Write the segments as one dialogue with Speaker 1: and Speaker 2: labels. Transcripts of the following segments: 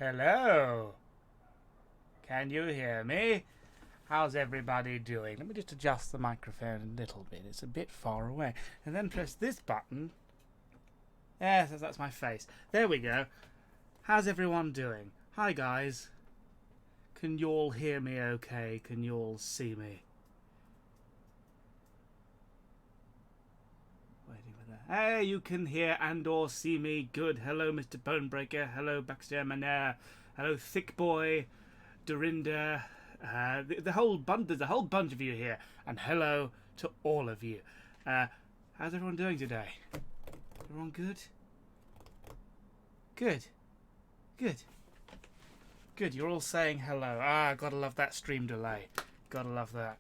Speaker 1: Hello. Can you hear me? How's everybody doing? Let me just adjust the microphone a little bit. It's a bit far away. And then press this button. Yes, that's my face. There we go. How's everyone doing? Hi, guys. Can you all hear me okay? Can you all see me? Waiting for that. Hey, you can hear and or see me. Good. Hello, Mr. Bonebreaker. Hello, Baxter Manere. Hello, Thick Boy. Dorinda. There's a whole bunch of you here. And hello to all of you. How's everyone doing today? Everyone good? Good. Good. Good. You're all saying hello. Ah, gotta love that stream delay. Gotta love that.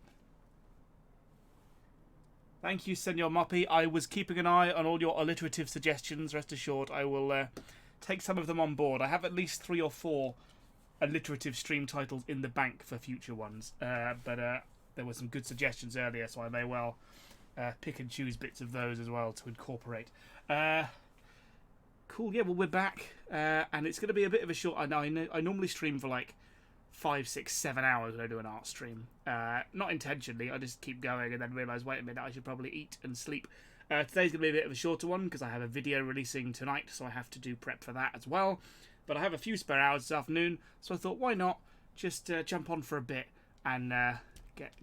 Speaker 1: Thank you, Senor Moppy. I was keeping an eye on all your alliterative suggestions. Rest assured, I will take some of them on board. I have at least 3 or 4 alliterative stream titles in the bank for future ones. But there were some good suggestions earlier, so I may well pick and choose bits of those as well to incorporate. Cool. Yeah, well, we're back. And it's going to be a bit of a short... I normally stream for like 5, 6, 7 hours when I do an art stream. Not intentionally, I just keep going and then realise, wait a minute, I should probably eat and sleep. Today's going to be a bit of a shorter one because I have a video releasing tonight, so I have to do prep for that as well. But I have a few spare hours this afternoon, so I thought, why not just jump on for a bit and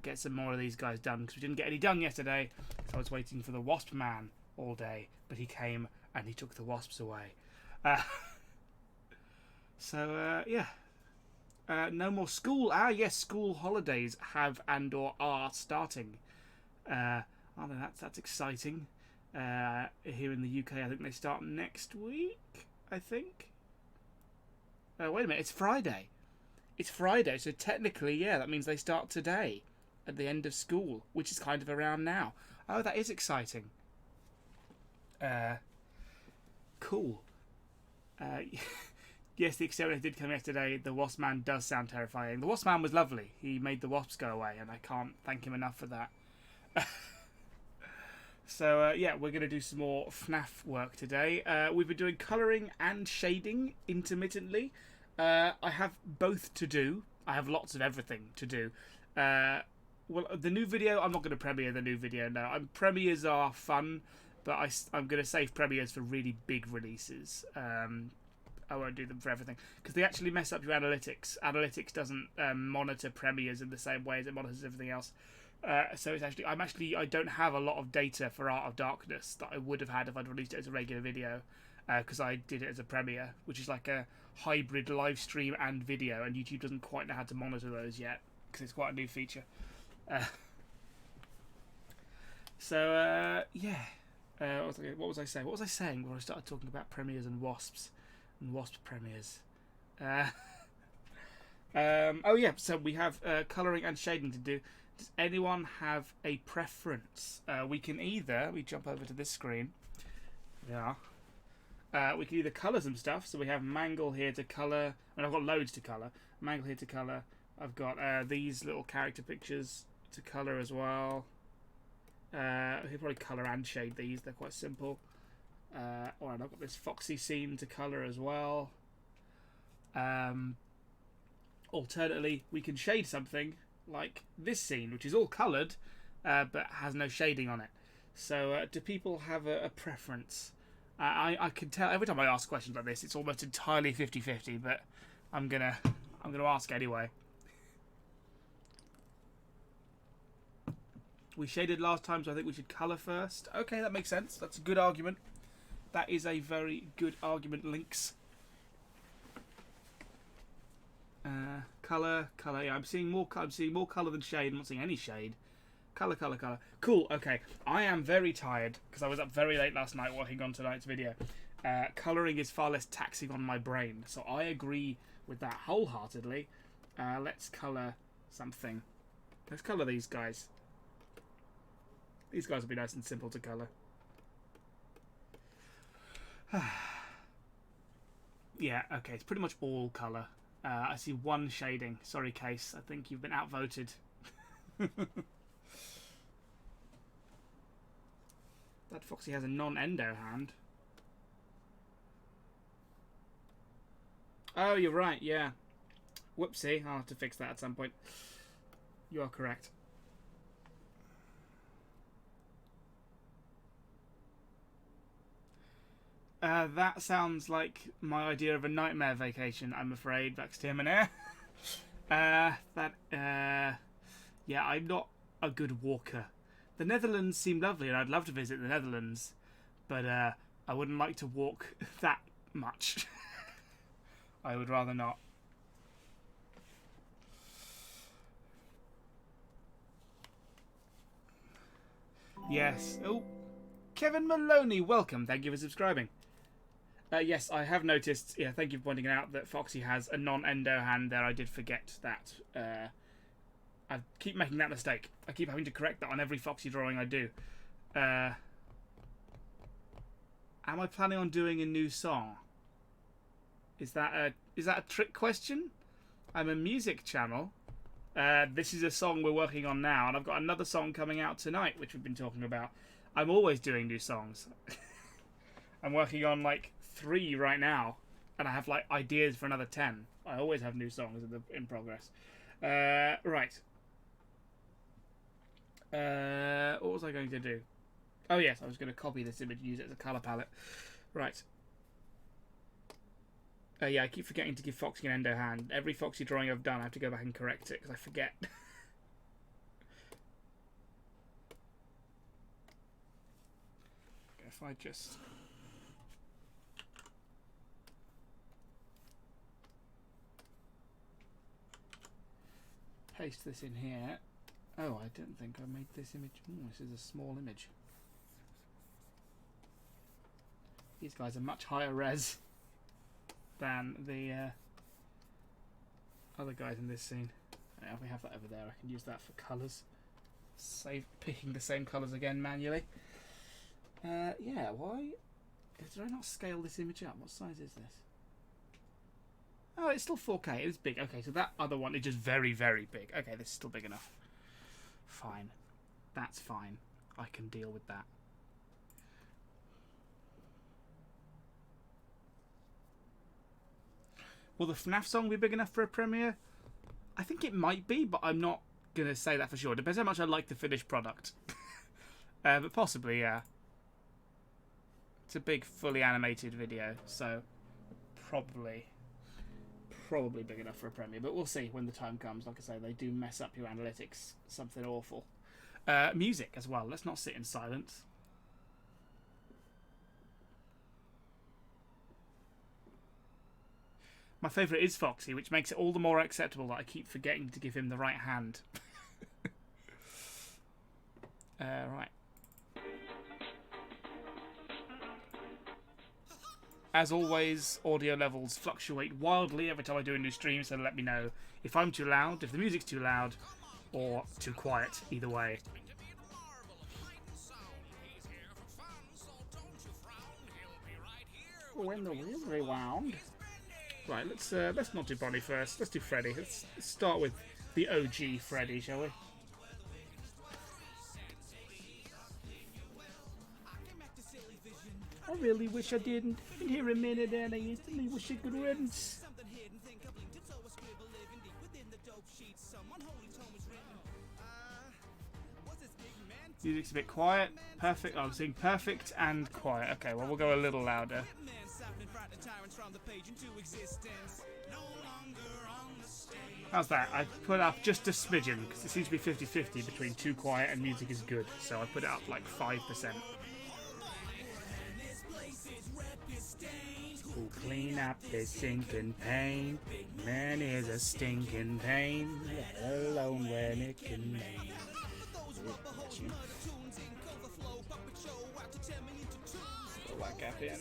Speaker 1: get some more of these guys done, because we didn't get any done yesterday, because I was waiting for the Wasp Man all day, but he came and he took the wasps away. Yeah. No more school. Yes, school holidays have and or are starting. That's exciting. Here in the UK, I think they start next week, I think. Wait a minute, it's Friday. It's Friday, so technically, yeah, that means they start today at the end of school, which is kind of around now. Oh, that is exciting. Cool. Yes, the exterminator did come yesterday. The Wasp Man does sound terrifying. The Wasp Man was lovely. He made the wasps go away, and I can't thank him enough for that. So, yeah, we're going to do some more FNAF work today. We've been doing colouring and shading intermittently. I have both to do. I have lots of everything to do. Well, the new video, I'm not going to premiere the new video, no. Premieres are fun, but I'm going to save premieres for really big releases. I won't do them for everything, because they actually mess up your analytics. Analytics doesn't monitor premieres in the same way as it monitors everything else. So it's I don't have a lot of data for Art of Darkness that I would have had if I'd released it as a regular video, because I did it as a premiere, which is like a hybrid live stream and video, and YouTube doesn't quite know how to monitor those yet, because it's quite a new feature. Yeah. What was I saying? What was I saying when I started talking about premieres and wasps and wasp premieres? Oh yeah, so we have colouring and shading to do. Does anyone have a preference? We can either, we jump over to this screen. Yeah. We can either colour some stuff, so we have Mangle here to colour, and I've got loads to colour. Mangle here to colour. I've got these little character pictures to colour as well. I could probably colour and shade these, they're quite simple. Alright, I've got this Foxy scene to colour as well. Alternately, we can shade something like this scene, which is all coloured, but has no shading on it. So, do people have a preference? I can tell every time I ask questions like this, it's almost entirely 50-50, but I'm gonna ask anyway. We shaded last time, so I think we should colour first. Okay, that makes sense. That's a good argument. That is a very good argument, Lynx. Colour. Yeah, I'm seeing more colour than shade. I'm not seeing any shade. Colour. Cool. Okay, I am very tired because I was up very late last night working on tonight's video. Colouring is far less taxing on my brain, so I agree with that wholeheartedly. Let's colour something. Let's colour these guys. These guys will be nice and simple to colour. Yeah, okay, it's pretty much all colour. I see one shading. Sorry, Case. I think you've been outvoted. That Foxy has a non-endo hand. Oh, you're right, yeah. Whoopsie, I'll have to fix that at some point. You are correct. That sounds like my idea of a nightmare vacation, I'm afraid, Vaxterminator. Yeah, I'm not a good walker. The Netherlands seem lovely, and I'd love to visit the Netherlands, but I wouldn't like to walk that much. I would rather not. Yes. Oh, Kevin Maloney, welcome. Thank you for subscribing. Yes, I have noticed. Yeah, thank you for pointing out that Foxy has a non-endo hand there. I did forget that. I keep making that mistake. I keep having to correct that on every Foxy drawing I do. Am I planning on doing a new song? Is that a trick question? I'm a music channel. This is a song we're working on now, and I've got another song coming out tonight, which we've been talking about. I'm always doing new songs. I'm working on like 3 right now, and I have like ideas for another 10. I always have new songs in progress. Right. What was I going to do? Oh yes, I was going to copy this image and use it as a colour palette. Right. Yeah, I keep forgetting to give Foxy an endo hand. Every Foxy drawing I've done, I have to go back and correct it because I forget. If I just... paste this in here. Oh, I don't think I made this image. Ooh, this is a small image. These guys are much higher res than the other guys in this scene. Yeah, if we have that over there, I can use that for colours. Save picking the same colours again manually. Yeah, why? Did I not scale this image up? What size is this? Oh, it's still 4K. It's big. Okay, so that other one is just very, very big. Okay, this is still big enough. Fine. That's fine. I can deal with that. Will the FNAF song be big enough for a premiere? I think it might be, but I'm not going to say that for sure. Depends how much I like the finished product. But possibly, yeah. It's a big, fully animated video, so probably big enough for a premiere. But we'll see when the time comes. Like I say, they do mess up your analytics. Something awful. Music as well. Let's not sit in silence. My favourite is Foxy, which makes it all the more acceptable that I keep forgetting to give him the right hand. Right. As always, audio levels fluctuate wildly every time I do a new stream, so let me know if I'm too loud, if the music's too loud, or too quiet, either way. When the wheels rewound. Right, let's not do Bonnie first. Let's do Freddy. Let's start with the OG Freddy, shall we? I really wish I didn't. Been here a minute and I instantly wish I could riddance. Music's a bit quiet. Perfect. I'm saying perfect and quiet. Okay, well, we'll go a little louder. How's that? I put up just a smidgen because it seems to be 50-50 between too quiet and music is good. So I put it up like 5%. Who'll clean up this sinking pain? Big man is a stinking pain. Let alone when it can rain. Put that gap in.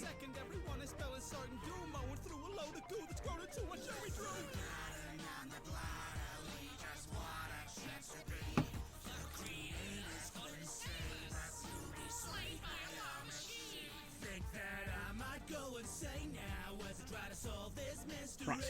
Speaker 1: Right.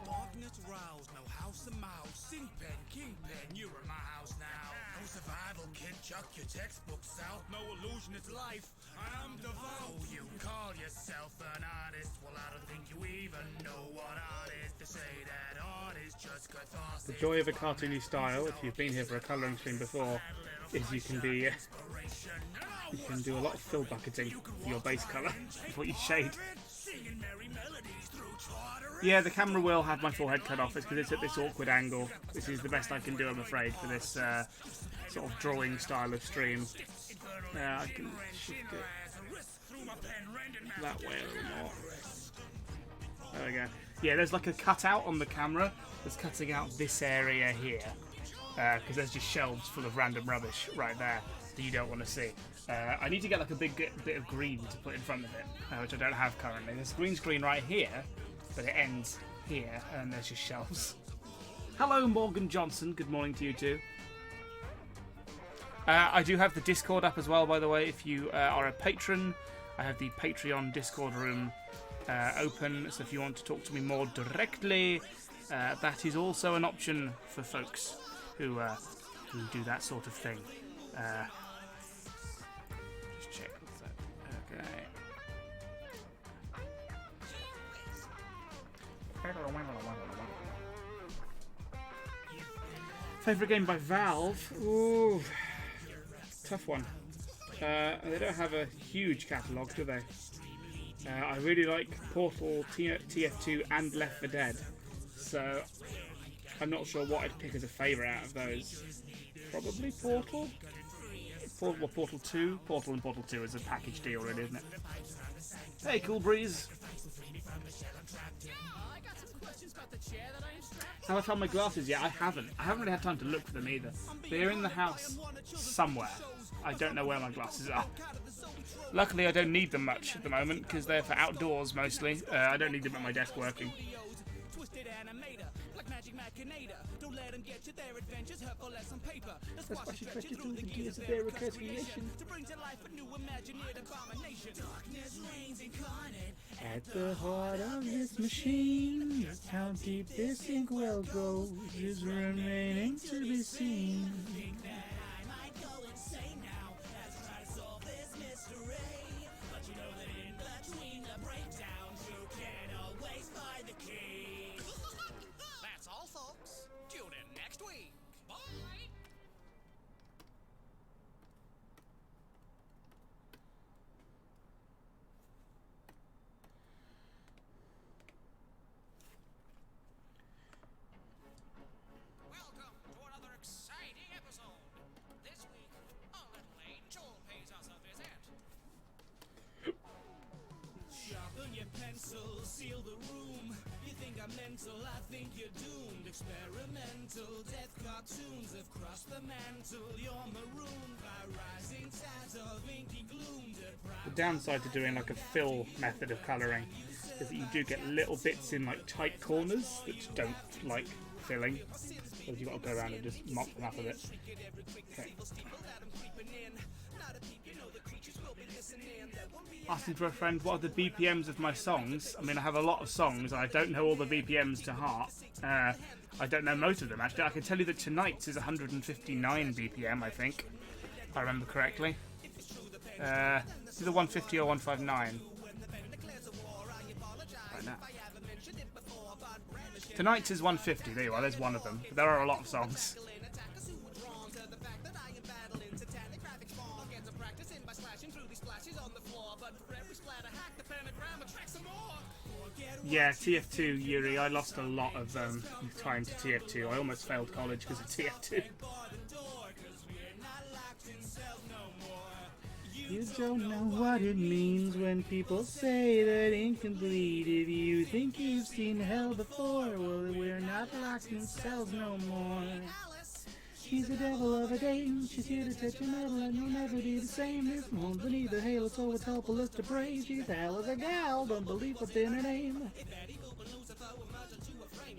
Speaker 2: Darkness roused, no house of mouse. Sing pen, king pen, you're in my house now. No survival kid, chuck your textbooks out. No illusion, it's life. I'm devout. Oh, you call yourself an artist? Well, I don't think you even know what art is. To say that art is just catharsis.
Speaker 1: The joy of a cartoony style, if you've been here for a colouring stream before, is you can be you can do a lot of fill bucketing for your base colour before you shade. Yeah, the camera will have my forehead cut off. It's because it's at this awkward angle. This is the best I can do, I'm afraid, for this sort of drawing style of stream. I can shift it that way a little more. There we go. Yeah, there's like a cutout on the camera that's cutting out this area here. Because there's just shelves full of random rubbish right there that you don't want to see. I need to get like a big bit of green to put in front of it, which I don't have currently. There's a green screen right here, but it ends here, and there's just shelves. Hello, Morgan Johnson. Good morning to you too. I do have the Discord up as well, by the way. If you are a patron, I have the Patreon Discord room open. So if you want to talk to me more directly, that is also an option for folks who do that sort of thing. Just check what's that. Okay. Favorite game by Valve? Ooh. Tough one. They don't have a huge catalogue, do they? I really like Portal, TF2 and Left 4 Dead, so I'm not sure what I'd pick as a favourite out of those. Probably Portal? Portal 2? Portal and Portal 2 is a package deal, really, isn't it? Hey, Cool Breeze! Have I found my glasses yet? I haven't. I haven't really had time to look for them either. They're in the house somewhere. I don't know where my glasses are. Luckily, I don't need them much at the moment because they're for outdoors mostly. I don't need them at my desk working. At the heart of this machine, how deep this inkwell goes is remaining to be seen.
Speaker 2: That's all, folks. Tune in next week. Bye. Welcome to another exciting episode pencil, seal the room. You think I'm mental, I think you're doomed. Experimental death cartoons have crossed the mantle. You're marooned by rising tides of inky gloom.
Speaker 1: The downside to doing like a fill method of colouring is that you do get little bits in like tight corners that don't like filling. So you've got to go around and just mop them up a bit. Okay. Asking for a friend, what are the BPMs of my songs? I mean, I have a lot of songs, and I don't know all the BPMs to heart. I don't know most of them, actually. I can tell you that tonight's is 159 BPM, I think, if I remember correctly. It's either 150 or 159. Right now. Tonight's is 150, there you are, there's one of them. But there are a lot of songs. Yeah, TF2, Yuri. I lost a lot of time to TF2. I almost failed college because of TF2. You don't know what it means when people say that incomplete. If you think you've seen hell before, well, we're not locked in cells no more. She's a devil of a dame, she's here to touch your metal and you'll never be the same. This one's beneath her halo, so it's helpless to praise. She's hell as a gal, don't believe what's in her name.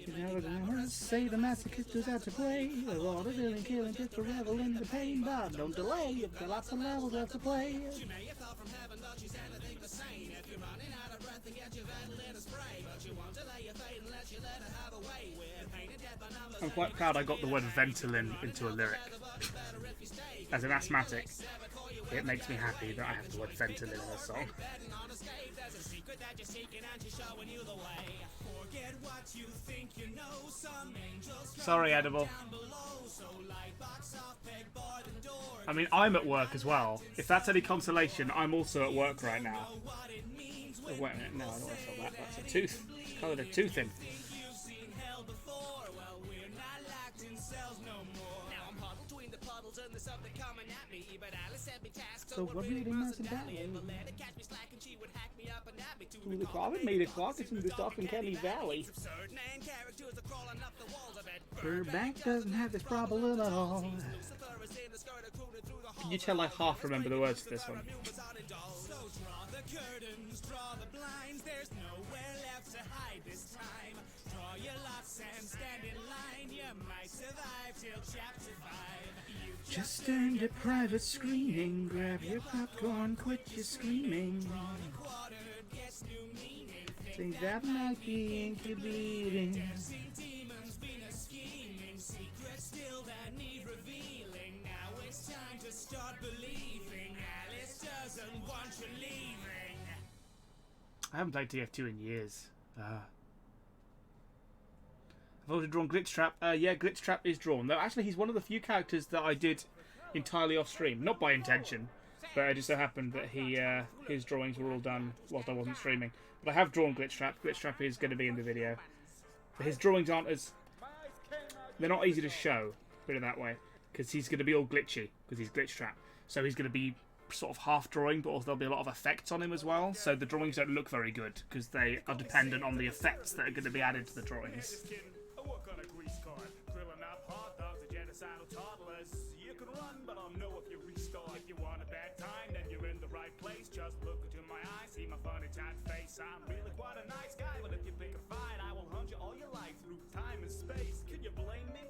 Speaker 1: She's never gonna say the masochist who's out to play. With all the villain killing just to revel in the pain. But don't delay, you've got lots of levels left to play. I'm quite proud I got the word Ventolin into a lyric. As an asthmatic, it makes me happy that I have the word Ventolin in a song. Sorry, Edible. I mean, I'm at work as well. If that's any consolation, I'm also at work right now. Oh, wait a minute, no, I don't want to feel that. That's a tooth. It's coloured a tooth in. So what reading mass and ballet? To the closet made a closet in the stuff in Kelly Valley. Her bank doesn't have this problem at all. Can you tell I half remember the words to this one? Just earned a private screening. Grab your popcorn, quit your screaming. Think that might be incubating. I haven't played TF2 in years. I've also drawn Glitchtrap. Yeah, Glitchtrap is drawn. Though actually, he's one of the few characters that I did entirely off stream, not by intention, but it just so happened that his drawings were all done whilst I wasn't streaming. But I have drawn Glitchtrap. Glitchtrap is going to be in the video. But his drawings aren't as... They're not easy to show, put it that way, because he's going to be all glitchy, because he's Glitchtrap. So he's going to be sort of half drawing, but also there'll be a lot of effects on him as well. So the drawings don't look very good, because they are dependent on the effects that are going to be added to the drawings. I'm really quite a nice guy, but if you pick a fight, I will hunt you all your life through time and space. Can you blame me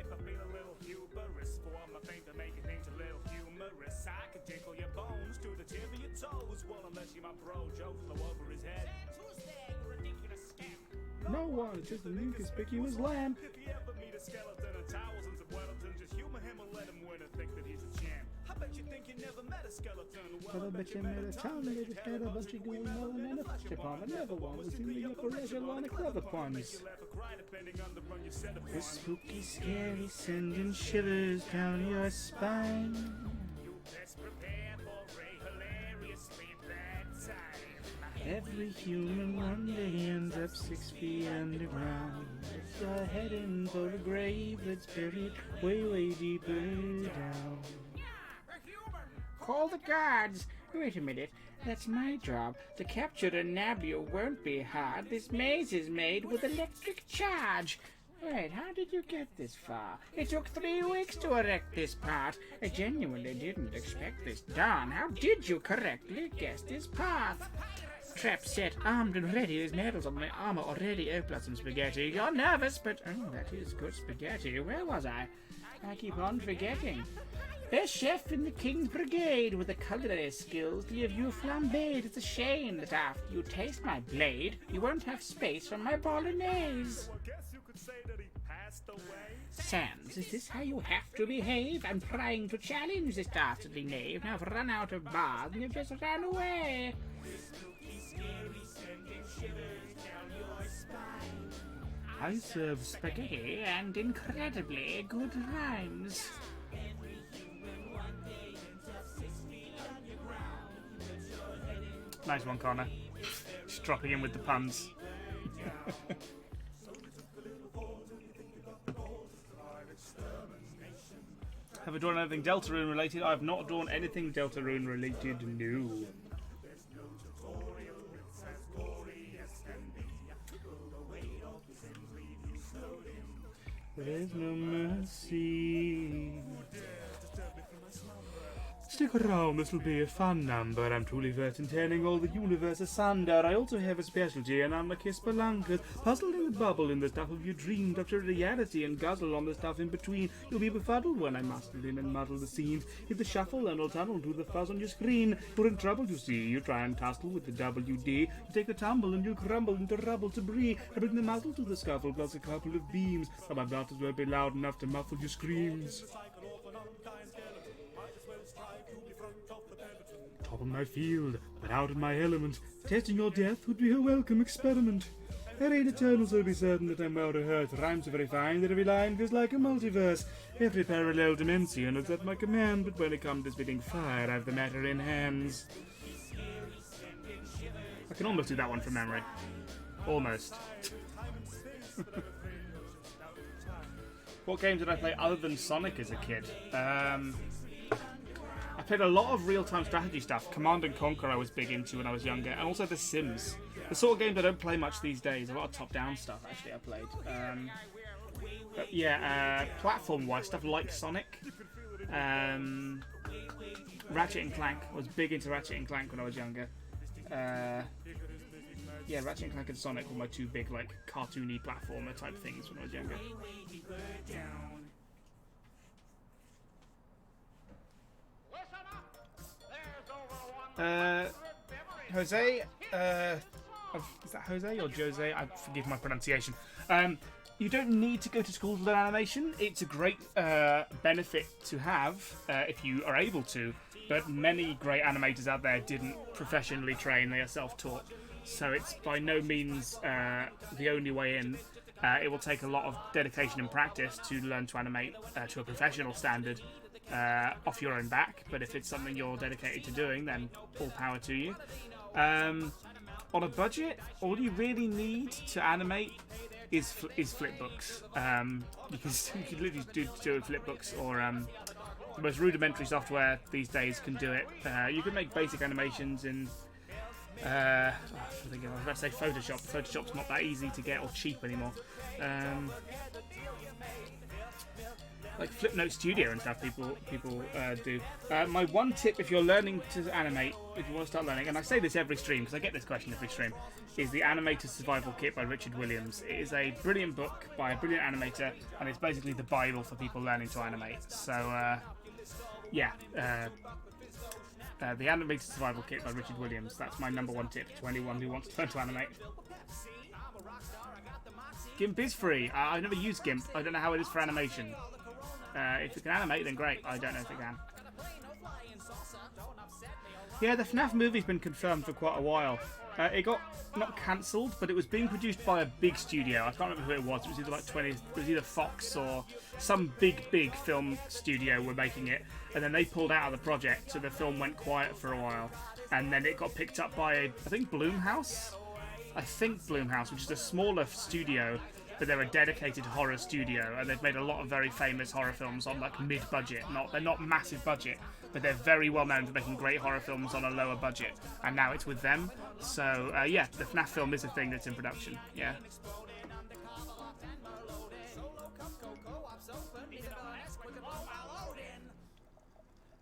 Speaker 1: if I feel a little hubris? For my pain to make things a little humorous. I could tickle your bones to the tip of your toes. Well, unless you're my bro, jokes blow over his head. Who's there, you ridiculous scamp? No one, just an inconspicuous lamp. If you ever meet a skeleton of towels and some Weddleton, just humor him and let him win and think that he's a champ. I bet you think you never met a skeleton. Well, I bet you met a town that had a bunch of gooey melon and a fudge upon. I never one was in the upper echelon of clever puns. The spooky, scary, sending shivers down your spine. You best prepare for a hilariously bad time. Every human one day ends up 6 feet underground. It's heading for the grave that's buried way, way deeper down. Call the guards. Wait a minute. That's my job. To capture a nab you won't be hard. This maze is made with electric charge. Wait, how did you get this far? It took 3 weeks to erect this part. I genuinely didn't expect this done. How did you correctly guess this path? Trap set, armed and ready. There's medals on my armor already. Oh, plus some spaghetti. You're nervous, but oh, that is good spaghetti. Where was I? I keep on forgetting. Best chef in the King's Brigade with the culinary skills leave you flambéed. It's a shame that after you taste my blade, you won't have space for my bolognese. Sans, is this how you have to behave? I'm trying to challenge this dastardly knave. Now I've run out of bars and you've just ran away. I serve spaghetti and incredibly good rhymes. Nice one, Connor. Just dropping in with the puns. Have I drawn anything Deltarune related? I have not drawn anything Deltarune related, no. There's no mercy. Stick around, this'll be a fun number. I'm truly versed in turning all the universe asunder. I also have a specialty, and I'm a kiss spelunkers. Puzzle in the bubble in the stuff of your dreams, up to reality and guzzle on the stuff in between. You'll be befuddled when I muscle in and muddle the scenes. Hit the shuffle and I'll tunnel to the fuzz on your screen. You're in trouble, you see. You try and tussle with the WD. You take the tumble and you'll crumble into rubble debris. I bring the muzzle to the scuffle plus a couple of beams. But my blasters won't be loud enough to muffle your screams. Top of my field, but out of my element. Testing your death would be a welcome experiment. There ain't eternal, so be certain that I'm well rehearsed. Rhymes are very fine, that every line feels like a multiverse. Every parallel dimension is at my command, but when it comes to spitting fire, I've the matter in hands. I can almost do that one from memory. Almost. What games did I play other than Sonic as a kid? I played a lot of real-time strategy stuff. Command and Conquer I was big into when I was younger, and also The Sims. The sort of games I don't play much these days. A lot of top-down stuff, actually, I played. But yeah, platform-wise, stuff like Sonic. Ratchet and Clank. I was big into Ratchet and Clank when I was younger. Yeah, Ratchet and Clank and Sonic were my two big, like, cartoony platformer type things when I was younger. Jose, is that Jose or Jose? I forgive my pronunciation. You don't need to go to school to learn animation. It's a great benefit to have if you are able to, but many great animators out there didn't professionally train, they are self-taught. So it's by no means the only way in. It will take a lot of dedication and practice to learn to animate to a professional standard. Off your own back, but if it's something you're dedicated to doing, then all power to you. On a budget, all you really need to animate is flipbooks. You can literally do it with flipbooks, or the most rudimentary software these days can do it. You can make basic animations in I was about to say Photoshop. Photoshop's not that easy to get or cheap anymore. Like Flipnote Studio and stuff, people do. My one tip if you're learning to animate, if you want to start learning, and I say this every stream because I get this question every stream, is the Animator Survival Kit by Richard Williams. It is a brilliant book by a brilliant animator, and it's basically the Bible for people learning to animate. So, yeah. The Animator Survival Kit by Richard Williams. That's my number one tip to anyone who wants to learn to animate. GIMP is free. I've never used GIMP. I don't know how it is for animation. If it can animate, then great. I don't know if it can. Yeah, the FNAF movie's been confirmed for quite a while. It got not cancelled, but it was being produced by a big studio. I can't remember who it was. It was either like it was either Fox or some big film studio were making it, and then they pulled out of the project, so the film went quiet for a while, and then it got picked up by I think Blumhouse, which is a smaller studio. But they're a dedicated horror studio, and they've made a lot of very famous horror films on like mid-budget. They're not massive budget, but they're very well known for making great horror films on a lower budget, and now it's with them. So yeah, the FNAF film is a thing that's in production. Yeah.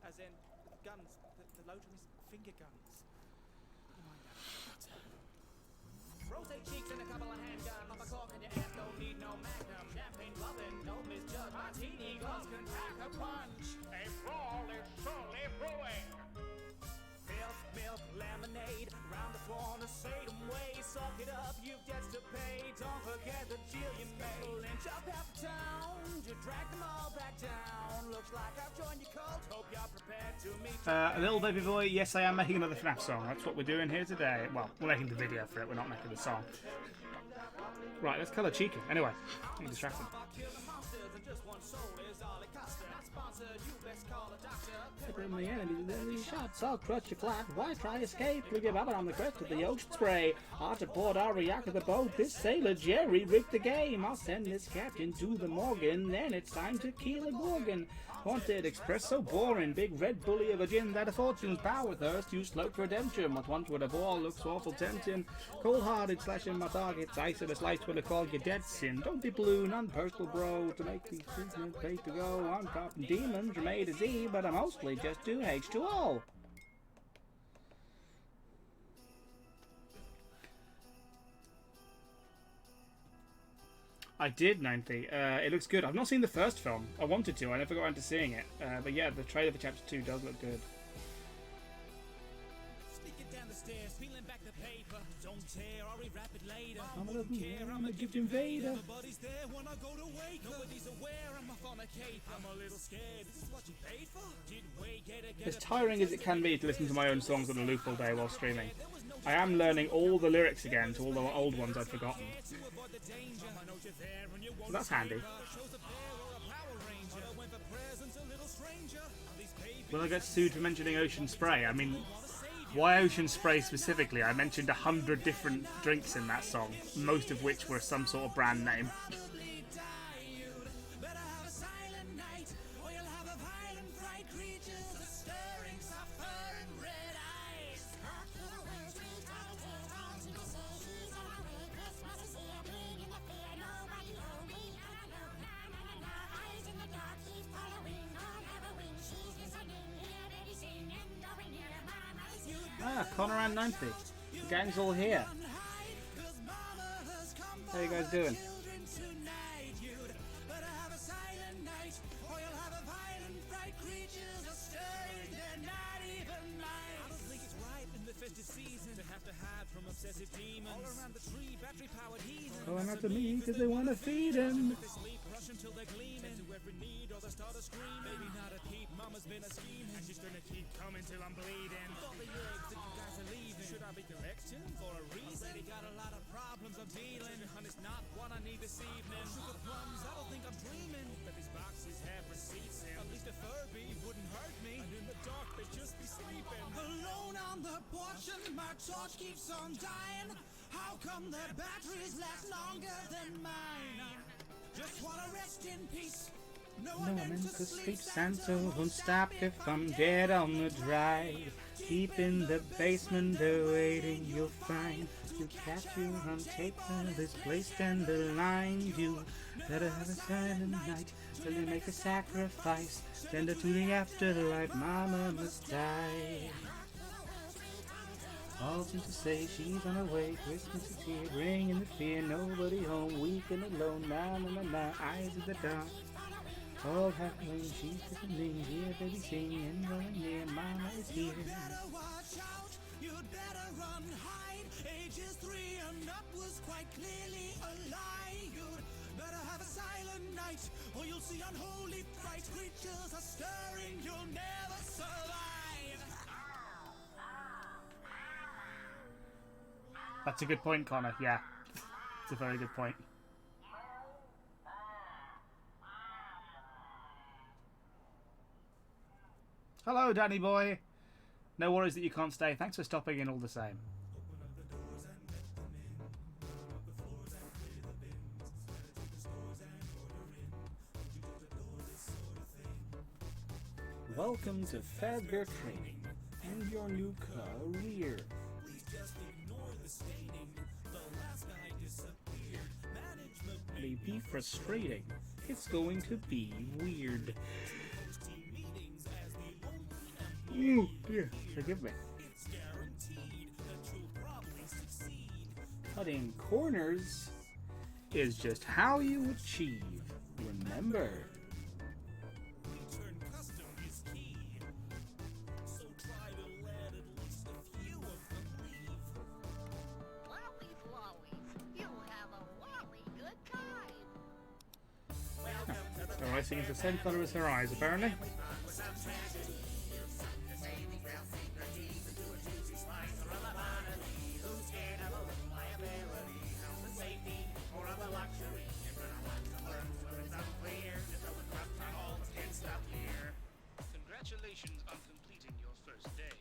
Speaker 2: As in guns, the load from his finger guns. Rosé cheeks and a couple of handguns. Pop a cork in your ass, don't need no magnum. Champagne loving, no misjudge. Martini gloves can pack a punch. A brawl is surely brewing. Milk, lemonade. Round the corner, Satan way. Suck it up, you've debts to pay. Don't forget the deal you made. Lynch up half the town. You drag them all back down. Looks like I've joined your cult. Hope you're prepared to meet.
Speaker 1: A little baby boy, yes, I am making another FNAF song. That's what we're doing here today. Well, we're making the video for it, we're not making the song. Right, let's colour Chica. Anyway, I'm distracted.
Speaker 3: From the enemy shots, I'll crush your flat. Why try escape? Leave your rabbit on the crest of the ocean spray. Hard to port, I'll react to the boat. This sailor Jerry rigged the game. I'll send this captain to the Morgan. Then it's time to kill a gorgon. Haunted express so boring. Big red bully of a gin that a fortune's power thirst. You slope redemption. What once with a ball looks awful tempting. Cold-hearted slashing my targets. Ice of a slice when I call you dead sin. Don't be blue, non-personal bro. To make these treatments pay to go. I'm copping demons from A to Z, but I mostly just do H2O.
Speaker 1: I did, 90. It looks good. I've not seen the first film. I wanted to. I never got around to seeing it. But yeah, the trailer for Chapter 2 does look good.
Speaker 2: Sneaking down the stairs, peeling back the paper. Don't tear, I'll rewrap it later.
Speaker 3: I'm a gift invader.
Speaker 2: Nobody's there when I go to wake. Nobody's aware I'm off on a cape. I'm a little scared. This is what you paid for? Did we get
Speaker 1: As tiring as it can be to listen to my own songs on a loop all day while streaming, I am learning all the lyrics again to all the old ones I'd forgotten. So that's handy. Will I get sued for mentioning Ocean Spray? I mean, why Ocean Spray specifically? I mentioned 100 different drinks in that song, most of which were some sort of brand name. Ah, Connor and 90. The gang's all here. How you guys doing? Going after me because they want to feed him.
Speaker 2: Maybe not a peep, mama's been a scheme, and she's gonna keep coming till I'm bleeding. All the eggs that you guys are leaving, should I be correction for a reason? Already got a lot of problems I'm dealing, and it's not what I need this evening. Sugar plums, I don't think I'm dreaming, but these boxes have receipts in. At least a Furby wouldn't hurt me, and in the dark they'd just be sleeping. Alone on the porch and my torch keeps on dying. How come their batteries last longer than mine? Just wanna rest in peace. No one meant to sleep, Santa won't stop if I'm dead on the drive. Deep in the basement, they're waiting, you'll find. You catch you on tape, this place stand behind you. Better have a silent night, till you make a sacrifice. Send her to the afterlife, mama must die. All seem to say she's on her way, Christmas is here, bringing the fear, nobody home, weak and alone, na na na na, eyes in the dark. All happening, she's listening, here baby sing, and running near, mama is here. You better watch out, you'd better run, hide. Ages 3 and up was quite clearly a lie. You'd better have a silent night, or you'll see unholy fright. Creatures are stirring, you'll never survive.
Speaker 1: That's a good point, Connor. Yeah, it's a very good point. Hello, Danny boy. No worries that you can't stay. Thanks for stopping in all the same.
Speaker 3: Welcome to Fazbear Training and your new career. May be frustrating. It's going to be weird. Oh dear, forgive me. Cutting corners is just how you achieve. Remember. Her icing is the same colour as her eyes, apparently.
Speaker 2: Congratulations on completing your first day.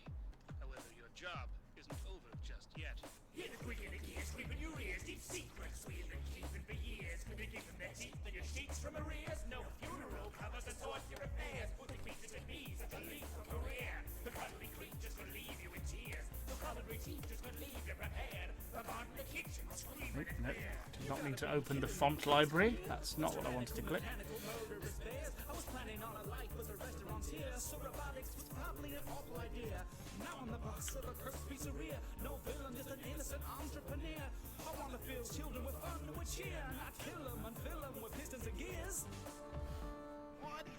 Speaker 2: However, your job isn't over just yet. Hear the quick in the gears, creeping your ears, deep secrets we've been keeping for years. Could be keeping their teeth and your sheets from arrears. No funeral covers the torch you repairs. Putting pieces and knees at the leap for career. The cuddly creatures will leave you in tears. The culinary teachers will leave you prepared. The barn in the kitchen screaming in
Speaker 1: No,
Speaker 2: fear.
Speaker 1: did not mean to open the font library. That's not what I wanted to click.
Speaker 2: I was planning on a life with the restaurants here, so robotics was probably an awful idea. Now I'm the boss of a cursed pizzeria. No villain, just an innocent entrepreneur. I want to fill children with fun, with cheer, not kill them and fill them with pistons and gears.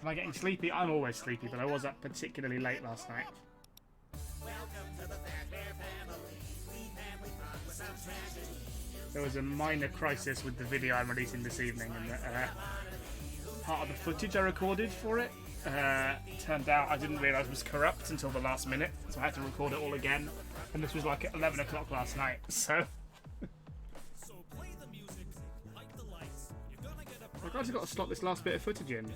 Speaker 1: Am I getting sleepy? I'm always sleepy, but I was up particularly late last night. There was a minor crisis with the video I'm releasing this evening, and part of the footage I recorded for it turned out I didn't realise was corrupt until the last minute, so I had to record it all again. And this was like at 11 o'clock last night, so I've actually got to slot this last bit of footage in.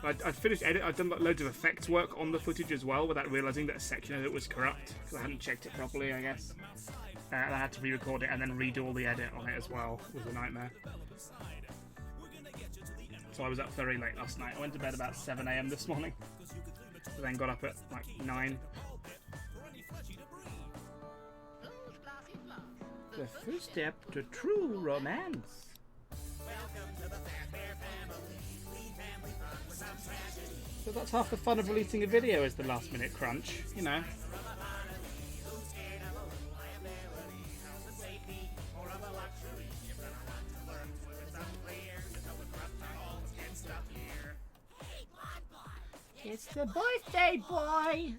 Speaker 1: I'd finished edit. I'd done loads of effects work on the footage as well, without realising that a section of it was corrupt because I hadn't checked it properly, I guess. And I had to re-record it and then redo all the edit on it as well. It was a nightmare. So I was up very late last night. I went to bed about 7 AM this morning. And then got up at like 9. The first step to true romance. So that's half the fun of releasing a video, is the last minute crunch, you know. It's the birthday boy!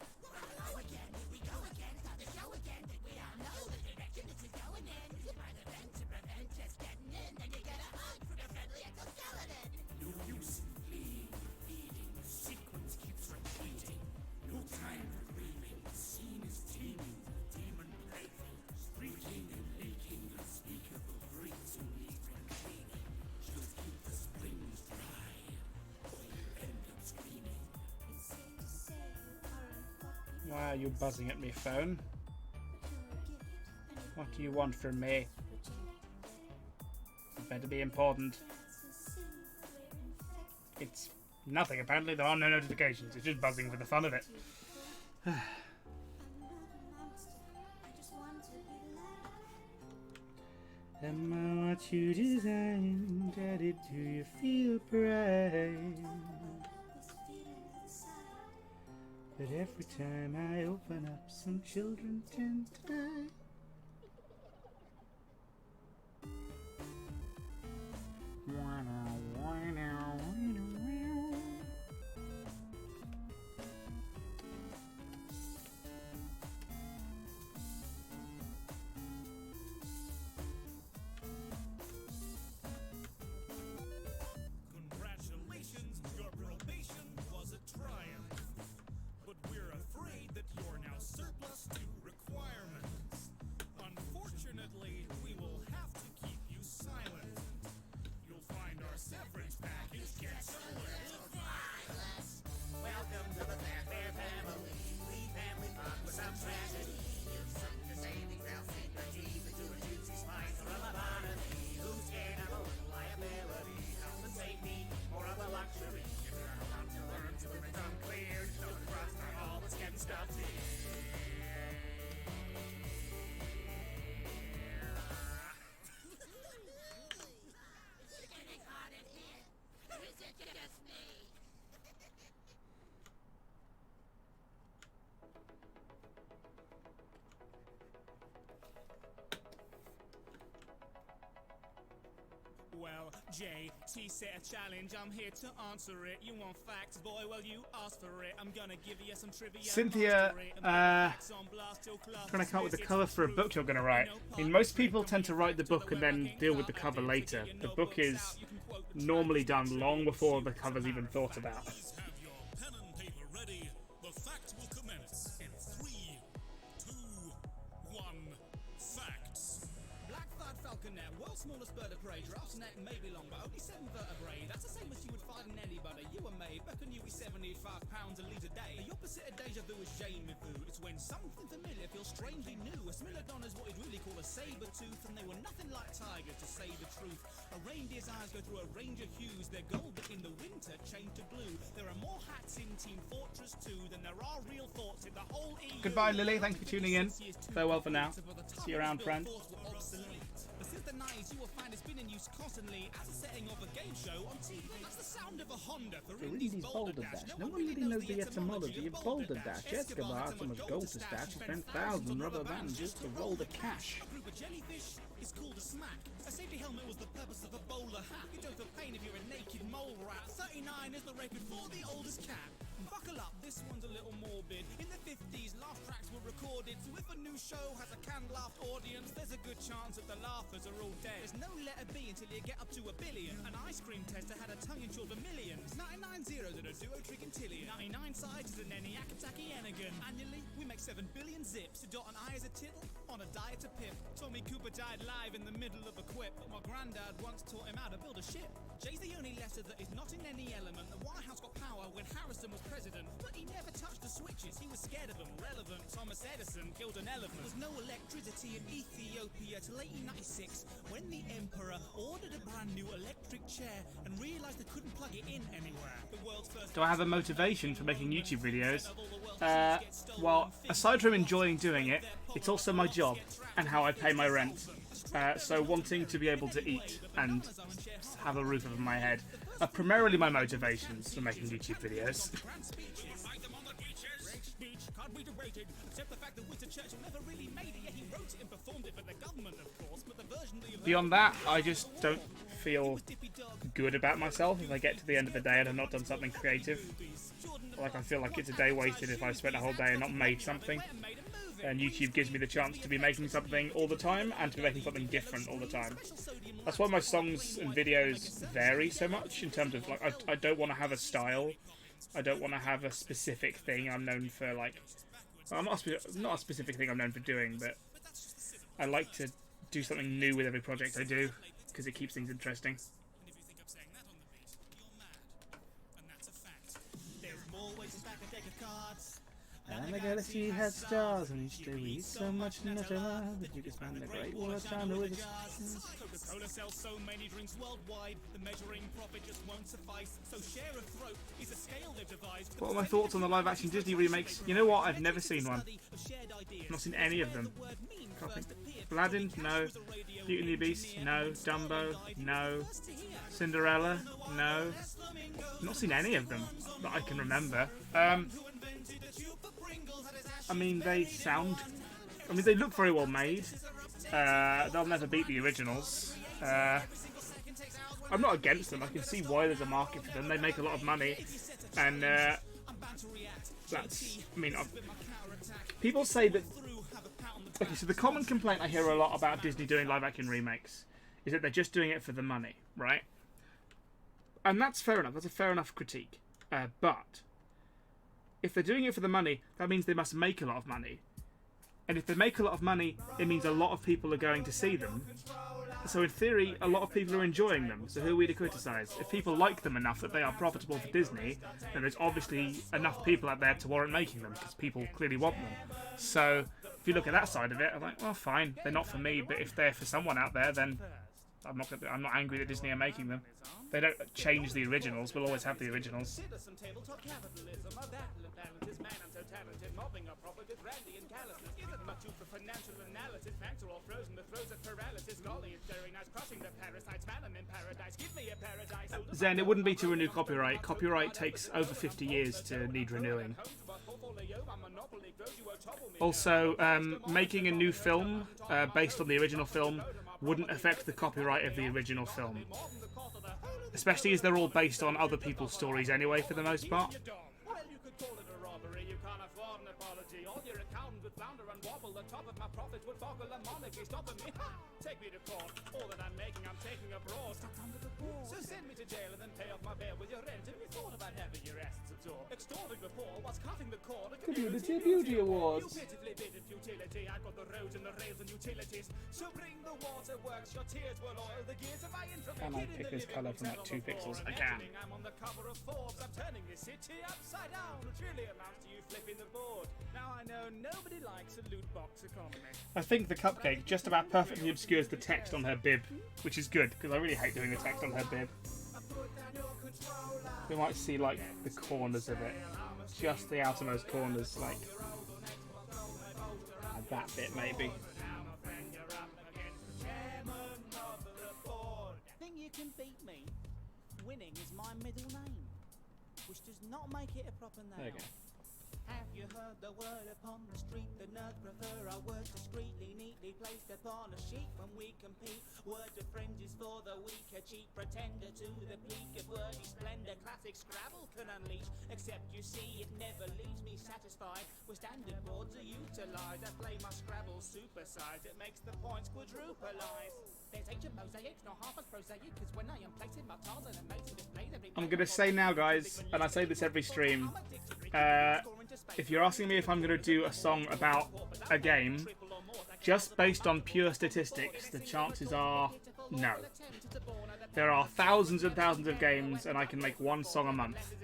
Speaker 1: Why are you buzzing at me, phone? What do you want from me? It better be important. It's nothing, apparently. There are no notifications. It's just buzzing for the fun of it. Am I what you designed? Daddy, do you feel pride? But every time I open up, some children tend to die.
Speaker 2: Congratulations, your probation was a triumph. But we're afraid that you're now surplus to requirements. well, JT set a challenge, I'm here to answer it. You want facts, boy? Well, you asked for it. I'm gonna give you some trivia.
Speaker 1: Cynthia, trying to come up with the cover for a book you're going to write. I mean, most people tend to write the book and then deal with the cover later. The book is normally done long before the cover's even thought about.
Speaker 2: Your pen and paper ready. The fact will commence in 3, 2, 1. Facts. Black thighed falconer, world's smallest bird of prey. Giraffe's neck may be long, but only 7 vertebrae. That's the same as you would find in anybody. You were made back when you were 75 pounds a litre a day. The opposite of deja vu is Jamie food. It's when something familiar feels strangely new. A smilodon is what you'd really call a saber tooth, and they were nothing like tigers, to say the truth. A reindeer's eyes go through a range of hues. They're gold, but in the winter change to blue. There are more hats in Team Fortress 2 than there are real thoughts in the whole EU.
Speaker 1: Goodbye, Lily. Thanks for tuning in. Farewell for now. See you around, friend.
Speaker 2: But since the 90s, you will find it's been in use constantly as a setting of a game show on TV. That's the sound of a Honda for
Speaker 3: Rindy's Boulder Dash. No one really knows the etymology of Boulder Dash. Escobar had so much gold to stash, he spent thousands on rubber bands just to roll the cash.
Speaker 2: A group of jellyfish is called a smack. A safety helmet was the purpose of a bowler hat. You don't feel pain if you're a naked mole rat. 39 is the record for the oldest cat. Buckle up, this one's a little morbid. In the 50s, laugh tracks were recorded. So if a new show has a canned laugh audience, there's a good chance that the laughers are all dead. There's no letter B until you get up to a billion. An ice cream tester had a tongue-in-cheek vermilion. It's 99 zeros and a duo trigintillion. 99 sides is an ENIAC attacky Enigan. Annually, we make 7 billion zips. To dot an I as a tittle, on a diet to pip. Tommy Cooper died live in the middle of a quip, but my granddad once taught him how to build a ship. Jay's the only letter that is not in any element. The White House got power when Harrison was president, but he never touched the switches. He was scared of them. Relevant. Thomas Edison killed an elephant. There was no electricity in Ethiopia till 1896, when the emperor ordered a brand new electric chair and realized they couldn't plug it in anywhere. The world's first.
Speaker 1: Do I have a motivation for making YouTube videos? Well, aside from enjoying doing it, it's also my job and how I pay my rent. So wanting to be able to eat and have a roof over my head are primarily my motivations for making YouTube videos. Beyond that, I just don't feel good about myself if I get to the end of the day and I've not done something creative. Like, I feel like it's a day wasted if I spent a whole day and not made something. And YouTube gives me the chance to be making something all the time and to be making something different all the time. That's why my songs and videos vary so much in terms of, like, I don't want to have a style. I don't want to have a specific thing I'm known for, like... Well, not a specific thing I'm known for doing, but I like to do something new with every project I do because it keeps things interesting.
Speaker 3: And I gotta see head stars on each day. We eat so much Nutella that you can spend the great worst time with us.
Speaker 2: Coca-Cola sells so many drinks worldwide, the measuring profit just won't suffice. So share a throat is a scale they've devised.
Speaker 1: What are my thoughts on the live-action Disney remakes? You know what? I've never seen one. I've not seen any of them. Aladdin? No. Beauty and the Beast? No. Dumbo? No. Cinderella? No. I've not seen any of them that I can remember. I mean, they look very well made. They'll never beat the originals. I'm not against them. I can see why there's a market for them. They make a lot of money. And, people say that... Okay, so the common complaint I hear a lot about Disney doing live-action remakes is that they're just doing it for the money, right? And that's fair enough. That's a fair enough critique. But... if they're doing it for the money, that means they must make a lot of money. And if they make a lot of money, it means a lot of people are going to see them. So in theory, a lot of people are enjoying them. So who are we to criticise? If people like them enough that they are profitable for Disney, then there's obviously enough people out there to warrant making them, because people clearly want them. So if you look at that side of it, I'm like, well, fine, they're not for me, but if they're for someone out there, then I'm not angry that Disney are making them. They don't change the originals. We'll always have the originals. Zen, it wouldn't be to renew copyright. Copyright takes over 50 years to need renewing. Also, making a new film based on the original film wouldn't affect the copyright of the original film. Especially as they're all based on other people's stories anyway, for the most part.
Speaker 2: Well, you could call it a robbery, you can't afford an apology. All your accountant would flounder and wobble, the top of my profits would boggle a monarchy stopping me. Ha! Take me to court, all that I'm making I'm taking abroad. Stuck under the board. So send me to jail and then pay off my bail with your rent. Have you thought about having your assets absorbed? Extorting the poor, what's cutting the cord?
Speaker 3: Community Beauty Awards.
Speaker 2: You pitifully bid in futility, I've got the roads and the rails and utilities. So bring the waterworks, your tears will oil the gears of my intricate.
Speaker 3: Can I pick this colour from like 2 pixels?
Speaker 1: I can.
Speaker 2: I'm on the cover of Forbes, I'm turning this city upside down, which really amounts to you flipping the board. Now I know nobody likes a loot box economy.
Speaker 1: I think the cupcake just about perfectly obscures the text on her bib, which is good, because I really hate doing the text on her bib. We might see, like, the corners of it. Just the outermost corners, like that bit, maybe.
Speaker 4: Think you can beat me? Winning is my middle name, which does not make it a proper name.
Speaker 3: There you go.
Speaker 4: Have you heard the word upon the street? The nerds prefer our words discreetly, neatly placed upon a sheet when we compete. Word of fringes for the weak, a cheap pretender to the peak of wordy splendor. Classic Scrabble can unleash, except you see it never leaves me satisfied. With standard boards are utilised, I play my Scrabble supersized. It makes the points quadrupleize. There's ancient mosaics, not half as prosaic, because when I am placing my tiles and amazing displays every
Speaker 1: I'm going to say now, guys, and I say this every stream, if you're asking me if I'm going to do a song about a game, just based on pure statistics, the chances are no. There are thousands and thousands of games, and I can make one song a month.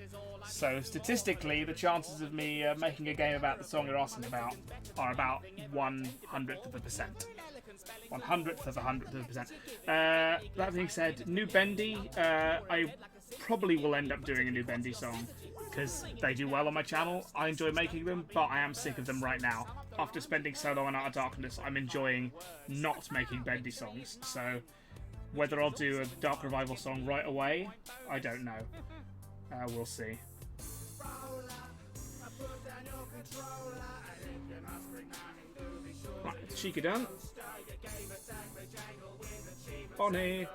Speaker 1: So statistically, the chances of me making a game about the song you're asking about are about 1/100th of a percent. 1/100th of a 100th of a percent. That being said, New Bendy, I probably will end up doing a New Bendy song because they do well on my channel. I enjoy making them, but I am sick of them right now. After spending so long on Out of Darkness, I'm enjoying not making Bendy songs. So whether I'll do a Dark Revival song right away, I don't know. We'll see. Right, it's Chica done. Bonnie.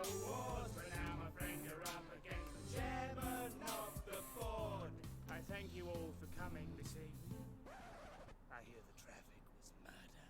Speaker 2: I thank you all for coming this evening. I hear the traffic was murder.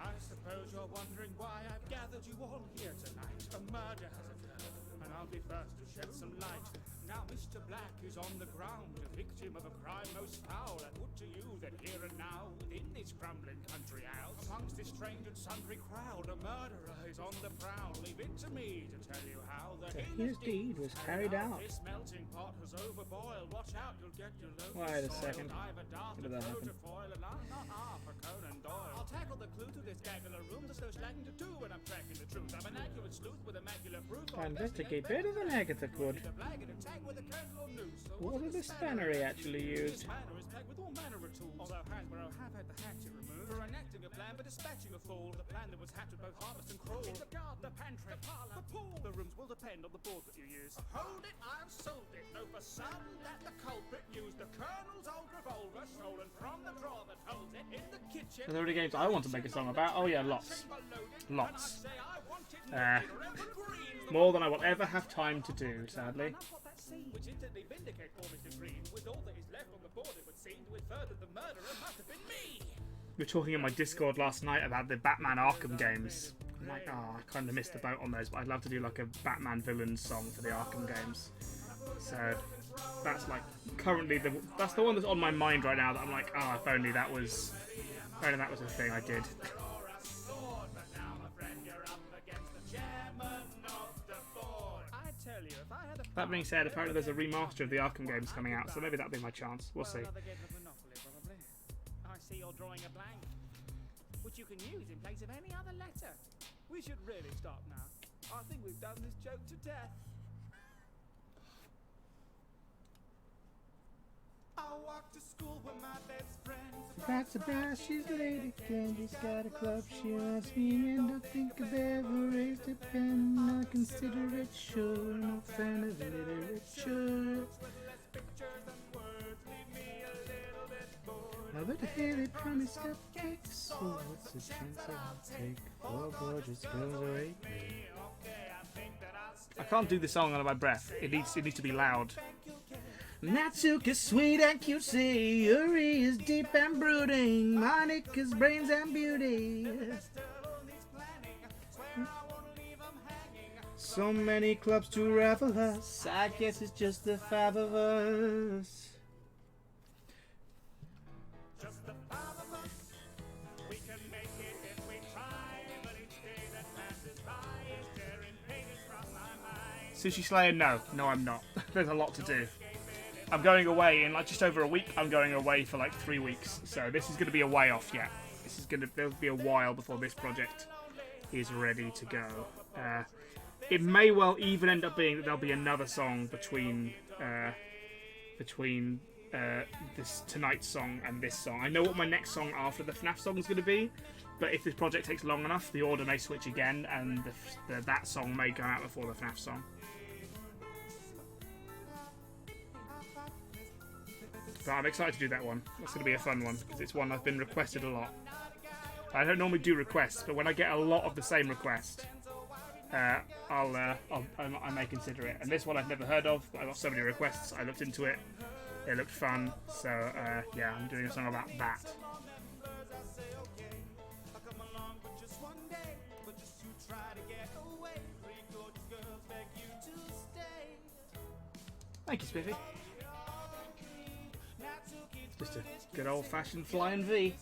Speaker 2: I suppose you're wondering why I've gathered you all here tonight. A murder has occurred, and I'll be first to shed some light. Now Mr. Black is on the ground, a victim of a crime most foul. I put to you that here and now, within this crumbling country house, amongst this strange and sundry crowd, a murderer is on the prowl. Leave it to me to tell you how the
Speaker 3: His deed was carried out.
Speaker 2: This melting pot has overboiled. Watch out, you'll get your load
Speaker 3: Wait a
Speaker 2: soiled.
Speaker 3: second.
Speaker 2: I've a dart
Speaker 3: How did that happen?
Speaker 2: to foil, and I'm not half a Conan Doyle. I'll tackle the clue to this gaggle of room. There's no slagging to do when I'm tracking the truth. I'm an accurate sleuth with immaculate proof.
Speaker 3: I investigate better than Agatha could. What did the spanner he actually used?
Speaker 2: Spanner is packed with all manner of tools. Although Hasbro have had the hatchet removed for enacting a plan for dispatching a fool. The plan that was hatched with both heartless and cruel. The garden, the pantry, the parlour, the pool. The rooms will depend on the board that you use. Hold it, I've sold it. No, for some that the culprit used the Colonel's old revolver stolen from the drawer that holds it in the kitchen.
Speaker 1: Are there any games I want to make a song about? Oh yeah, lots. Lots. More than I will ever have time to do, sadly.
Speaker 2: Which instantly vindicate poor Mr. Green. With all that is left on the board, it would seem to infer that the murderer must have been me.
Speaker 1: We were talking in my Discord last night about the Batman Arkham games. I'm like, oh, I kind of missed the boat on those, but I'd love to do like a Batman villain song for the Arkham games. So that's like currently that's the one that's on my mind right now. That I'm like, oh, if only that was a thing I did. That being said, apparently there's a remaster of the Arkham games coming out, so maybe that'll be my chance. We'll see.
Speaker 2: I see you're drawing a blank, which you can use in place of any other letter. We should really stop now. I think we've done this joke to death. I walk to school with my best friends.
Speaker 3: That's a brass, she's Lady Candy's got a club she wants me in. Don't think I've ever raised a pen. I consider it sure, no fan of literature. Over the hill they promise cupcakes. So what's the chance I'll take? Four gorgeous girls await me.
Speaker 1: I can't do this song under my breath. It needs to be loud.
Speaker 3: Natsuka's sweet and cutesy, Yuri is deep and brooding, Monika's brains and beauty. So many clubs to raffle us, I guess it's just the five of us.
Speaker 2: Just the five of us. We can make it if we try, but each day that passes by is tearing pages from my mind.
Speaker 1: Sushi Slayer, no. No, I'm not. There's a lot to do. I'm going away in like just over a week. I'm going away for like 3 weeks. So this is going to be a way off yet. There'll be a while before this project is ready to go. It may well even end up being that there'll be another song between this tonight's song and this song. I know what my next song after the FNAF song is going to be, but if this project takes long enough, the order may switch again, and that song may come out before the FNAF song. But I'm excited to do that one. That's going to be a fun one, because it's one I've been requested a lot. I don't normally do requests, but when I get a lot of the same request, I may consider it. And this one I've never heard of, but I got so many requests, I looked into it. It looked fun, so yeah, I'm doing a song about that. Thank you, Spiffy. Just a good old-fashioned flying V.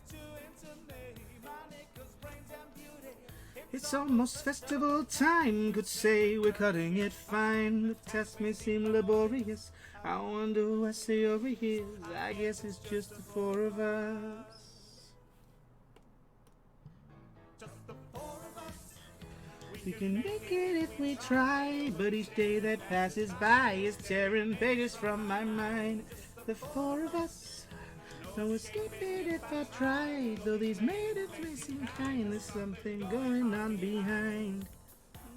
Speaker 3: It's almost festival time, could say we're cutting it fine. The test may seem laborious, I wonder what say over here. I guess it's just the four of us. We can make it if we try, but each day that passes by is tearing pages from my mind. The four of us, no escaping if I try, though these maidens may seem kind, there's something going on behind.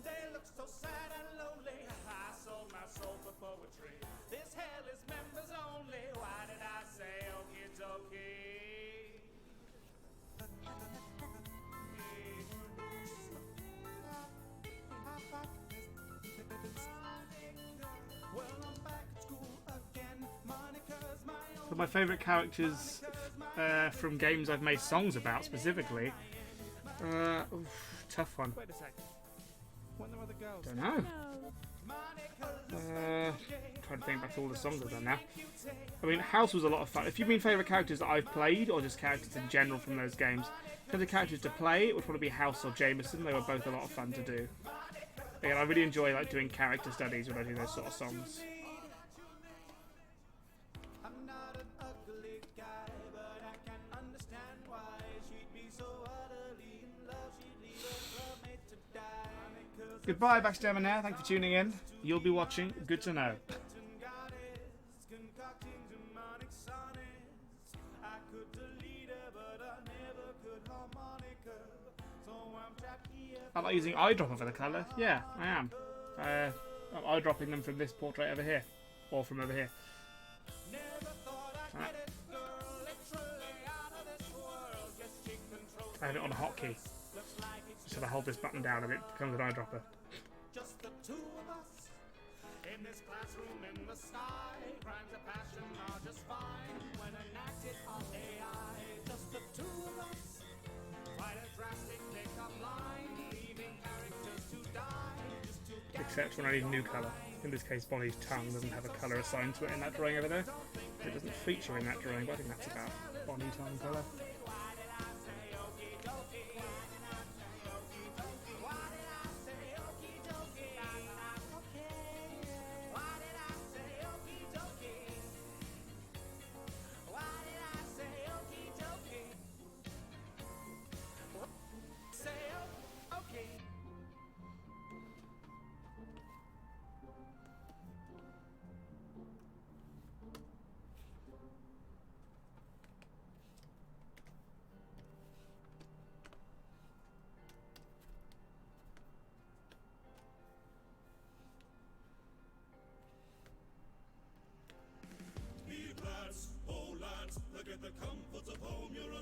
Speaker 2: They look so sad and lonely. I sold my soul for poetry. This hell is members only. Why did I say okie dokie? Well, I'm back at school again. Monica's my own.
Speaker 1: But my favourite characters from games I've made songs about specifically. Tough one.
Speaker 2: Wait a sec. When are the girls?
Speaker 1: Don't know. Trying to think back to all the songs I've done now. I mean, House was a lot of fun. If you mean favourite characters that I've played, or just characters in general from those games, in terms of characters to play, it would probably be House or Jameson. They were both a lot of fun to do. Again, I really enjoy like doing character studies when I do those sort of songs.
Speaker 2: I'm not an ugly guy, but I can understand why she'd be so utterly in love. She'd leave her clubmate to die.
Speaker 1: Goodbye, Backstammer. Thanks for tuning in. You'll be watching. Good to know.
Speaker 2: Concocting demonic sonnets. I could delete her, but I never could harmonica. So I'm trapped here.
Speaker 1: I like using eyedropper for the colour. Yeah, I am. I'm eyedropping them from this portrait over here, or from over here. Right. I have it on a hotkey. So I hold this button down and it becomes an eyedropper.
Speaker 2: Just the two of us in this classroom in the sky. Crimes of passion are just fine when enacted on AI. Just the two of us. Quite a drastic pickup line, leaving characters to die. Just to get
Speaker 1: Except when I need a new colour. In this case, Bonnie's tongue doesn't have a colour assigned to it in that drawing over there. It doesn't feature in that drawing, but I think that's about Bonnie tongue colour.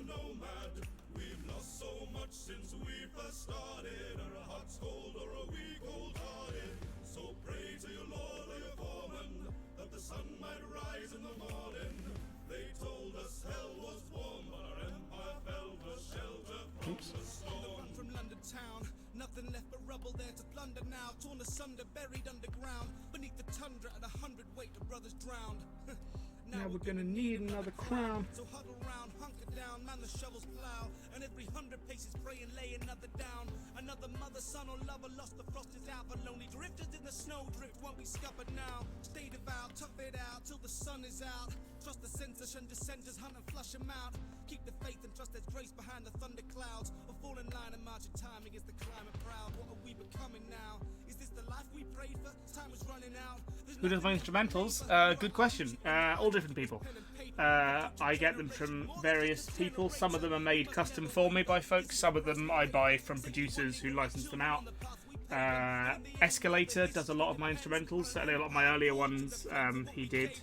Speaker 2: a nomad. We've lost so much since we first started. Are a hot, cold, or a we cold-hearted? So pray to your Lord or your foreman that the sun might rise in the morning. They told us hell was warm, but our empire fell for shelter from the storm.
Speaker 4: From London town, nothing left but rubble there to plunder now. Torn asunder, buried underground, beneath the tundra at 100 weight, the brothers drowned.
Speaker 3: Now we're gonna need another crown.
Speaker 4: So huddle round, hunker down, man the shovels plow, and every 100 paces pray and lay another down. Another mother, son, or lover lost, the frost is out, but lonely drifters in the snow drift won't be scuppered now. Stay devout, tough it out till the sun is out. Trust the censorship, dissenters hunt and flush them out. Keep the faith and trust there's grace behind the thunder clouds. Or fall in line and march in time against the climate proud. What are we becoming now? Is this the life we prayed for? Time is running out.
Speaker 1: Who does my instrumentals? Good question. All different people. I get them from various people. Some of them are made custom for me by folks. Some of them I buy from producers who license them out. Escalator does a lot of my instrumentals. Certainly a lot of my earlier ones he did.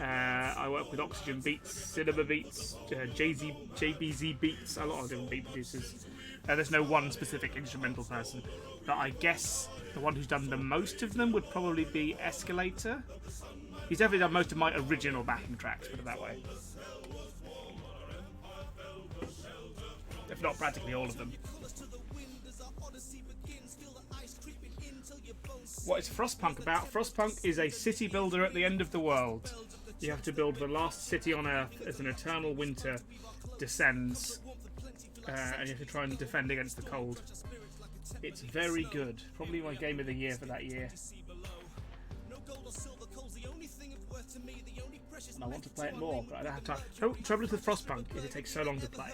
Speaker 1: I work with Oxygen Beats, Sinima Beats, JBZ Beats, a lot of different beat producers. There's no one specific instrumental person, but I guess the one who's done the most of them would probably be Escalator. He's definitely done most of my original backing tracks, put it that way. If not practically all of them. What is Frostpunk about? Frostpunk is a city builder at the end of the world. You have to build the last city on Earth as an eternal winter descends. And you have to try and defend against the cold. It's very good. Probably my game of the year for that year. And I want to play it more, but I don't have time. Trouble with Frostpunk is it takes so long to play.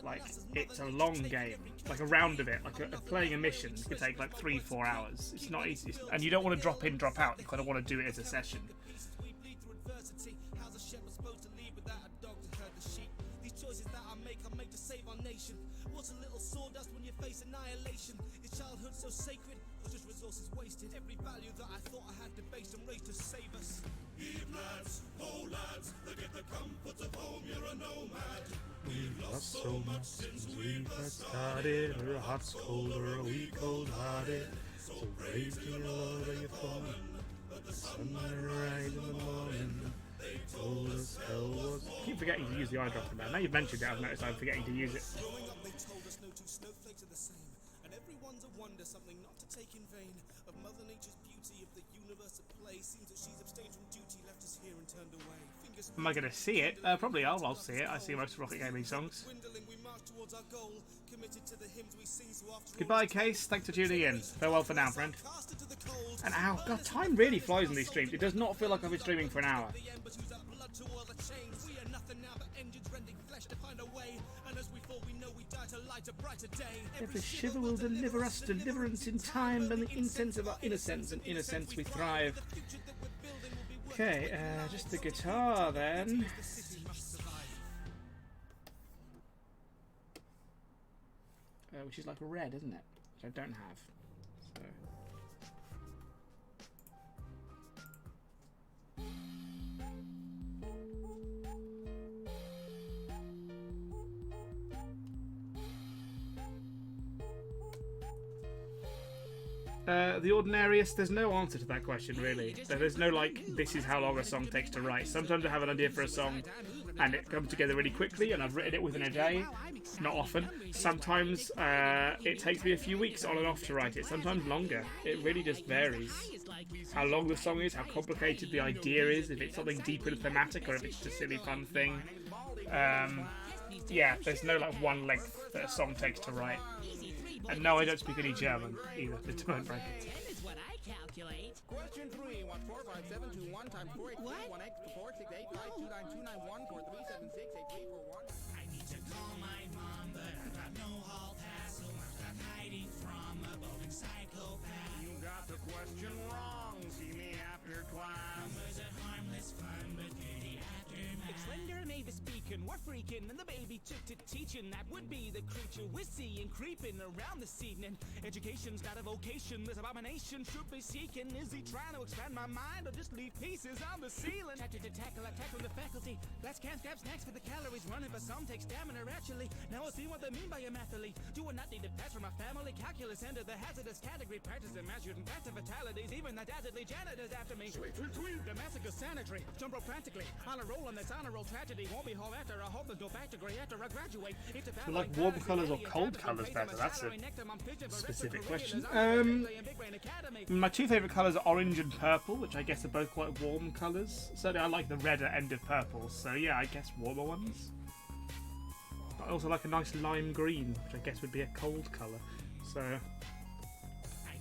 Speaker 1: Like, it's a long game. Like a round of it, like playing a mission could take like 3-4 hours. It's not easy. And you don't want to drop in, drop out. You kind of want to do it as a session.
Speaker 4: What's a little sawdust when you face annihilation? Is childhood so sacred? Or just resources wasted? Every value that I thought I had debased and raised to save us.
Speaker 2: Eve lads, oh lads, forget the comforts of home, you're a nomad. We've lost so much since we first started.
Speaker 3: Or a hot, cold, or a weak, cold-hearted. So praise to your Lord or your foreman, but the sun might rise in the morning. They told us hell was. I keep forgetting to use the eyedropper now. Now you've mentioned it, I've noticed I'm forgetting to use it.
Speaker 4: Growing up, they told us no two snowflakes are the same, and everyone's a wonder, something not to take in vain. Of Mother Nature's beauty, of the universe at play, seems that she's abstained from duty, left us here and turned away. Fingers
Speaker 1: Am I going to see it? Probably I'll see it. I see most Rocket Gaming songs.
Speaker 4: dwindling, we march towards our goal, committed to the hymns we sing, so after
Speaker 1: Goodbye, Case. Thanks for tuning in. Farewell for now, friend.
Speaker 4: cast into the cold.
Speaker 1: An hour. God, time really flies in these streams. It does not feel like I've been streaming for an hour.
Speaker 4: The embers whose our blood to all the chains. We are nothing now but engines rending flesh to find a way. And as we fall, we know we die to light a brighter day.
Speaker 3: Every shiver will deliver us deliverance in time, and the incense of our innocence, and innocence we thrive. Okay, just the guitar then. Which is like a red, isn't it? Which I don't have. So. The Ordinarius, there's no answer to that question, really. There's no, like, this is how long a song takes to write. Sometimes I have an idea for a song, and it comes together really quickly, and I've written it within a day. Not often. Sometimes it takes me a few weeks on and off to write it. Sometimes longer. It really just varies. How long the song is, how complicated the idea is, if it's something deep and thematic, or if it's just a silly fun thing. Yeah, there's no, like, one length that a song takes to write. And no, I don't speak any German either. Don't break it.
Speaker 5: Question 3, 14572 times 483 1x to 46852929143768341.
Speaker 2: I need to call my mom, but I've got no hall pass, so I'm stuck hiding from a bowling psychopath.
Speaker 5: You got the question wrong. See me after class.
Speaker 2: Was it harmless fun, but dirty aftermath?
Speaker 4: Slender Mavis beacon, we're freaking, and the baby took to teaching. That would be the creature we're seeing creeping around this evening. Education's not a vocation, this abomination should be seeking. Is he trying to expand my mind or just leave pieces on the ceiling? Tactic to tackle, attack from the faculty. Let's can't grab snacks for the calories running, but some take stamina actually. Now I'll see what they mean by a mathlete. Do or not need to pass from my family calculus into the hazardous category. Practice and measured and fast fatalities, even the dazzardly janitors after me. Sweet. The massacre sanitary, jump rope frantically. On a roll on this honor roll tragedy. Won't be home after I hope to go back to grey after I graduate.
Speaker 1: So like warm colours or cold colours better? That's a specific question. My two favourite colours are orange and purple, which I guess are both quite warm colours. Certainly I like the redder end of purple, so yeah, I guess warmer ones. I also like a nice lime green, which I guess would be a cold colour. So
Speaker 4: I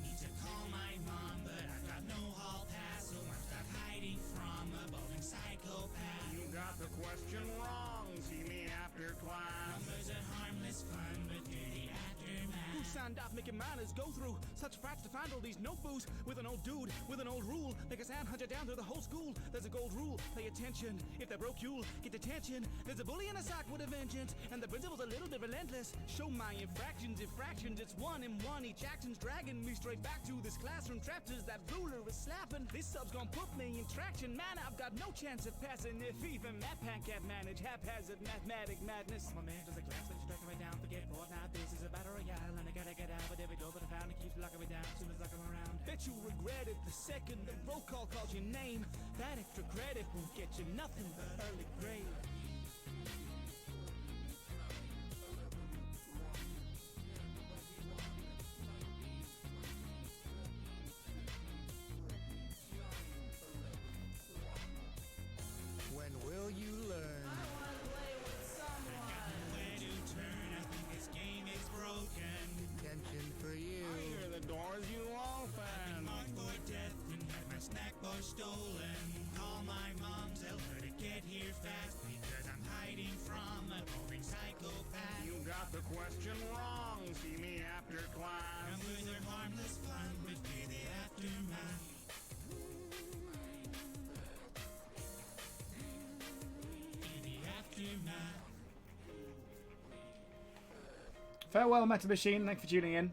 Speaker 4: need to call my mom, but I've got no hall pass, so I'm stuck hiding from a bowling psychopath.
Speaker 5: You got the question wrong. See me after class.
Speaker 4: Numbers are harmless fun, but dirty aftermath. Who signed off making minors go through such frats to find all these notebooks with an old dude, with an old rule? Make a sound hunter down through the whole school. There's a gold rule, pay attention. If they're broke, you'll get detention. There's a bully in a sock with a vengeance, and the principal's a little bit relentless. Show my infractions, it's 1 and 1. Each action's dragging me straight back to this classroom. Trapped as that ruler is slapping. This sub's gonna put me in traction. Man, I've got no chance of passing if even that pan can't manage haphazard mathematic madness. I'm a man to the class, let you strike me down. Forget more now, this is a battle royale, and I gotta get out. But every door but I found it keeps locking me down. Soon as I come around, bet you regret it the second the roll call calls your name. That extra credit won't get you nothing but early grade.
Speaker 5: When will you learn?
Speaker 4: I wanna play with someone. Where to turn? I think this game is broken.
Speaker 5: Attention for you. I hear the doors you open.
Speaker 4: Marked for death and had my snack bar stolen. Call my mom, tell her to get here fast because I'm hiding from a roving psychopath.
Speaker 5: You got the question wrong. See me after class.
Speaker 4: I'm with her harmless fun, but fear the aftermath. Fear the aftermath.
Speaker 1: farewell, Meta Machine. Thanks for tuning in.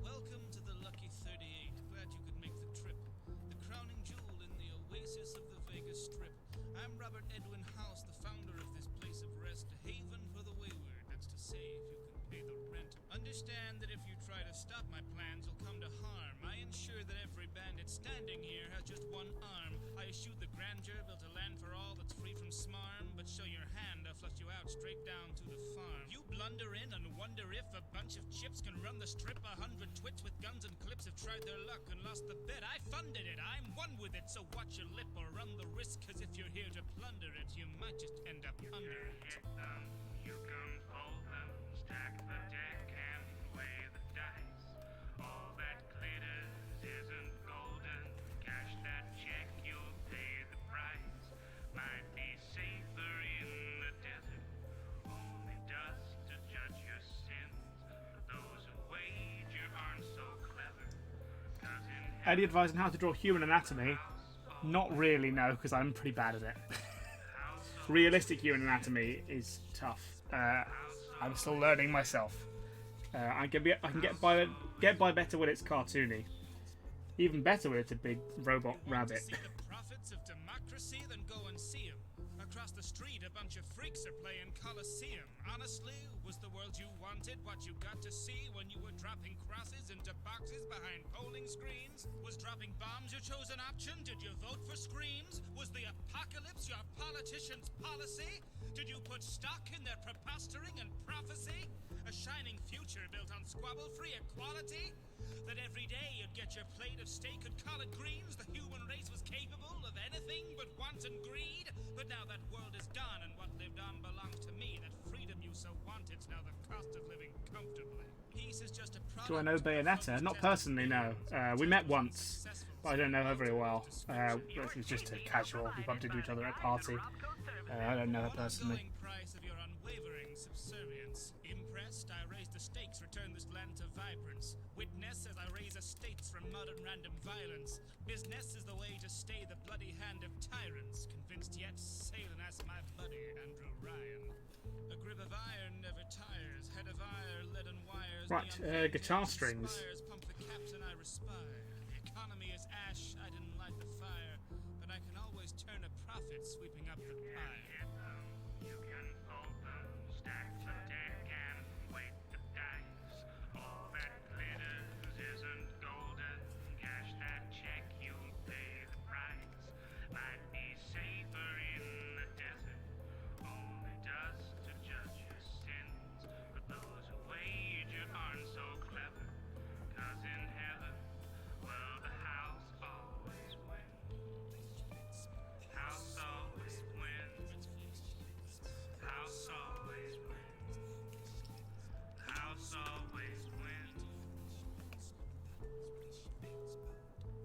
Speaker 6: Welcome to the Lucky 38. Glad you could make the trip. The crowning jewel in the oasis of the Vegas Strip. I'm Robert Edwin House, the founder of this place of rest, a haven for the wayward. That's to say, if you can pay the rent. Understand that if you try to stop my plans, you'll come to harm. I ensure that every bandit standing here has just one arm. I eschew the grandeur, built a land for all that's free from smarm. But show your hand, I'll flush you out straight down to the farm. You blunder in and wonder if a bunch of chips can run the strip. 100 twits with guns and clips have tried their luck and lost the bet. I funded it, I'm one with it, so watch your lip or run the risk. Cause if you're here to plunder it, you might just end up under it. Hit them, you can fold them, stack the deck and weigh the dice. All that glitters isn't golden. Cash that check, you'll pay the price. Might be safer in the desert, only dust to judge your sins. Those who wager aren't so clever.
Speaker 1: Any advice on how to draw human anatomy? Not really, no, because I'm pretty bad at it. Realistic human anatomy is tough. I'm still learning myself. I can get by better when it's cartoony. Even better when it's a big robot rabbit.
Speaker 6: See the profits of democracy, then go and see 'em. Across the street, a bunch of freaks are playing Coliseum. Honestly, was the world you wanted what you got to see when you were dropping crosses into boxes behind polling screens? Was dropping bombs your chosen option? Did you vote for screams? Was the apocalypse your politician's policy? Did you put stock in their preposturing and prophecy? A shining future built on squabble-free equality? That every day you'd get your plate of steak and collard greens? The human race was capable of anything but want and greed? But now that world is done and what lived on belongs to me. That freedom you so wanted it's now the cost of living comfortably. Peace is just a
Speaker 1: Do I know Bayonetta? Not personally, no. We met once, but I don't know her very well. It was just a casual. We bumped into each other at a party. I don't know her personally.
Speaker 6: Price of your unwavering subservience. Impressed, I raise the stakes, return this land to vibrance. Witness as I raise estates from modern random violence. Business is the way to stay the bloody hand of tyrants. Convinced yet, sailing as my buddy Andrew Ryan. A grip of iron never tires. Head of iron, leaden wires.
Speaker 1: Right, guitar strings.
Speaker 6: Pump the captain, I respire. The economy is ash, I didn't light the fire. But I can always turn a profit, sweeping up the pie.
Speaker 7: You can fold them, stack the deck and weight the dice. All that glitters isn't golden. Cash that check, you'll pay the price. Might be safer in the desert. Only dust to judge your sins. But those who wager aren't so clever. 'Cause in heaven, well, the house always wins. House always wins. House always wins. House always wins.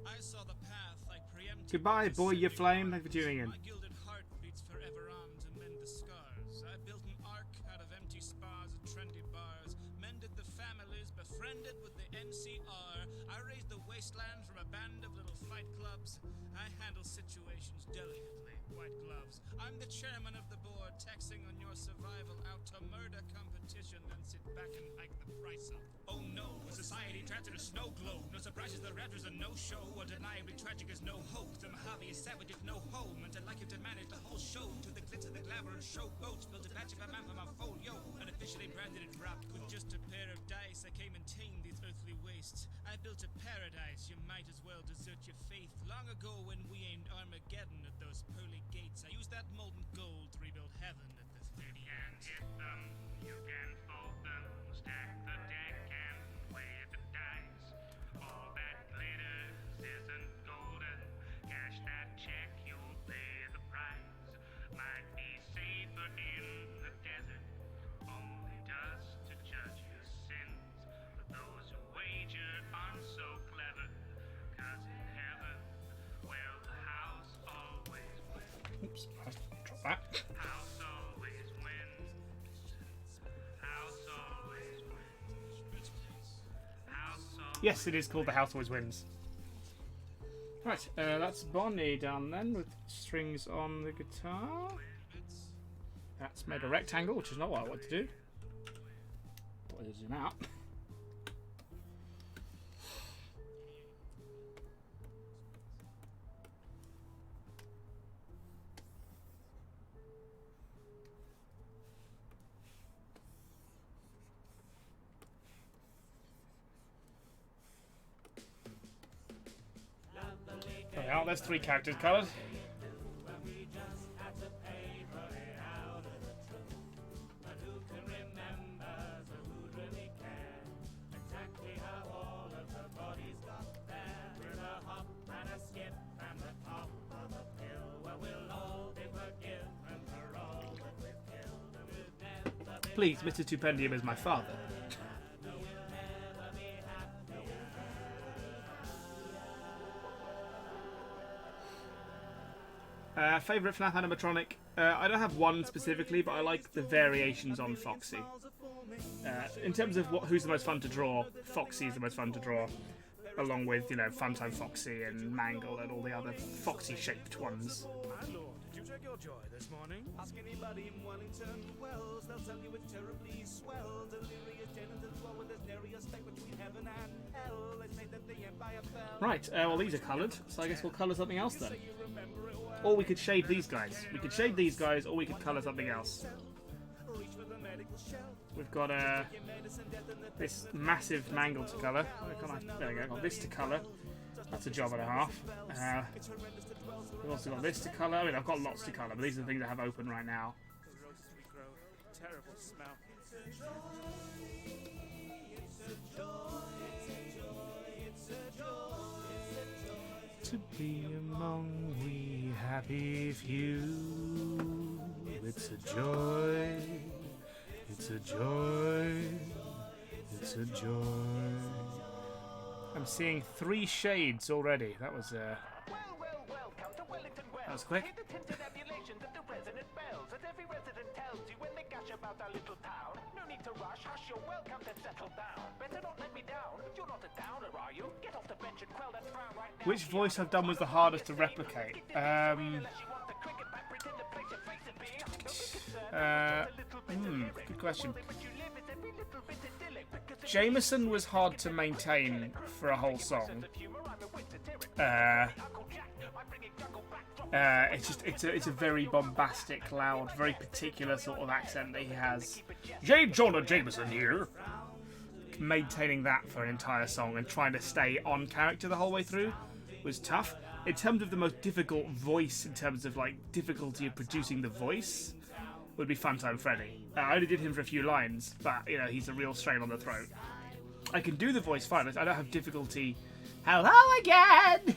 Speaker 6: I saw the path like preempted.
Speaker 1: Goodbye, boy, you flame. Thanks for tuning in.
Speaker 6: My gilded heart beats forever on to mend the scars. I built an ark out of empty spas and trendy bars. Mended the families, befriended with the NCR. I raised the wasteland from a band of little fight clubs. I handle situations delicately, white gloves. I'm the chairman of the board, taxing on your survival out to murder competition, then sit back and hike the price up. Oh no, a society trapped in a snow globe. No surprises, the raptors are no show. Undeniably tragic is no hope. The Mojave is savage if no home. And I'd like you to manage the whole show. To the glitz of the glamour and show boats. Built a patch of a man for my folio. Unofficially branded and wrapped with just a pair of dice. I came and tamed these earthly wastes. I built a paradise. You might as well desert your faith. Long ago when we aimed Armageddon at those pearly gates, I used that molten gold to rebuild heaven at the 30
Speaker 7: And
Speaker 6: ends.
Speaker 7: hit them, you can fold them, stack the deck and weigh the dice. All that glitters isn't golden. Cash that check, you'll pay the price. Might be safer in the desert. Only dust to judge your sins. But those who wager aren't so clever. 'Cause in heaven, well, the house always wins.
Speaker 1: Oops, I dropped that.
Speaker 7: House always wins. House always wins. House always
Speaker 1: Yes, it is called The House Always Wins. Right, that's Bonnie done then with strings on the guitar. That's made a rectangle, which is not what I want to do. What is it out? There we are, there's 3 characters coloured. Please, Mr. Stupendium is my father. Favourite FNAF animatronic? I don't have one specifically, but I like the variations on Foxy. In terms of who's the most fun to draw, Foxy is the most fun to draw, along with, you know, Funtime Foxy and Mangle and all the other Foxy-shaped ones.
Speaker 2: My lord, did you check your joy this morning? Ask anybody in Wellington Wells, they'll tell you it's terribly swell. Delirious genitals flow with this nary stake between heaven and hell. They say that the empire fell.
Speaker 1: Right, well these are coloured, so I guess we'll colour something else then. Or we could shade these guys. We could shade these guys, or we could colour something else. We've got this massive Mangle to colour. There we go, got this to colour. That's a job and a half. We've also got this to colour. I mean, I've got lots to colour, but these are the things I have open right now.
Speaker 2: Terrible smell.
Speaker 1: To be among we happy few, it's a joy, It's a joy. It's a joy. I'm seeing 3 shades already. That was quick. Which voice I've done was the hardest to replicate? Good question. Jameson was hard to maintain for a whole song. It's a very bombastic, loud, very particular sort of accent that he has. J. Jonah Jameson here. Maintaining that for an entire song and trying to stay on character the whole way through was tough. In terms of the most difficult voice, in terms of like difficulty of producing the voice, would be Funtime Freddy. I only did him for a few lines, but you know he's a real strain on the throat. I can do the voice fine. I don't have difficulty. Hello again.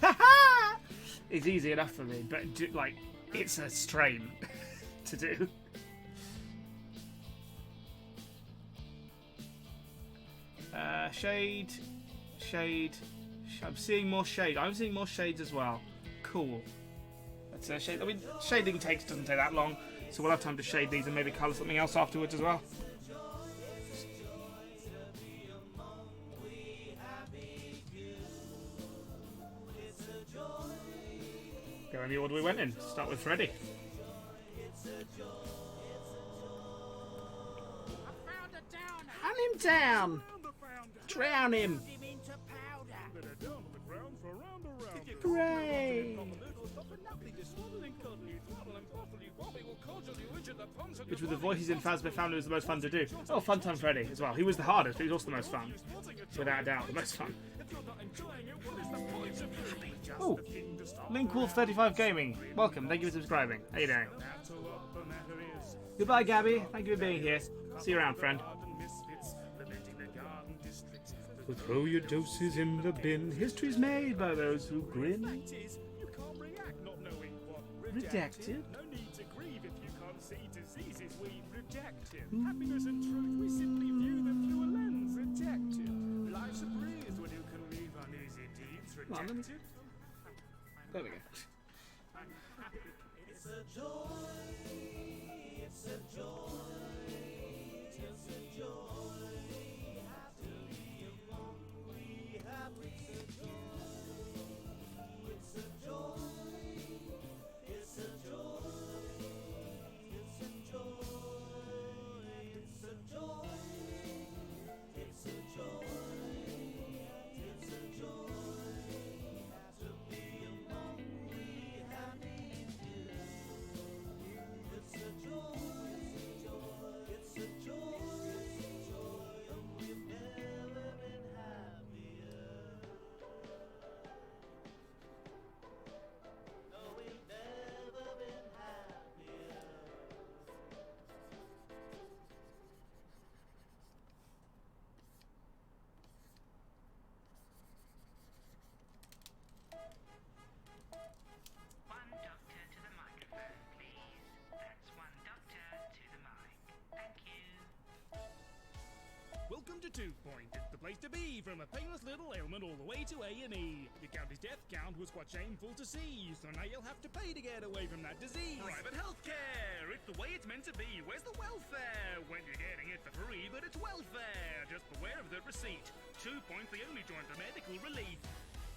Speaker 1: It's easy enough for me, but like it's a strain to do. Shade. I'm seeing more shade. I'm seeing more shades as well. Cool. That's shade. I mean, shading doesn't take that long, so we'll have time to shade these and maybe colour something else afterwards as well. Go in the order we went in. Start with Freddy.
Speaker 3: Hunt him down! Drown him! Hooray!
Speaker 1: Which with the voices in Fazbear found it was the most fun to do. Oh, Funtime Freddy as well. He was the hardest, but he was also the most fun. Without a doubt, the most fun. Oh, Linkwolf35 Gaming. Welcome, thank you for subscribing. How you doing? Goodbye, Gabby. Thank you for being here. See you around, friend. So throw your doses in the bin. History's made by those who grin. Redacted.
Speaker 2: No need to grieve if you can't see diseases we've rejected. Happiness and truth we simply view them through a lens rejected. Life's a breeze when you can leave uneasy deeds rejected.
Speaker 1: There we go.
Speaker 4: It's a joy. It's a joy. It's a joy. Happy among we happy. It's a joy. It's a joy. It's a joy. It's a joy. It's a joy. It's a joy. To be among we happy few. It's a joy. It's a joy. It's a joy. And we've never been happier. No, we've never been happier.
Speaker 7: One doctor to the microphone, please. That's one doctor to the mic. Thank you.
Speaker 2: Welcome to Tooth Point. It's the place to be. From a painless little ailment all the way to A&E. Your county's death count was quite shameful to see, so now you'll have to pay to get away from that disease. Private healthcare. It's the way it's meant to be. Where's the welfare? When you're getting it for free, but it's welfare. Just beware of the receipt. 2 Point's the only joint for medical relief.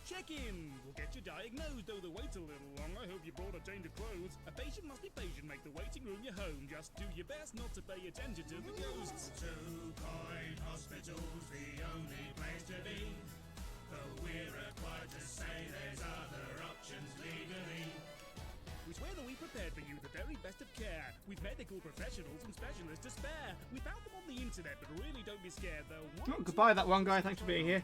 Speaker 2: Check in. We'll get you diagnosed, though the wait's a little long. I hope you brought a change of clothes. A patient must be patient. Make the waiting room your home. Just do your best not to pay attention to the ghosts. 2 Point Hospital's the only place to be. Though we're required to say there's other options legally. We swear that we prepared for you the very best of care, with medical professionals and specialists to spare. We found them on the internet, but really don't be scared though.
Speaker 1: Oh, goodbye, that one guy. Thanks for being here.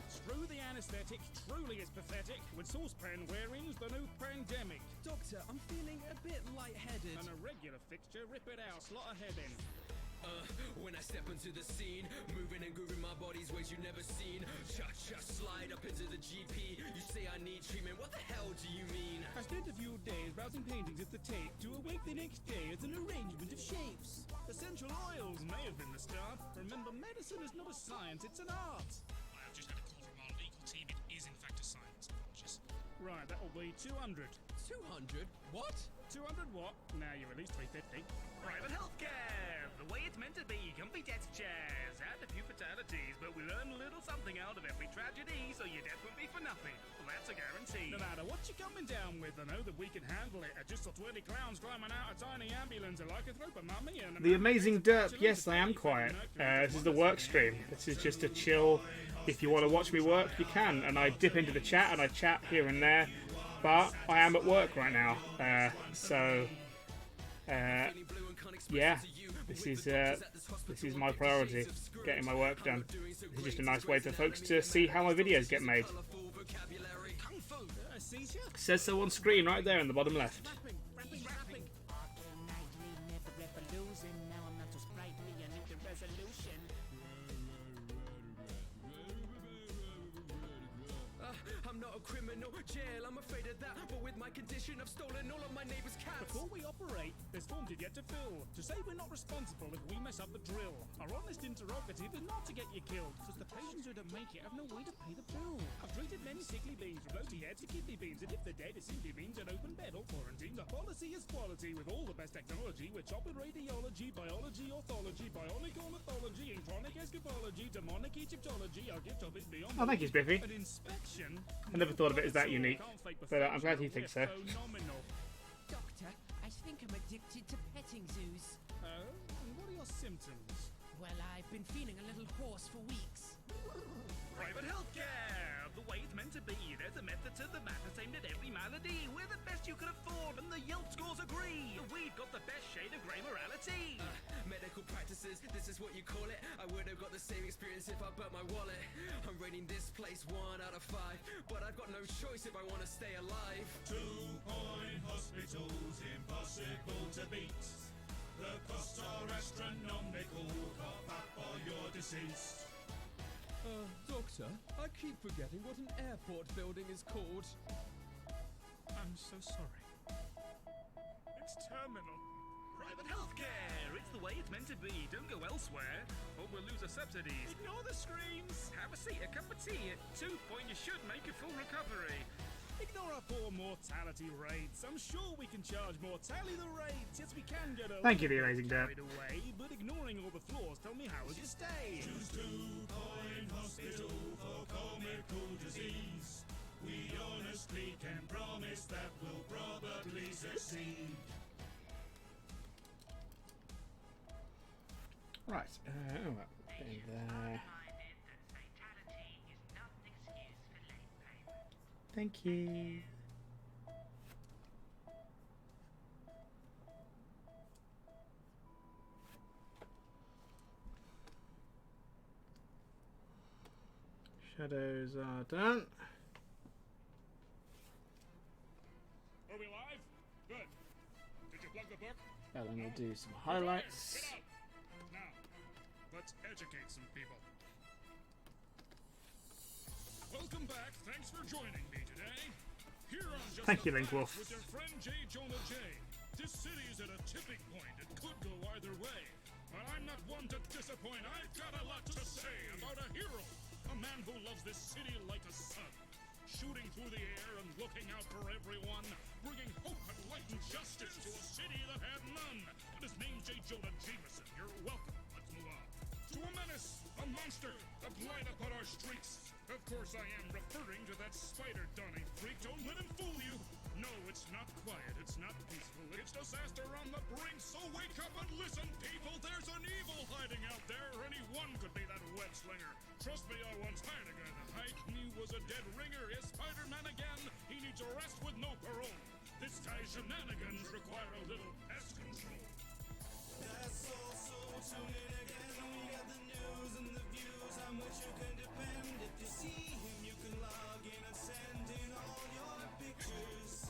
Speaker 2: Screw the anesthetic, truly it's pathetic. When saucepan wearing's the new pandemic.
Speaker 8: Doctor, I'm feeling a bit lightheaded.
Speaker 2: An irregular fixture, rip it out, slot a head in.
Speaker 8: When I step into the scene, moving and grooving my body's ways you've never seen. Cha-cha, slide up into the GP. You say I need treatment, what the hell do you mean?
Speaker 2: I spent a few days browsing paintings at the tape. To awake the next day, it's an arrangement of shapes. Essential oils may may have been the start. Remember, medicine is not a science, it's an art.
Speaker 6: I have just had a call from our legal team. It is, in fact, a science. Apologies.
Speaker 2: Right, that will be 200.
Speaker 8: 200? What?
Speaker 2: 200 what? Now you release 350.
Speaker 7: Private healthcare, the way it's meant to be. Comfy desk chairs, and a few fatalities, but we learn a little something out of every tragedy, so your death won't be for nothing. Well, that's a guarantee.
Speaker 2: No matter what you're coming down with, I know that we can handle it. I just saw 20 clowns climbing out a tiny ambulance like a thrope of mummy and
Speaker 3: The Amazing Derp, yes, I am quiet. This is the work stream. This is just a chill. If you want to watch me work, you can. And I dip into the chat and I chat here and there. But I am at work right now. Yeah, this is my priority, getting my work done. This is just a nice way for folks to see how my videos get made. It says so on screen right there in the bottom left.
Speaker 8: I'm not a criminal, jail, I'm afraid of that. But with my condition, I've stolen all of my neighbor's cats.
Speaker 2: Before we operate, there's forms you get to fill. To say we're not responsible if we mess up the drill. Our honest interrogative is not to get you killed, cause the patients who don't make it have no way to pay the bill. I've treated many sickly beings, from rosy heads to kidney beans, and if they're dead, it simply means an open bed or quarantine. The policy is quality with all the best technology. We're chopping radiology, biology, orthology, bionic ornithology, and chronic escapology, demonic Egyptology. Our gift of it beyond.
Speaker 3: Oh, thank you, Spiffy.
Speaker 2: An inspection.
Speaker 3: I never thought of it as that unique, but I'm glad you think so.
Speaker 9: Doctor, I think I'm addicted to petting zoos.
Speaker 2: Oh? And what are your symptoms?
Speaker 9: Well, I've been feeling a little hoarse for weeks.
Speaker 7: Private healthcare, the way it's meant to be. There's a method to the madness aimed at every malady. We're the best you can afford, and the Yelp scores agree. We've got the best shade of grey morality.
Speaker 8: Medical practices, this is what you call it. I would have got the same experience if I burnt my wallet. I'm rating this place 1 out of 5, but I've got no choice if I want to stay alive.
Speaker 2: 2-point hospitals, impossible to beat. The costs are astronomical, cough up or you're deceased.
Speaker 8: Doctor, I keep forgetting what an airport building is called.
Speaker 2: I'm so sorry.
Speaker 7: It's terminal. Private healthcare, it's the way it's meant to be. Don't go elsewhere, or we'll lose our subsidies. Ignore the screens. Have a seat, a cup of tea. At 2 point, you should make a full recovery.
Speaker 2: Ignore our poor mortality rates. I'm sure we can charge more. Tally the rates. Yes, we can get a
Speaker 3: Thank you, the Amazing Derp.
Speaker 2: carried away, but ignoring all the flaws, tell me how was your stay? Choose 2-point hospital for comical disease. We honestly can promise that we'll probably succeed.
Speaker 3: Right. There. Thank you. Shadows are done.
Speaker 2: Are we live? Good. Did you plug the book?
Speaker 3: And then we'll do some highlights.
Speaker 2: Get out. Now, let's educate some people. Welcome back. Thanks for joining me today. Here on Just
Speaker 3: Thank you,
Speaker 2: the
Speaker 3: Linkwolf.
Speaker 2: Facts with your friend J. Jonah J. This city is at a tipping point. It could go either way. But I'm not one to disappoint. I've got a lot to say about a hero. A man who loves this city like a son. Shooting through the air and looking out for everyone. Bringing hope and light and justice to a city that had none. And his name's J. Jonah Jameson. You're welcome. Let's move on. To a menace, a monster, a blight upon our streets. Of course I am referring to that spider-donny freak. Don't let him fool you. No, it's not quiet. It's not peaceful. It's disaster on the brink. So wake up and listen, people. There's an evil hiding out there. Anyone could be that web slinger. Trust me, I once hired a guy to hike. He was a dead ringer. Is Spider-Man again? He needs arrest with no parole. This guy's shenanigans require a little pest control. That's also tuning again. We got the news and the views on which you can depend. If you see him, you can log in and send in all your pictures.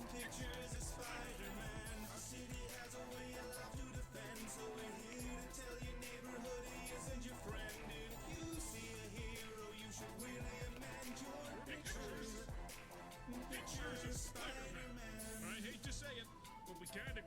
Speaker 2: Pictures of Spider-Man. Our city has a way allowed to defend. So we're here to tell your neighborhood he isn't your friend. If you see a hero, you should really amend your pictures. Pictures of Spider-Man. I hate to say it, but we can't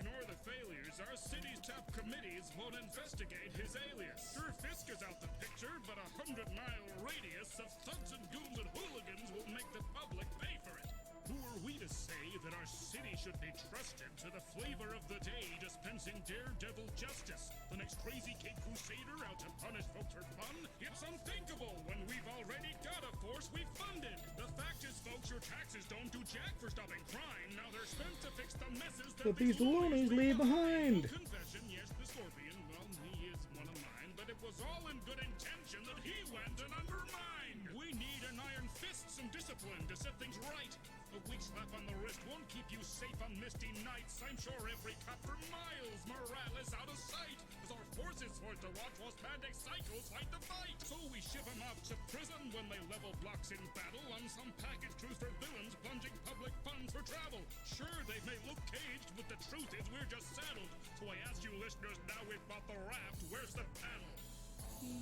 Speaker 2: committees won't investigate his alias. Sure, Fisk is out the picture, but a 100-mile radius of thugs and goons and hooligans will make the public pay for it. Who are we to say that our city should be trusted to the flavor of the day, dispensing daredevil justice? The next crazy Cape Crusader out to punish folks for fun? It's unthinkable when we've already got a force we funded. The fact is, folks, your taxes don't do jack for stopping crime. Now they're spent to fix the messes that
Speaker 3: these loonies leave behind.
Speaker 2: Confession, yes, the Scorpion, well, he is one of mine, but it was all in good intention that he went and undermined. We need an iron fist, some discipline to set things right. A weak slap on the wrist won't keep you safe on misty nights. I'm sure every cop for miles morale is out of sight, as our forces forced to watch while spandex cycles fight the fight. So we ship them off to prison when they level blocks in battle on some package cruise for villains plunging public funds for travel. Sure, they may look caged, but the truth is we're just saddled. So I ask you listeners, now we've bought the raft, where's the paddle?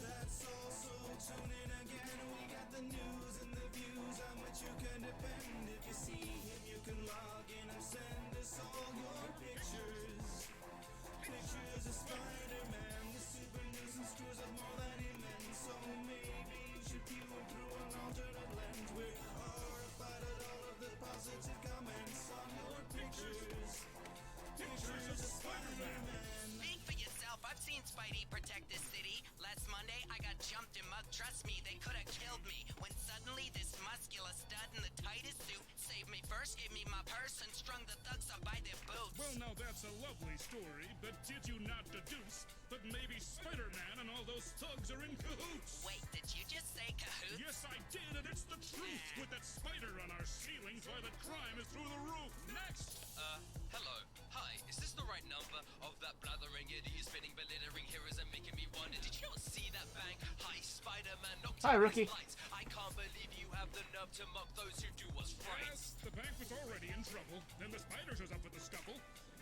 Speaker 4: That's all, so tune in again. We got the news and the views on which you can depend. If you see him, you can log in and send us all your pictures. Pictures of Spider-Man, the super nuisance screws up more than he meant. So maybe you should view him through an alternate lens. We're horrified at all of the positive comments on your pictures. Pictures of Spider-Man.
Speaker 10: Speak for yourself. I've seen Spidey protect this city. Last Monday, I got jumped and mugged. Trust me, they could have killed me. When suddenly, this muscular stud in the tightest suit saved me first, gave me my purse, and strung the thugs up by their boots.
Speaker 2: Well, now that's a lovely story, but did you not deduce that maybe Spider-Man and all those thugs are in cahoots?
Speaker 10: Wait, did you just say cahoots?
Speaker 2: Yes, I did, and it's the truth. With that spider on our ceilings, why the crime is through the roof. Next!
Speaker 8: Hello. Hi, is this the right number? Of that blathering idiot spinning, belittling heroes and making me wonder. Did you not see that bang? Hi, Spider-Man knocked
Speaker 3: Hi,
Speaker 8: out
Speaker 3: Rookie.
Speaker 8: his lights. I can't believe you have the nerve to mock those who do what's right.
Speaker 2: Yes, the bank was already in trouble. Then the spider shows up with the scuffle.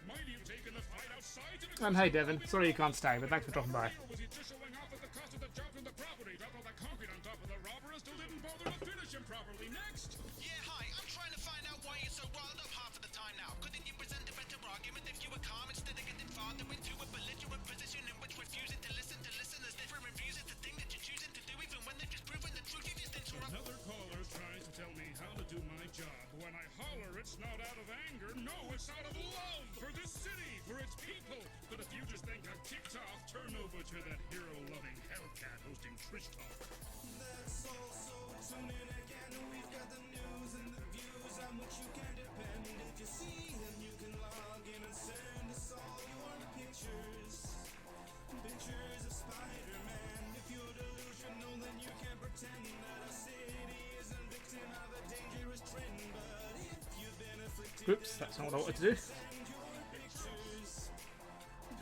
Speaker 2: Might you taken the fight outside to
Speaker 3: Hey, Devin. Sorry you can't stay, but thanks for dropping by.
Speaker 2: Or was he just showing off at the cost of the job and the property? Dropped all the concrete on top of the robber and still didn't bother to finish him properly. Next!
Speaker 11: Yeah, hi. I'm trying to find out why you're so riled up half of the time now. Couldn't you present a better argument if you were calm instead of getting farther into a belligerent position in which refusing to listen to listeners' different views is the thing that you're choosing to do even when they've just proven the truth? You just interrupt.
Speaker 2: Another caller tries to tell me how to do my job. When I holler, it's not out of anger. No, it's out of love for this city, for its people. But if you just think I'm ticked off, turn over to that hero-loving Hellcat hosting Trish Talk.
Speaker 4: That's all, so tune in again. We've got the news and the views on which you can depend. If you see him, you can log in and send us all your pictures. Pictures of Spider-Man. If you're delusional, then you can pretend that our city isn't victim of a dangerous trend. But if you've been afflicted,
Speaker 3: Oops, that's not what I wanted to do.
Speaker 4: send your pictures.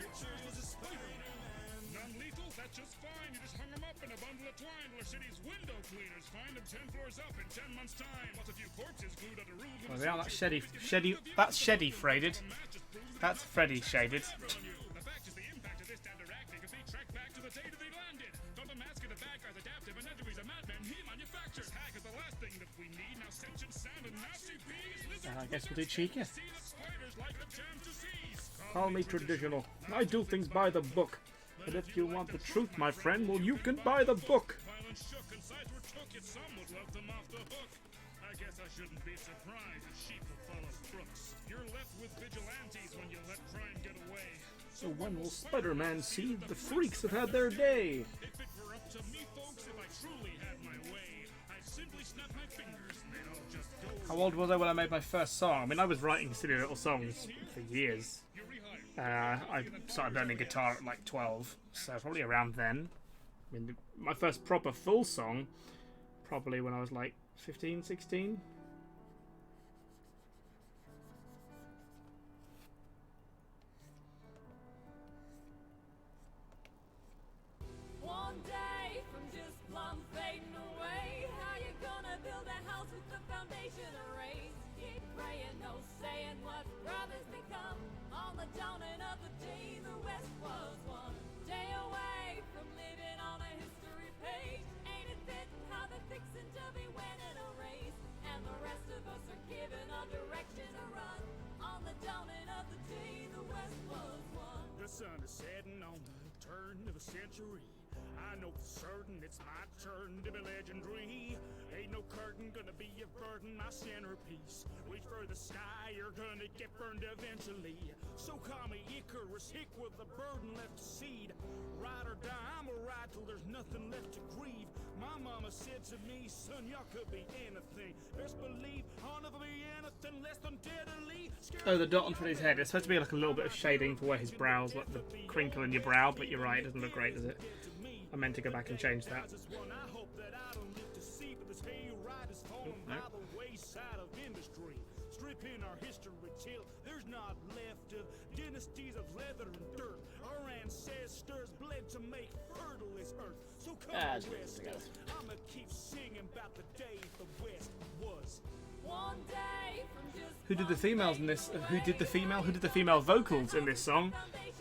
Speaker 4: Pictures of Spider-Man.
Speaker 2: Non-lethal? That's just fine. You just hung them up in a bundle of twine. Our city's window cleaners find them 10 floors up in 10 months' time. Plus a few corpses glued under roof.
Speaker 3: Well, yeah, that's that's Sheddy fraded. That's Freddy shaded.
Speaker 2: The fact is the impact of this dander acting could be tracked back to the day that they landed. Don't the mask and the bad guy's adaptive, and Edgery's a madman. He manufactures. Hack is the last thing that we need. Now sentient sound and nasty bees.
Speaker 3: I guess we'll do cheeky.
Speaker 2: See the spiders like the jam to seize.
Speaker 3: Call me traditional. I do things by the book. But if you want the truth, my friend, well, you can buy the book.
Speaker 2: Violence shook and sides were took, yet some would love them off the hook. I guess I shouldn't be surprised if sheep will follow crooks. You're left with vigilantes when you let crime get away.
Speaker 3: So when will Spider-Man see the freaks have had their day?
Speaker 2: If it were up to me, folks, if I truly had my way, I'd simply snap my fingers and they'd all just go.
Speaker 3: How old was I when I made my first song? I mean, I was writing silly little songs for years. I started learning guitar at like 12, so probably around then. I mean, my first proper full song, probably when I was like 15, 16.
Speaker 12: One day from just plumb fading away, how you gonna build a house with the foundation erased? Keep praying, no saying what brothers become. On the dawning of the day, the West was one day away from living on a history page. Ain't it fitting how they're fixing to be winning a race, and the rest of us are given a direction to run. On the dawning of the day, the West was one.
Speaker 2: The sun is setting on the turn of the century. I know for certain it's my turn to be legendary. Ain't no curtain gonna be a burden, my centerpiece. Reach for the sky, you're gonna get burned eventually. So call me Icarus, hick with a burden left to seed. Ride or die, I'ma ride till there's nothing left to grieve. My mama said to me, son, y'all could be anything. Best believe I'll never be anything less than deadly.
Speaker 1: Oh, the dot on Freddy's head. It's supposed to be like a little bit of shading for where his brow's, like the crinkle in your brow, but you're right, it doesn't look great, does it? I meant to go back and change that. No.
Speaker 2: Stripping our history till there's not left of dynasties of leather and dirt. Our ancestors bled to make fertile this earth. So come rest us. I'ma keep singing about the day the West was.
Speaker 12: One day from just
Speaker 1: Who did the females in this? Who did the female vocals in this song?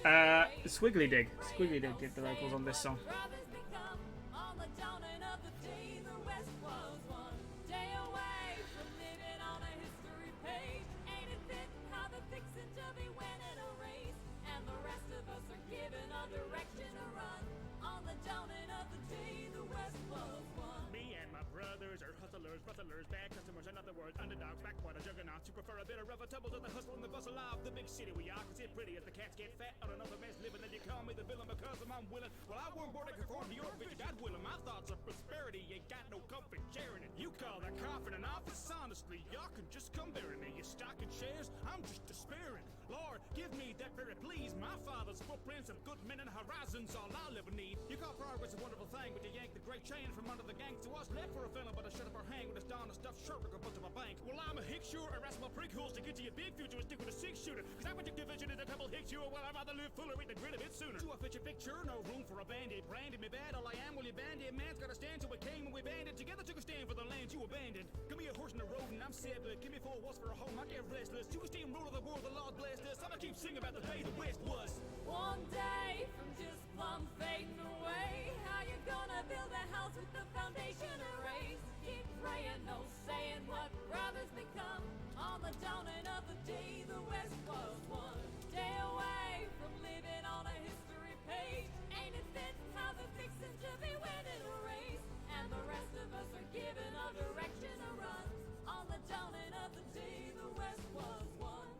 Speaker 1: Squiggly Dig. Squiggly Dig did the vocals on this song.
Speaker 12: brothers become on the dawning of the day the West was one day away from living on a history page. Ain't it fitting how the fixin' to be winning a race, and the rest of us are given a direction to run on the dawning of the day the West was one.
Speaker 2: Me and my brothers are hustlers, rustlers, bad customers, in other words, underdogs, backwater juggernauts who prefer a bit of rough tumble to the hustle and the bustle of the big city. We are considered pretty as the cats get fat on another man's living, and you call me the villain because I'm unwilling. Well, I won't born to conform to your vision, God willing. My thoughts of prosperity ain't got no comfort sharing it. You call that coffin an office, honestly, y'all can just come bury me. You're stocking shares, I'm just despairing. Lord, give me that very please. My father's footprints of good men and horizons, all I'll ever need. You call progress a wonderful thing, but you yank the great chain from under the gang to us. Left for a feeling, but I shut up our hang with this darn stuffed shirt like a bunch of a bank. Well, I'm a hick sure, I rasp my prick holes to get to your big future and stick with a 6-shooter. Cause I predict division is a couple hick sure, well, I'd rather live fuller, eat the grit a bit sooner. To a fit your picture, no room for a band-aid. Branded me bad, all I am, well, you bandit man's gotta stand till we came and we banded. Together took a stand for the land you abandoned. Give me a horse in the road and I'm sad, but give me 4 walls for a home, I get restless. You a steamroller the war, the Lord blessed us. I'ma keep singing about the day the West was.
Speaker 12: One day from just plumb fading away, how you gonna build a house with the foundation erased? Keep praying, no saying what brothers become on the dawning of the day the West was one day away from living on a history page. Ain't it fitting how the fixin' to be winning a race, and the rest of us are given a direction to run on the dawning of the day the West was one.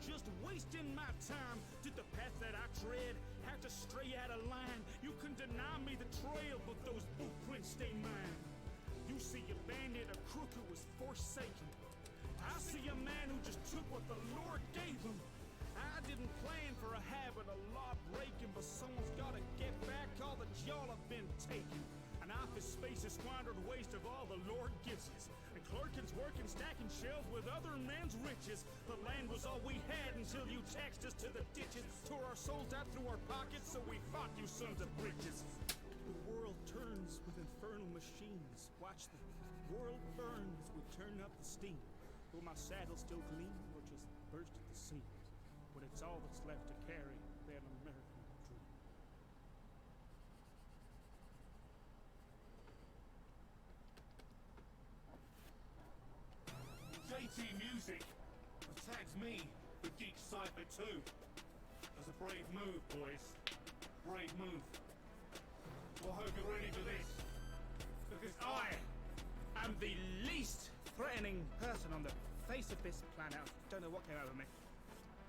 Speaker 2: Just wasting my time. Did the path that I tread have to stray out of line? You can deny me the trail, but those footprints stay mine. You see a bandit, a crook who was forsaken. I see a man who just took what the Lord gave him. I didn't plan for a habit of law breaking, but someone's gotta get back all that y'all have been taking. An office space is squandered waste of all the Lord gives us. And clerkins working, stacking shelves with other men's riches. The land was all we had until you taxed us to the ditches. Tore our souls out through our pockets, so we fought you sons of bitches. The world turns with infernal machines. Watch the world burn as we turn up the steam. Will my saddle still gleam or just burst at the seams? But it's all that's left to carry that American dream.
Speaker 13: JT Music tags me for Geek Cypher 2. That's a brave move, boys. Brave move. Well, I hope you're ready for this.
Speaker 2: Because I am the least threatening person on the face of this planet. I don't know what came over me.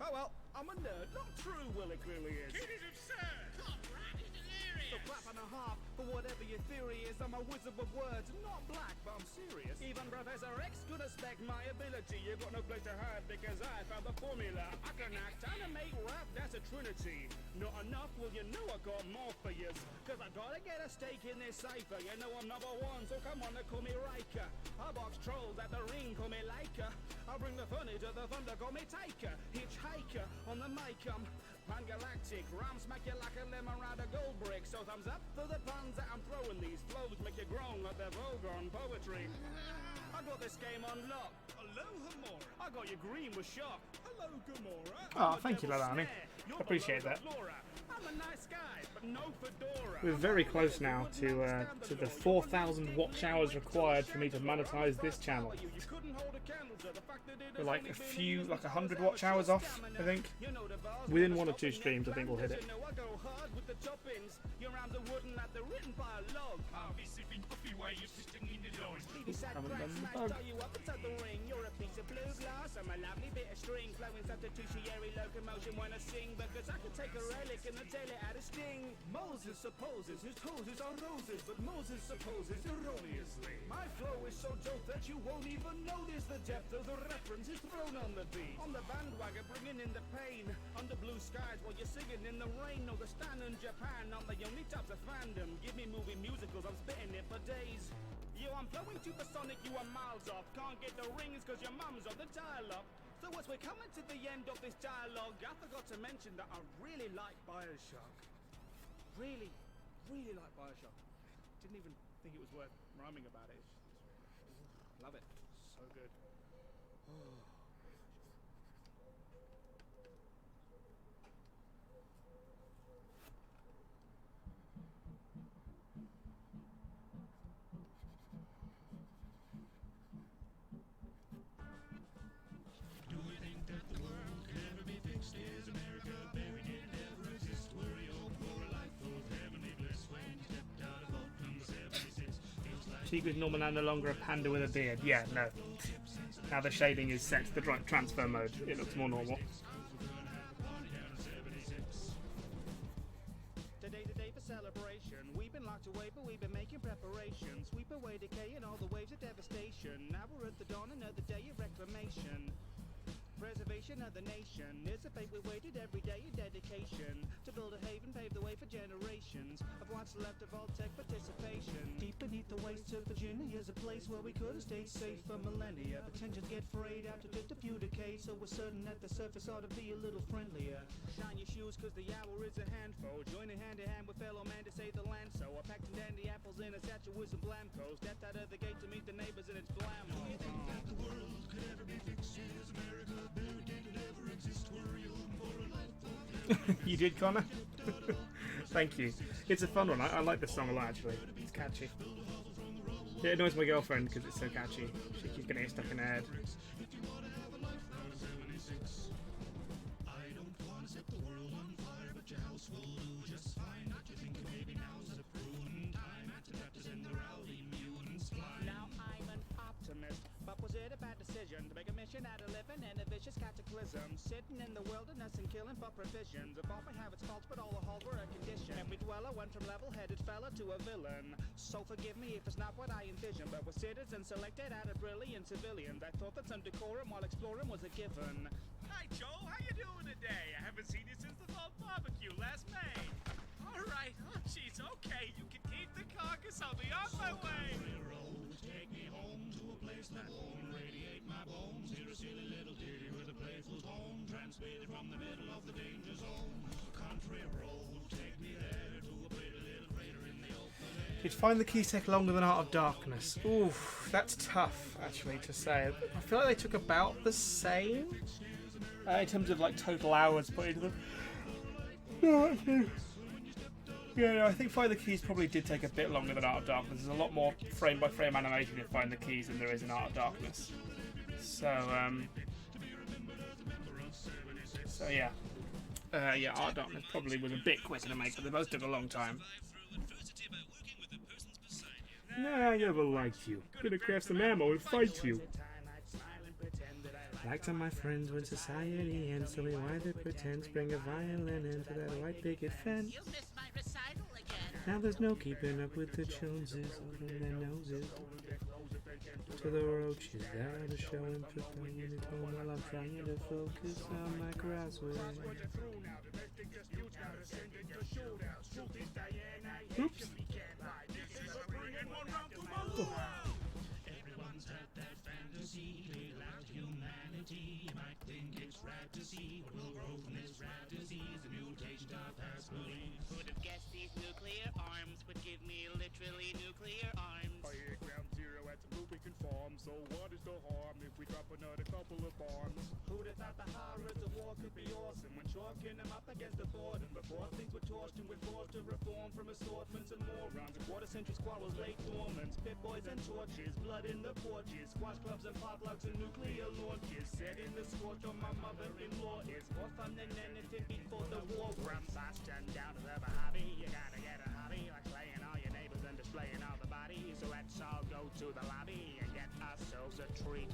Speaker 2: Oh well, I'm a nerd, not true Willie clearly is.
Speaker 11: It is absurd! Top rat is delirious!
Speaker 2: So clap and a half for whatever your theory is. I'm a wizard with words, not black, but I'm serious. Even Professor X could expect my ability. You've got no place to hide because I found the formula. I can act, animate, rap, that's a trinity. Not enough, well you know I got more for yous. Cause I gotta get a stake in this cipher. You know I'm number one, so come on, they call me Riker. I box trolls at the ring, call me Laker. I bring the funny to the thunder, call me Taker. Hitchhiker on the mic, I'm pan-galactic. Rhyme smack you like a lemon around a gold brick. So thumbs up for the puns that I'm throwing. These flows make you groan like they're Vogon poetry. I got this game on lock. Hello, Gamora. I got you green with shock. Hello, Gamora.
Speaker 1: Oh, thank you, Lalani. Appreciate that.
Speaker 2: I'm a nice guy, but no fedora.
Speaker 1: We're very close now to the 4,000 watch hours required for me to monetize this channel. We're like a few, like 100 watch hours off, I think. Within 1 or 2 streams, I think we'll hit it. Haven't done the bug.
Speaker 2: You're a piece of blue glass. I'm a lovely bit of string flowing substitutionary locomotion when I sing, because I can take a relic and I tail it out of sting. Moses supposes his hoses are roses, but Moses supposes erroneously. My flow is so dope that you won't even notice the depth of the reference is thrown on the beat. On the bandwagon, bringing in the pain. Under blue skies while you're singing in the rain. No, the stand in Japan, I'm the only types of fandom. Give me movie musicals, I'm spitting it for days. Yo, I'm flowing supersonic, you are miles off. Can't get the rings cause your mum's on the dial-up. So as we're coming to the end of this dialogue, I forgot to mention that I really like Bioshock. Really like Bioshock. Didn't even think it was worth rhyming about it. Love it. So good.
Speaker 1: Secret Norman and no longer a panda with a beard. Yeah, no. Now the shading is set to the right transfer mode. It looks more normal.
Speaker 2: Today's a day for celebration. We've been locked away, but we've been making preparations. Sweep away decay and all the waves of devastation. Now we're at the dawn, another day of reclamation. Preservation of the nation. It's a fate we waited every day in dedication. To build a haven, pave the way for generations of what's left of all tech participation. Deep beneath the waste of Virginia is a place where we could have stayed safe for millennia. But tensions get frayed after just a few decades, so we're certain that the surface ought to be a little friendlier. Shine your shoes cause the hour is a handful. Joining hand in hand with fellow man to save the land. So I packed some dandy apples in a satchel with some blamcos. Stepped out of the gate to meet the neighbors and it's blam. Do you think that the world could ever be fixed? Is America better? Did it ever exist? Were you for a life?
Speaker 1: You did, Connor? Thank you. It's a fun one. I like this song a lot, actually. It's catchy. It annoys my girlfriend because it's so catchy. She keeps getting it stuck in her head.
Speaker 2: Now I'm an optimist, but was it a bad decision to make a mission out of living in a vicious cataclysm? Sitting in the wilderness and killing for provisions. If all we have its faults, but all the halls were a condition. Every dweller went from level-headed fella to a villain. So forgive me if it's not what I envisioned, but with citizens selected out of brilliant civilians, I thought that some decorum while exploring was a given.
Speaker 14: Hi, Joe. How you doing today? I haven't seen you since the fall barbecue last May. All right. Oh, jeez. Okay. You can keep the carcass. I'll be on my way.
Speaker 13: Take me home to a place that won't radiate my bones. Hear a silly little ditty with a playful tone, transmitted from the middle of the danger zone. Country road, take me there to a pretty little crater in the open air.
Speaker 1: Did Find the Keys take longer than Art of Darkness? Oof, that's tough, actually, to say. I feel like they took about the same in terms of like total hours put into them. No, actually. Yeah, no, I think Find the Keys probably did take a bit longer than Art of Darkness. There's a lot more frame-by-frame animation in Find the Keys than there is in Art of Darkness. So yeah. Yeah, Art of Darkness probably was a bit quicker to make, but they both took a long time. Nah, I never liked you. Gonna craft some ammo and fight you. Like time my friends when society ends, so we why they pretend, bring a violin into that white picket fence.
Speaker 10: You missed my recital again.
Speaker 3: Now there's no keeping up with the Joneses, opening their noses to the roaches that are showing profoundly while I'm trying to focus on my crossword. Oops. Oh.
Speaker 13: Everyone's had that fantasy, they lack humanity. You might think it's rad to see what will grow from this rad disease, a mutation of past belief.
Speaker 4: Would have guessed these nuclear arms would give me literally nuclear arms.
Speaker 15: I hit ground zero at the lubricant farm, so what is the harm if we drop another couple of bombs? Who'd have thought the horrors of war could be awesome when chalking them up against the boredom? Before things were torched and we're forced to reform from assortments and morons. A quarter-century squabbles late dormant, spit boys and torches, blood in the porches, squash clubs and potlucks and nuclear launches. Set in the scorch on my mother-in-law is more fun than anything before the war. From Boston down to the Mojave, you gotta get a hobby like slaying all your neighbors and displaying all the bodies. So let's all go to the lobby and get ourselves a treat.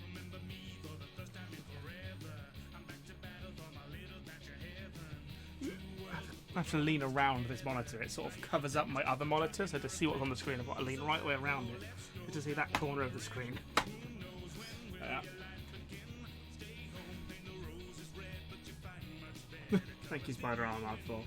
Speaker 13: Remember me for the first time in forever. I'm back to battle for my little patch of heaven.
Speaker 1: I have to lean around this monitor. It sort of covers up my other monitor, so to see what's on the screen, I've got to lean right way around it to see that corner of the screen. Thank you, Spider Arm, for.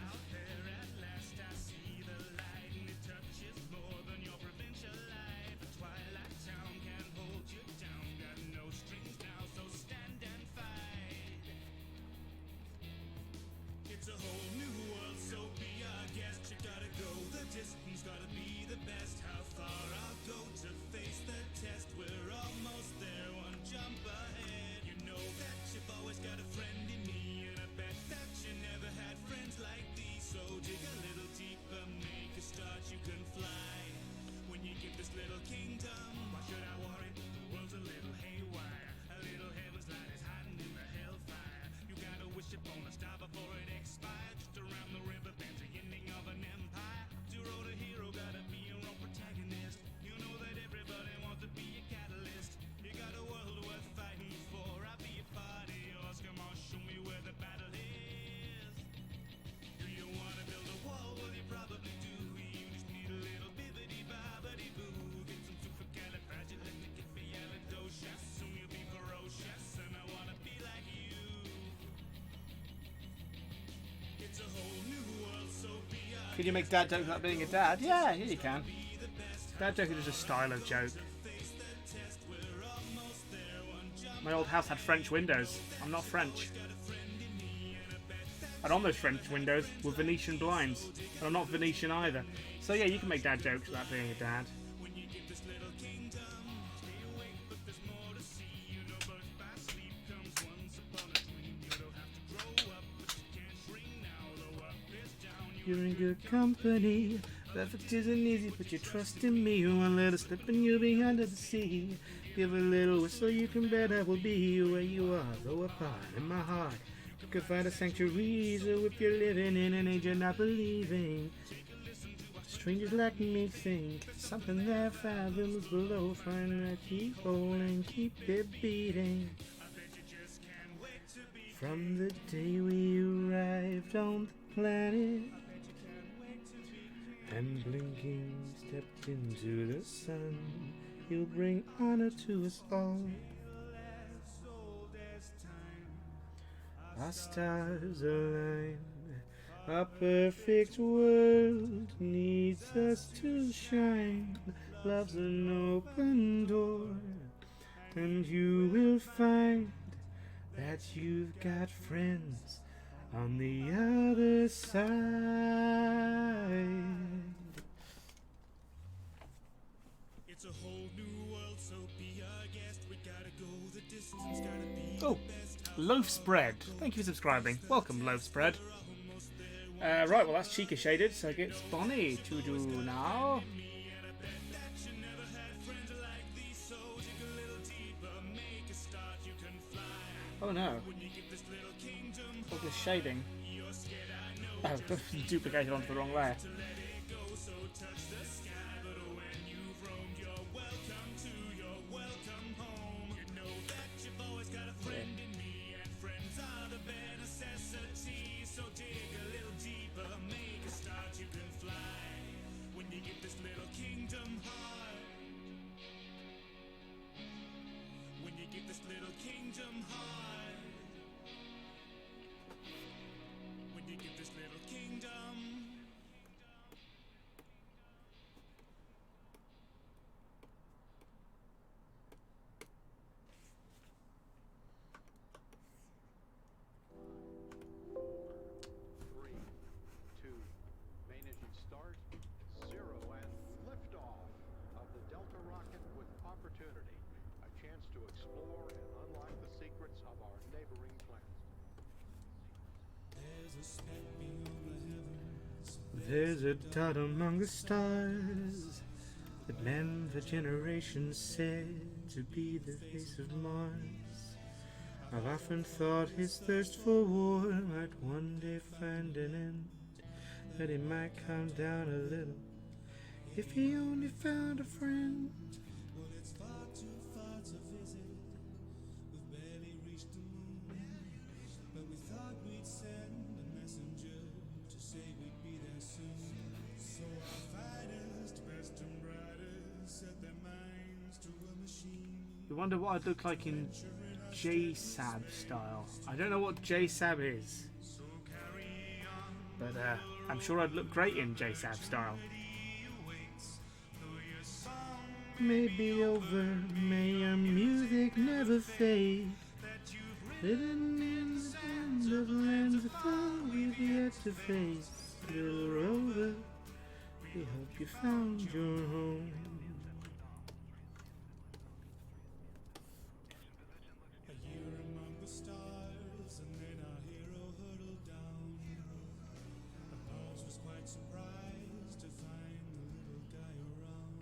Speaker 13: It's a whole new world, so be our guest. You gotta go the distance, gotta be the best. How far I'll go to face the test. We're almost there, one jump ahead. You know that you've always got a friend in me, and I bet that you never had friends like these. So dig a little deeper, make a start, you can fly. When you get this little kingdom, why should I worry? The world's a little haywire. A little heaven's light is hiding in the hellfire. You gotta wish upon a star before it expires. Just around the river bends the ending of an empire. To road a hero, gotta be your own protagonist. You know that everybody wants to be a catalyst. You got a world worth fighting for. I'll be a part of yours. Come on, show me where the battle is. Do you wanna build a wall? Well, you probably do. You just need a little bibbidi-bobbidi-boo. Get some supercalifragilisticexpialidocious. Soon you'll be ferocious, and I wanna be like you. It's a whole new world, so be our
Speaker 1: Can you make dad jokes without being a dad? Yeah, you can. Dad joke is just a style of joke. My old house had French windows. I'm not French. And on those French windows were Venetian blinds. And I'm not Venetian either. So yeah, you can make dad jokes without being a dad. You're in good company. Perfect isn't easy, but you trust in me. You won't let it slip and you'll be under the sea. Give a little whistle, you can bet I will be where you are, though apart in my heart. You can find a sanctuary, so if you're living in an age you're not believing, strangers like me think something there fathoms below. Find that keyhole and keep it beating. From the day we arrived on the planet and blinking stepped into the sun, you'll bring honor to us all. Our stars align. A perfect world needs us to shine. Love's an open door, and you will find that you've got friends on the other side.
Speaker 13: It's a whole new world, so be our guest. We gotta go the distance, gotta be
Speaker 1: Oh, Loaf Spread. Thank you for subscribing. Welcome, Loaf Spread. Right, well that's Chica shaded, so it gets Bonnie to do now. Oh no. All this shading. Oh, duplicated onto the wrong layer. There's a dot among the stars that men for generations said to be the face of Mars. I've often thought his thirst for war might one day find an end, that he might calm down a little if he only found a friend.
Speaker 2: Well, it's far too far to visit. We've barely reached the moon, but we thought we'd send a messenger to say we'd be there soon. So our finest, best and brightest set their minds to a machine.
Speaker 1: You wonder what I'd look like in JSAB style. I don't know what JSAB is, but I'm sure I'd look great in JSAB style. May be over, may your music never fade. Living in the land of lands of fun we've yet to face. Little rover, we hope you found your home.
Speaker 2: A year among the stars, and then our hero hurtled down. And Mars was quite surprised to find the little guy around.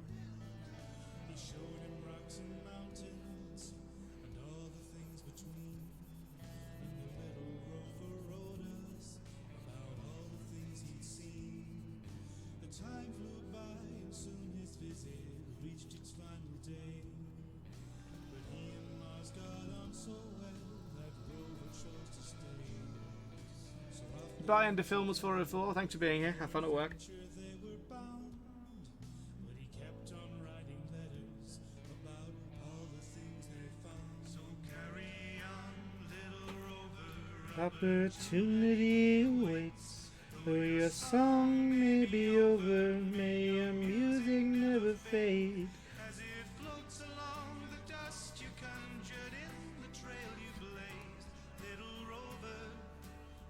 Speaker 2: He showed him rocks and mountains, and all the things between. And the little rover wrote us about all the things he'd seen. The time flew by, and soon his visit reached its final day. But he and Mars got on so well that rover chose to stay. So after
Speaker 1: Bye, End of Film was 404. Thanks for being here. Have fun at work.
Speaker 2: they were bound, but he kept on writing letters about all the things they found. So carry on, little rover.
Speaker 1: Opportunity awaits, though your song may be over, may your music never fade.
Speaker 2: As it floats along the dust you conjured in the trail you blazed. Little rover,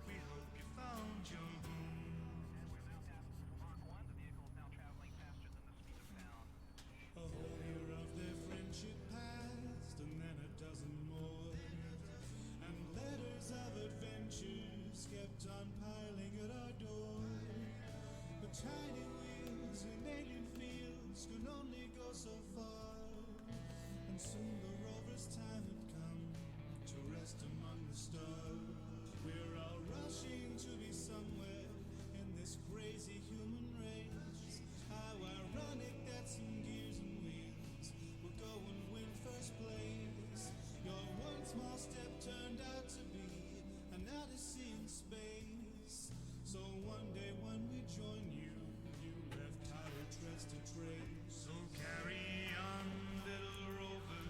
Speaker 2: we hope you found your home. A whole year of their friendship passed, and then a dozen more. And letters of adventures kept on piling at our door. But tiny wheels in alien fields can only go so far. And soon the rover's time had come to rest among the stars. We're all rushing to be somewhere in this crazy human race. How ironic that some gears and wheels will go and win first place. Your one small step turned out to be an odyssey in space. So one day when we join you, you left tired treads to trace. So carry on, little rover,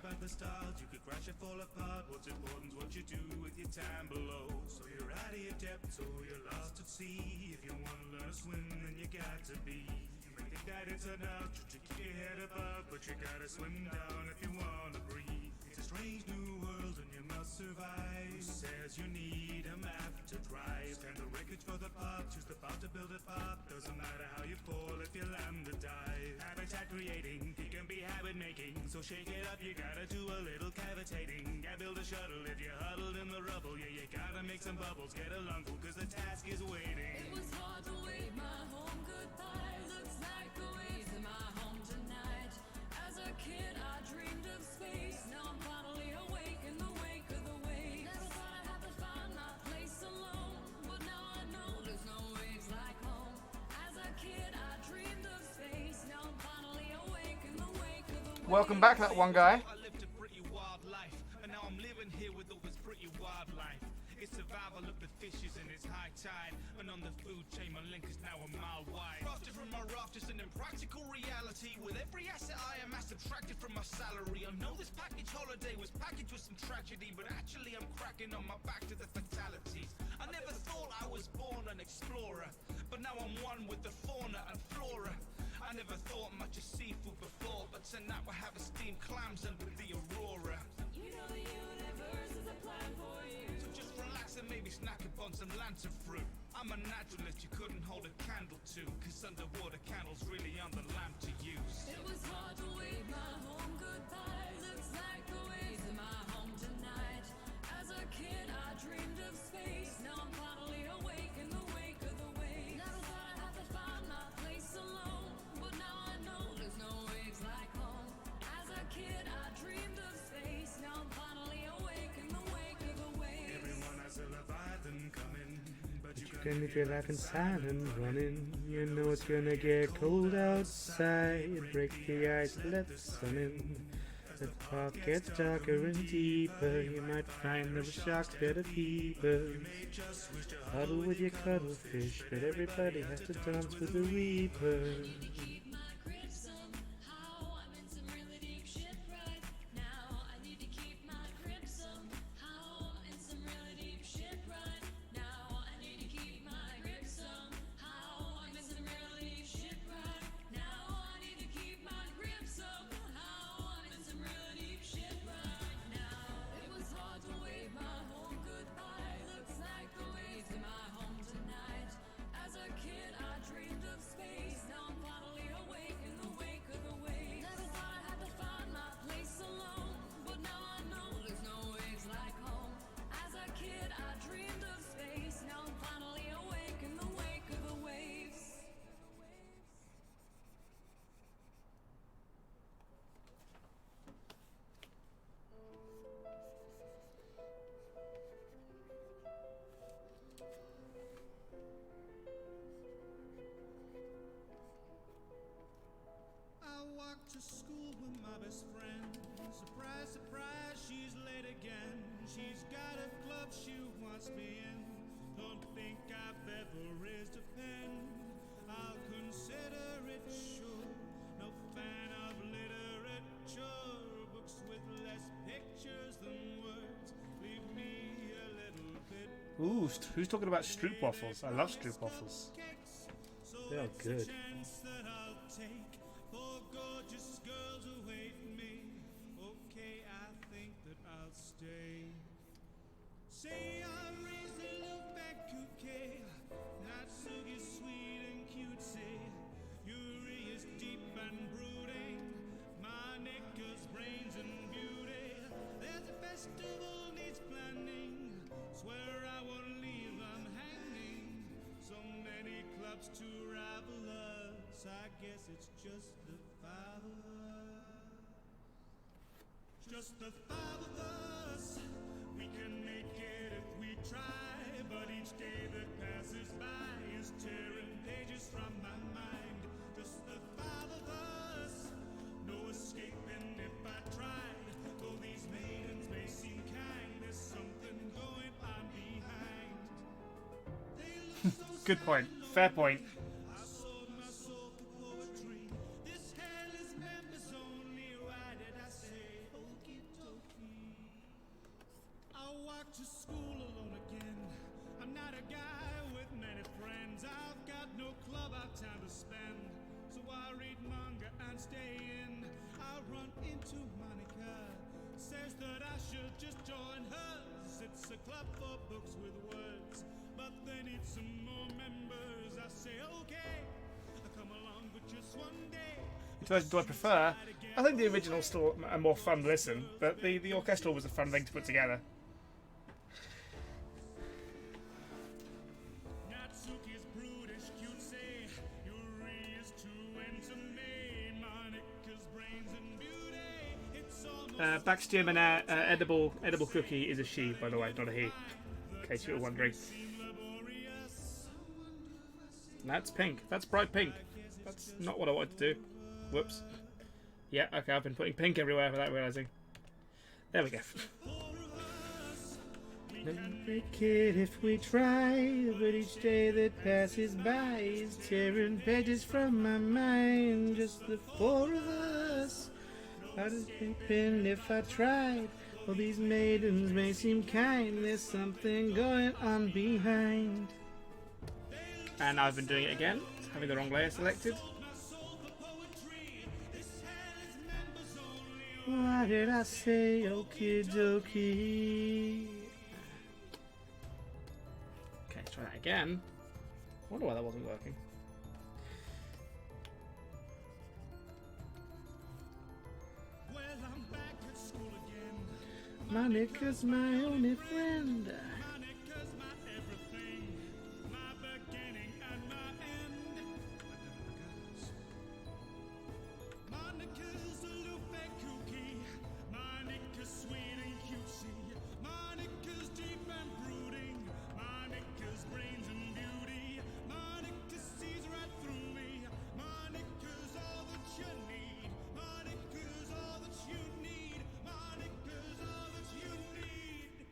Speaker 13: about the stars, you could crash or fall apart. What's important's what you do with your time below. So you're out of your depth, or you're lost at sea. If you want to learn to swim, then you got to be. You may think that it's enough to keep your head above, but you gotta swim down if you want to breathe. It's a strange new world and you must survive. Who says you need a map to drive? Stand the wreckage for the pop, choose the path to build it pop. Doesn't matter how you fall if you land or dive. Habitat creating, it can be habit making. So shake it up, you gotta do a little cavitating. Yeah, build a shuttle if you're huddled in the rubble. Yeah, you gotta make some bubbles, get a lungful, cause the task is waiting.
Speaker 12: It was hard to wave my home goodbye. Looks like the waves in my home tonight. As a kid, I dreamed of space. Now I'm finally awake in the wake of the waves. Never thought I'd have to find my place alone, but now I know there's no waves like home. As a kid, I dreamed of space. Now I'm finally awake in the wake of the waves.
Speaker 1: Welcome back, that one guy.
Speaker 6: I lived a pretty wild life, and now I'm living here with all this pretty wildlife. It's survival of the fishes in its high tide, and on the food chain my link is now a mile wide. Crafted from my rafters an impractical reality. With every asset I amass subtracted from my salary. I know this package holiday was packaged with some tragedy, but actually I'm cracking on my back to the fatalities. I never thought I was born an explorer, but now I'm one with the fauna and flora. I never thought much of seafood before, but tonight we're having steamed clams under the aurora.
Speaker 12: You know the universe is a plan for you.
Speaker 6: So just relax and maybe snack upon some lantern fruit. I'm a naturalist you couldn't hold a candle to, cause underwater candles really aren't the lamp to use.
Speaker 12: It was hard to wave my home goodbye. Looks like the waves in my home tonight. As a kid, I dreamed of space. Now I'm finally awake in the wake of the waves. Never thought I'd have to find my place alone, but now I know there's no waves like home. As a kid, I dreamed of space. Now I'm finally awake in the wake of the waves.
Speaker 13: Everyone has a Leviathan coming, but you
Speaker 3: Then if you're laughing sad and running, you know it's gonna get cold outside. Break the ice, let the sun in. The fog gets darker and deeper. You might find the sharks better peepers. Huddle with your cuttlefish, but everybody has to dance with the reaper.
Speaker 12: Keep my grip somehow. I'm in some really deep shit right now. I need to keep my grip somehow. I'm in some really deep shit right now. I need to keep my grip somehow. I'm in some really deep shit right now. I need to keep my grip somehow. I'm in some really deep shit right now. It was hard to wave my home goodbye. Looks like the waves in my home tonight. As a kid, I dreamed of space. Now I'm finally awake in the wake of the waves. Never thought I'd have to find my place alone, but now I know there's no waves like home. As a kid, I dreamed of space. Now I'm finally awake in the wake of the waves.
Speaker 2: I walk to school with my best friend. Surprise, surprise, she's late again. She's got a club she wants me in. Don't think I've ever raised a pen. I'll consider it sure. No fan of literature. Books with less pictures than words. Leave me a little bit.
Speaker 1: Ooh, who's talking about Stroop waffles? I love Stroop waffles.
Speaker 3: They're good.
Speaker 2: That I'll take for gorgeous girls who hate me. Okay, I think that I'll stay. Say I'm resolute and kooky. Natsugi's sweet and cutesy. Yuri is deep and brooding. My Nika's brains and beauty. There's a festival needs planning. Swear I won't leave them hanging. So many clubs to rival us. I guess it's just the five of us. Just the five of us. We can make it if we try. But each day that passes by is tearing pages from my mind. Just the five of us. No escaping if I tried. Though these maidens may seem kind, there's something going on behind. They look so
Speaker 1: Good point. Fair point.
Speaker 2: I sold my soul for poetry. This hell is members only. Why did I say okie
Speaker 13: that I should just join hers. It's a club for books with words, but they need some more members. I say okay, I come along but just one day.
Speaker 1: Which version do I prefer? I think the original's still a more fun listen, but the orchestral was a fun thing to put together.
Speaker 13: Natsuki's brutish cutesy, Yuri is too into me. Monica's brains and beauty, it's almost
Speaker 1: Backsteam and edible cookie is a she, by the way, not a he. In case you were wondering. That's pink. That's bright pink. That's not what I wanted to do. Whoops. Yeah, okay, I've been putting pink everywhere without realising. There we go.
Speaker 3: Never make it if we try, but each day that passes by is tearing pages from my mind. Just the four of us. I'd have been if I tried. Well, these maidens may seem kind, there's something going on behind.
Speaker 1: And I've been doing it again, having the wrong layer selected.
Speaker 3: Why did I say okie dokie?
Speaker 1: Okay, let's try that again. I wonder why that wasn't working.
Speaker 13: well, I'm back at school again.
Speaker 3: Monica's my only friend.
Speaker 13: Monica's my everything, my beginning and my end. Monica's aloof and kooky, Monica's sweet and cutesy, Monica's deep and brooding, Monica's brains and beauty, Monica sees right through me, Monica's all that you need, Monica's all that you need, Monica's all that you need.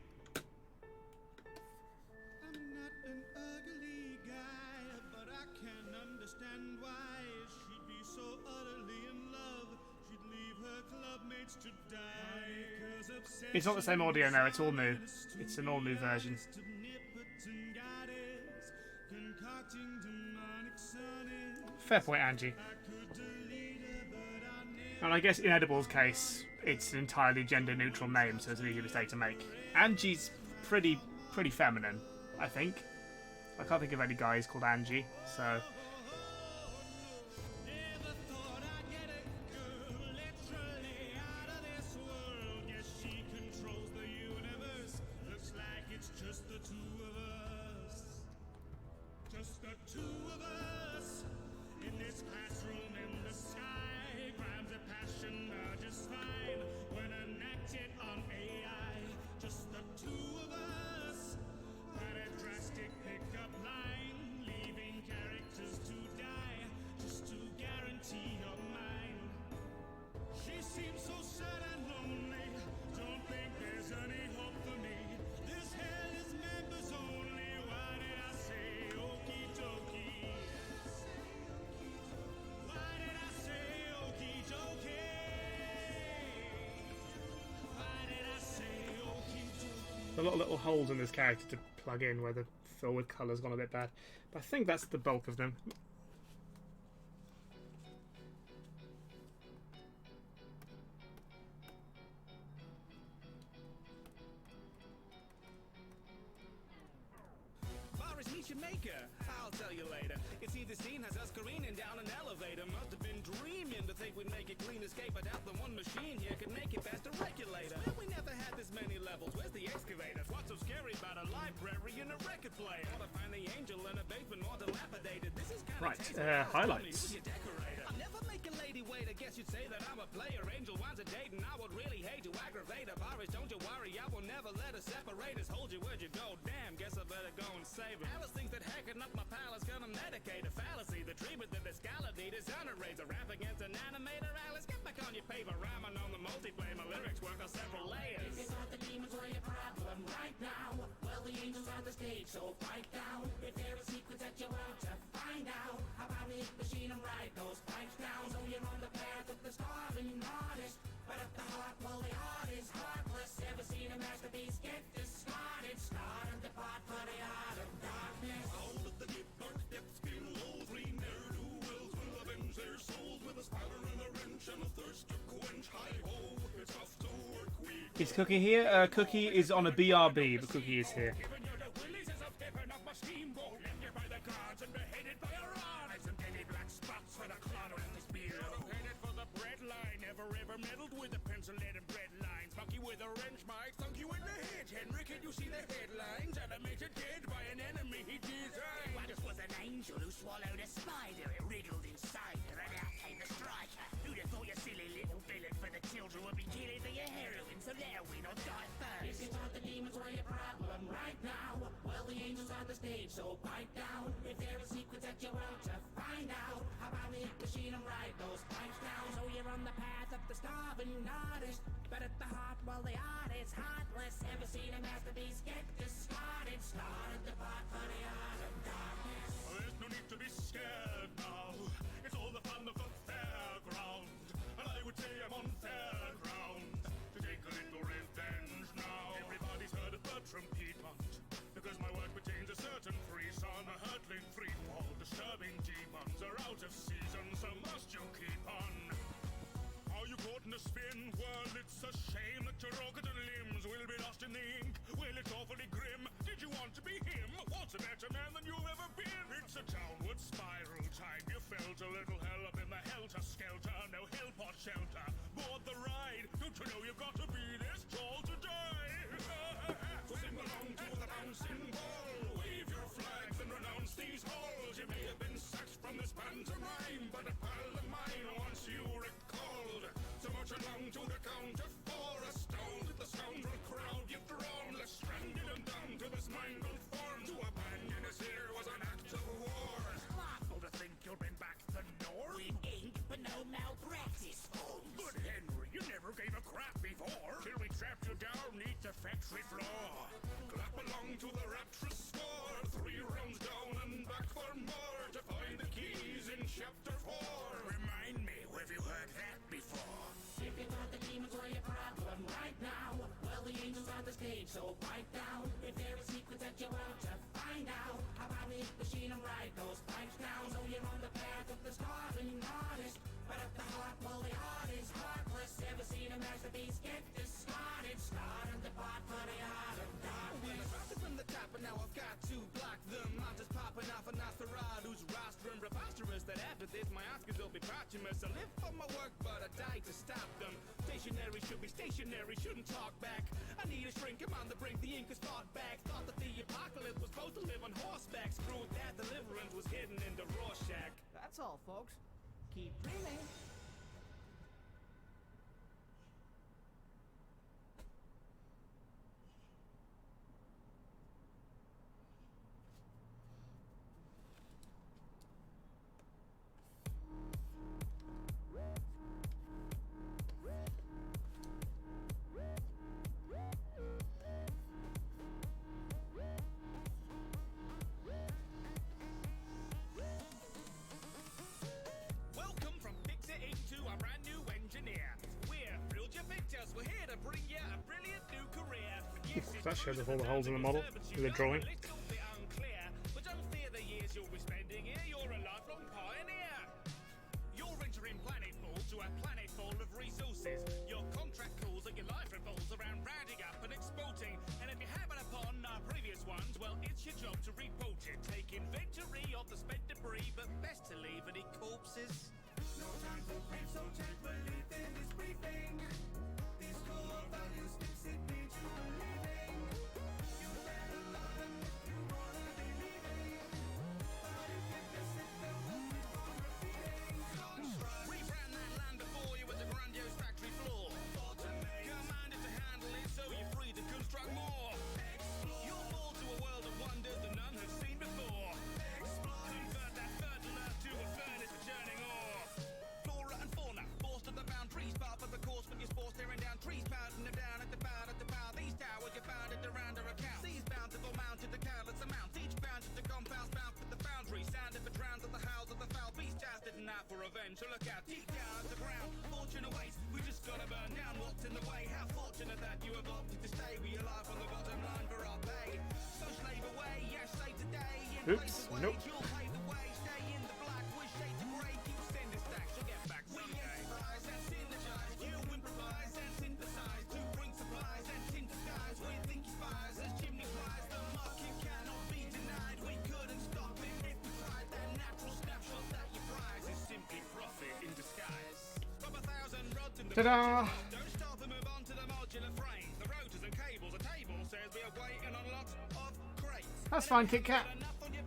Speaker 13: I'm not an ugly guy, but I can understand why she'd be so utterly in love. She'd leave her club mates to die.
Speaker 1: It's not the same audio now, it's all new. It's an all new version. Fair point, Angie. And I guess in Edible's case, it's an entirely gender neutral name, so it's an easy mistake to make. Angie's pretty feminine, I think. I can't think of any guys called Angie, so.
Speaker 13: Just the two of us in this classroom in the sky. Crimes of passion are just fine when enacted on AI. Just the two of us. Not a drastic pickup line, leaving characters to die just to guarantee your mind. She seems so sad and lonely. Don't think there's any hope for me. This hell is members only. Why did I say okie dokie? Why did I say okie dokie? Why did I say okie dokie?
Speaker 1: A lot of little holes in this character to plug in where the fill with colour's gone a bit bad. But I think that's the bulk of them.
Speaker 2: Boris Misha Maker, I'll tell you later. You see, the scene has us careening down an elevator. Must have been dreaming to think we'd make a clean escape. I doubt the one machine here could make it past a regulator. Well, we never had this many levels. Where's the excavators? What's so scary about a library and a record player? Want to find the angel in a basement more dilapidated. This is kind
Speaker 1: Right,
Speaker 2: of
Speaker 1: highlights.
Speaker 2: I'll never make a lady wait. I guess you'd say that I'm a player. Angel wants a date, and I would really hate to aggravate her. Boris, don't you worry, I will never let her separate us. Hold you where'd you go? Damn, guess I better go and save her. Alice thinks that hacking up my palace gonna medicate a fallacy. The treatment that the scholar need is underrated. A rap against an animator. Alice, get back on your paper. Rhyming on the multiplay. My lyrics work on several layers.
Speaker 4: If not the demons are your problem right now, well, the angels on the stage, so pipe down. If there are secrets that you want to find out, how about we hit machine and write those pipes down? So you're on the path of the starving artist, but at the heart, well, the art is heartless. Ever seen a masterpiece get discarded? Start and depart for the art of darkness.
Speaker 13: Out of the deep dark depths below, three ne'er-do-wells will avenge their souls with a spider and a wrench and a thirst to quench. Hi-ho, it's off to work we
Speaker 1: Is Cookie here? Cookie is on a BRB, but Cookie is here.
Speaker 15: Ever meddled with a pencil lead and bread lines? Monkey with a wrench might thunk you in the head. Henry, can you see the headlines? Animated dead by an enemy he designed.
Speaker 2: Once was an angel who swallowed a spider. It wriggled inside her, and out came the striker. Who'd have thought your silly little villain for the children would be killing for your heroin? So there we not die first. If you thought the demons were your problem right now, well, the angels on the stage, so pipe down. If there are secrets that you want to find out, how about the machine and write those pipes down? So you're on the path of the starving artist, but at the heart, well, the art is heartless. Ever seen a masterpiece get discarded? Started the part for the art of darkness.
Speaker 15: There's no need to be scared now. It's all the fun of the fairground, and I would say I'm on fair ground to take a little revenge now. Everybody's heard of Bertram Piedmont, because my work pertains a certain free son, a hurtling free fall. Disturbing demons are out of season, so must you keep on. Are you caught in a spin? Well, it's a shame that your organs and limbs will be lost in the ink. Well, it's awfully grim. Did you want to be him? What's a better man than you've ever been? It's a downward spiral time. You felt a little hell up in the helter-skelter. No hellpot shelter. Board the ride. Don't you know you've got to be this tall to die? So sing along to the bouncing ball. Wave your flags and renounce these halls. You may have been sacked from this pantomime, but a pal of mine wants you recalled. So much along to the count of four. Astounded at the scoundrel crowd you've drawn. Left stranded and down to this mangled form. To abandon us here was an act of war.
Speaker 2: Laughable to think you'll bring back the North with ink, but no malpractice.
Speaker 15: Good Henry, you never gave a crap before, till we trapped you down neath the factory floor. Clap along to the rapturous score. 3 rounds down and back for more, to find the keys in chapter 4.
Speaker 2: Remind me, have you heard that before?
Speaker 4: If you thought the demons were your problem right now, well, the angels on the stage, so pipe down. If there are secrets that you want to find out, how about the machine and write those pipes down? So you're on the path of the starving artist, but at the heart, well, the art is heartless. Ever seen a masterpiece get discarded? Started the part for the art of darkness.
Speaker 8: I started from the top and now I've got to block them. I'm just popping off a Nosferatu's rostrum. Preposterous that after this my Oscars will be posthumous. I live for my work but I die to stop them. Stationary should be stationary, shouldn't talk back. I need a shrink, I'm on the brink, the ink is fought back. Thought that the apocalypse was supposed to live on horseback. Screwed that, deliverance was hidden in the Rorschach.
Speaker 9: That's all, folks. Keep dreaming.
Speaker 14: Welcome from Fixer Inc. to our brand new engineer. We're thrilled you picked us. We're here to bring you a brilliant new career. Yes,
Speaker 1: That shows off all the holes in the model with a drawing.
Speaker 14: a little bit unclear, but don't fear the years you'll be spending here. You're a lifelong pioneer. You're entering planetfall to a planet full of resources. Your contract calls and your life revolves around rounding up and exporting. And if you happen upon our previous ones, well, it's your job to report it. Take inventory of the spent debris, but best to leave any corpses.
Speaker 2: No time for grief, so take belief in this briefing. These core values fix it, need you believing. You better love them if you wanna be leaving. But if you miss it, then we'll keep on repeating.
Speaker 14: Rebrand that land before you with the grandiose factory floor. Commanded to handle it so you're free to construct more. You're born to a world of wonders that none have seen before. Convert that fertile earth to a furnace for churning ore. Flora and fauna, forced to the boundaries, bar for the course with your spores tearing down trees, pounding them down at the bow, at the bow. These towers you found at the round of account. Seas bountiful mounted the countless amounts, each bound to compounds bound for the boundary. Sounded for drowns of the howls of the foul beast, jousted and out for revenge. So look out, deep down underground, fortune awaits. We just gotta burn down what's in the way. How fortunate that you have opted to stay. We alive on the bottom line for our pay. So slave away, yes, slave today. In
Speaker 1: Oops,
Speaker 14: place of
Speaker 1: nope.
Speaker 14: wage, you'll pay the way. Stay in the black, with shades of grey. Keep sending stacks, you'll get back someday. We improvise and synergize, you improvise and synthesize to bring supplies
Speaker 1: Ta-da!
Speaker 14: Don't stop and move on to the modular frames. The rotors and cables, a table says we are waiting on lots of crates.
Speaker 1: That's fine, Kit Kat.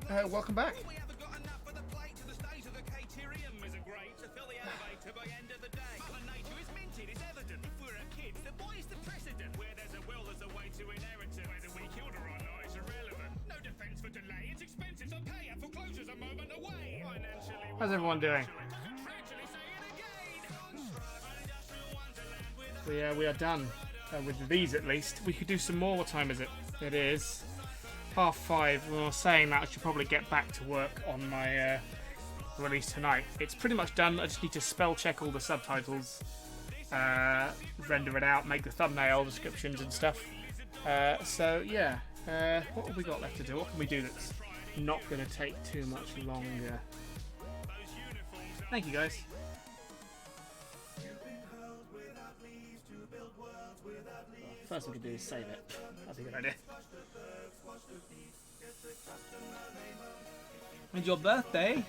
Speaker 1: Welcome back.
Speaker 14: We haven't got enough for the plate, so the state of the caterium isn't great. To fill the elevator by end of the day. Mother Nature is minted, it's evident. If we're a kid, then why is the precedent? Where there's a will, there's a way to inheritance. Whether we killed her or not is irrelevant. No defence for delay, it's expensive, so pay it. Foreclosure's a moment away. Financially,
Speaker 1: How's everyone doing?
Speaker 14: contractually say it again.
Speaker 1: We are done with these at least. We could do some more. What time is it? It is 5:30. Well, saying that, I should probably get back to work on my release tonight. It's pretty much done. I just need to spell check all the subtitles, render it out, make the thumbnail descriptions and stuff. So yeah, what have we got left to do? What can we do that's not going to take too much longer? Thank you, guys. First thing we can do is save it. That's a good idea. And your birthday,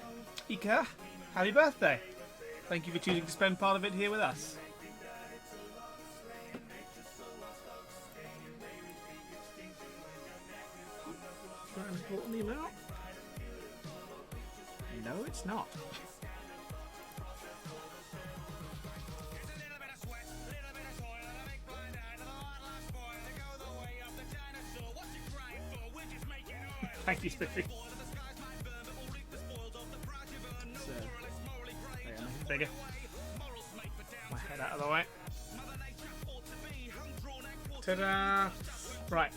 Speaker 1: Ika. Happy birthday. Thank you for choosing to spend part of it here with us. Transport an email? No, it's not. Thank you, Spiffy. So, yeah, make it bigger. My head out of the way. Ta-da! Right.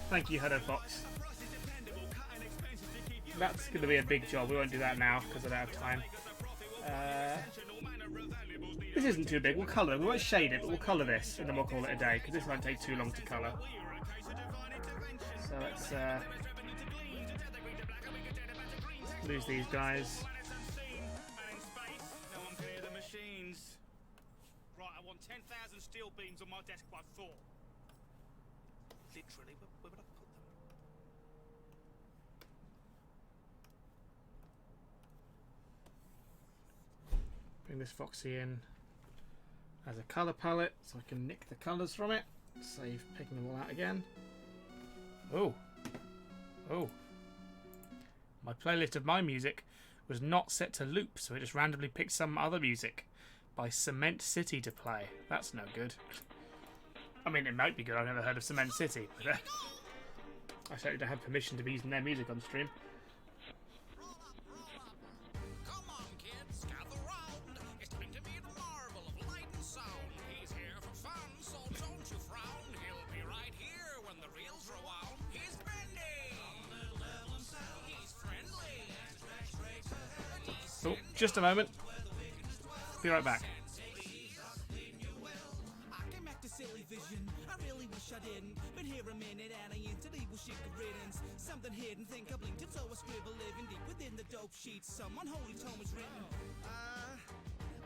Speaker 1: Thank you, Hudo Fox. That's going to be a big job. We won't do that now because I don't have time. This isn't too big. We'll colour it. We won't shade it, but we'll colour this and then we'll call it a day because this won't take too long to colour. So let's lose these guys.
Speaker 14: Right, I want 10,000 steel beams on my desk by 4. Literally, where would I put them?
Speaker 1: Bring this Foxy in as a colour palette so I can nick the colours from it. Save picking them all out again. Oh. Oh. My playlist of my music was not set to loop, so it just randomly picked some other music by Cement City to play. That's no good. I mean, it might be good. I've never heard of Cement City, but I certainly don't have permission to be using their music on stream.
Speaker 2: Come on, kids, gather round. It's time to meet a marvel of light and sound. He's here for fun, so don't you frown. He'll be right here when the reels rewound. He's bendy. He's friendly.
Speaker 1: Oh, just a moment. Be right back.
Speaker 4: I came back to silly vision. I really wish I didn't. Been here a minute and I instantly will shake a riddance. Something hidden, think I blinked and so I scribble living deep within the dope sheets. Some unholy tome is written.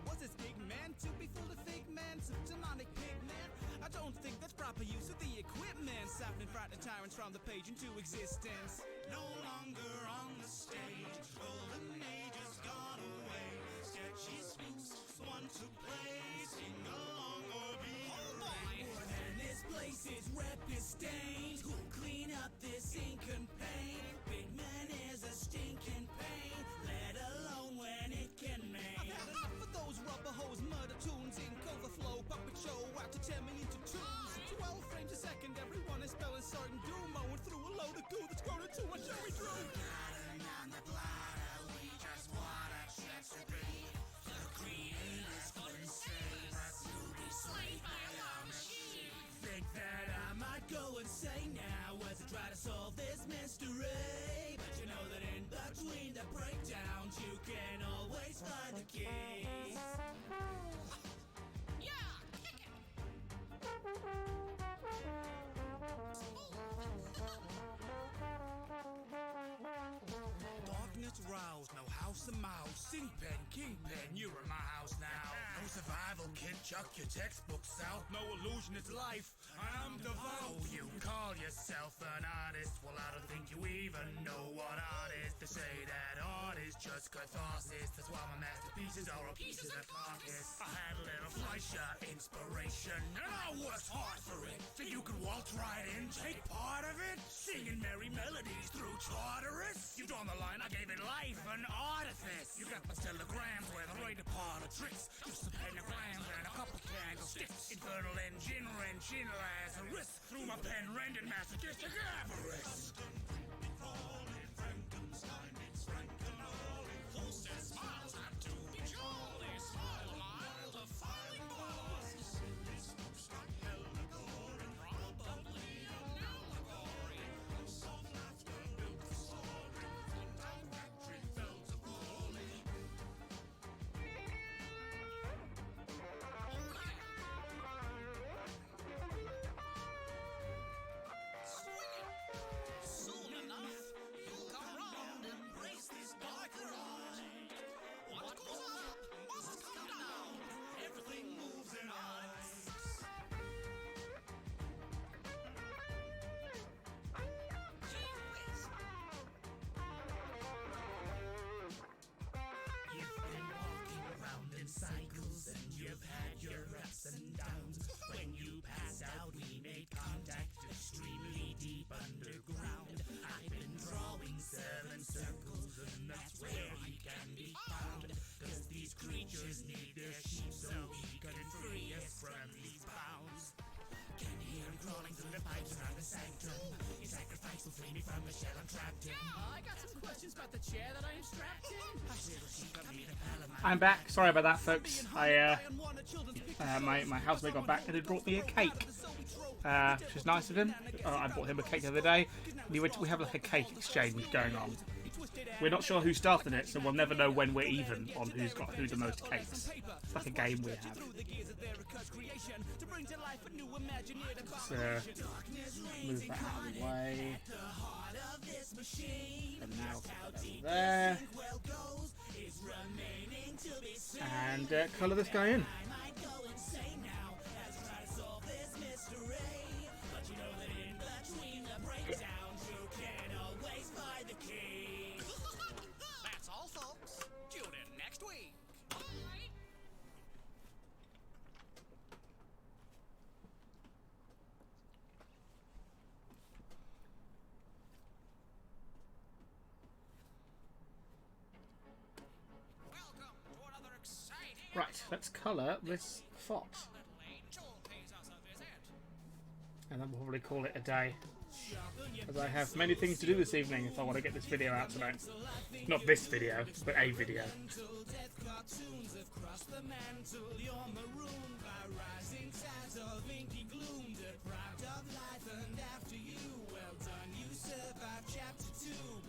Speaker 4: Was this gig meant to be full of figments of demonic pigment? I don't think that's proper use of the equipment. Siphoning frightening tyrants from the page into existence. No longer on the stage. Golden age has gone away. Sketchy spooks, one to play. Sing along or be more than this place is rep is stained. Who'll clean up this ink and paint? Big man is a stinking pain, let alone when it can make. I've had enough of those rubber hose murder tunes. Ink overflow, puppet show out to 10 million to 12 frames a second, everyone is spelling certain doom. Mowing through a load of goo that's grown into a cherry tree. On the blotter, we just want a chance to be. The creators couldn't save us to be slaved by our machine. Think that I might go and say now as I try to solve this mystery. But you know that in between the breakdowns you can always find the keys. Yeah, kick it.
Speaker 2: Darkness roused, no house and mouse. Sinpen, kingpin, you're in my house now. No survival kit, chuck your textbooks out.
Speaker 14: No illusion, it's life.
Speaker 2: I am devout. You call yourself an artist? Well, I don't think you even know what art is. They say that art is just catharsis. That's why my masterpieces are all pieces of carcass. I had a little Fleischer inspiration, and I worked hard for it. So you could waltz right in, take part of it, singing merry melodies through Tartarus. You've drawn the line, I gave it life, an artifice. You got my telegrams with a right part of tricks, just some pentagrams and a couple candlesticks. Infernal engine, wrenching Lazarus, through my pen rendered masochistic avarice. Frankenstein, it's Frankenolly. Who says smiles have to be jolly? Smile mild, a filing boss. This looks like allegory, probably an allegory. Soft laughter built the story. Fun-time factory fell to poorly. Soon enough, you'll come round, embrace this darker eye. What goes up must come down. Everything moves in ice. You've been walking around in cycles and you've had your ups and downs. When you passed out, we made contact extremely deep underground. I've been drawing 7 circles, and that's where he can be found. 'Cause these creatures need their sheep so he can free us from these bounds. Can hear him crawling through the pipes around the sanctum. His sacrifice will free me from the shell I'm trapped in.
Speaker 16: I got some questions about the chair that I am strapped in.
Speaker 1: I'm back. Sorry about that, folks. My housemate got back and he brought me a cake, which is nice of him. I bought him a cake the other day. We have like a cake exchange going on. We're not sure who started it, so we'll never know when we're even on who's got the most cakes. It's like a game we have. Let's move that out of the way. And now put that over there. And colour this guy in.
Speaker 2: That's all, folks. Tune in next week. Welcome to another exciting.
Speaker 1: Right, let's colour this font. And then we'll probably call it a day, as I have many things to do this evening if I want to get this video out tonight. Not this video, but a video.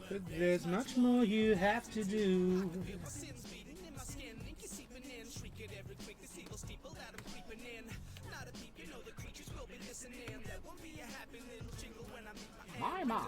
Speaker 1: But there's much more you have to do. My.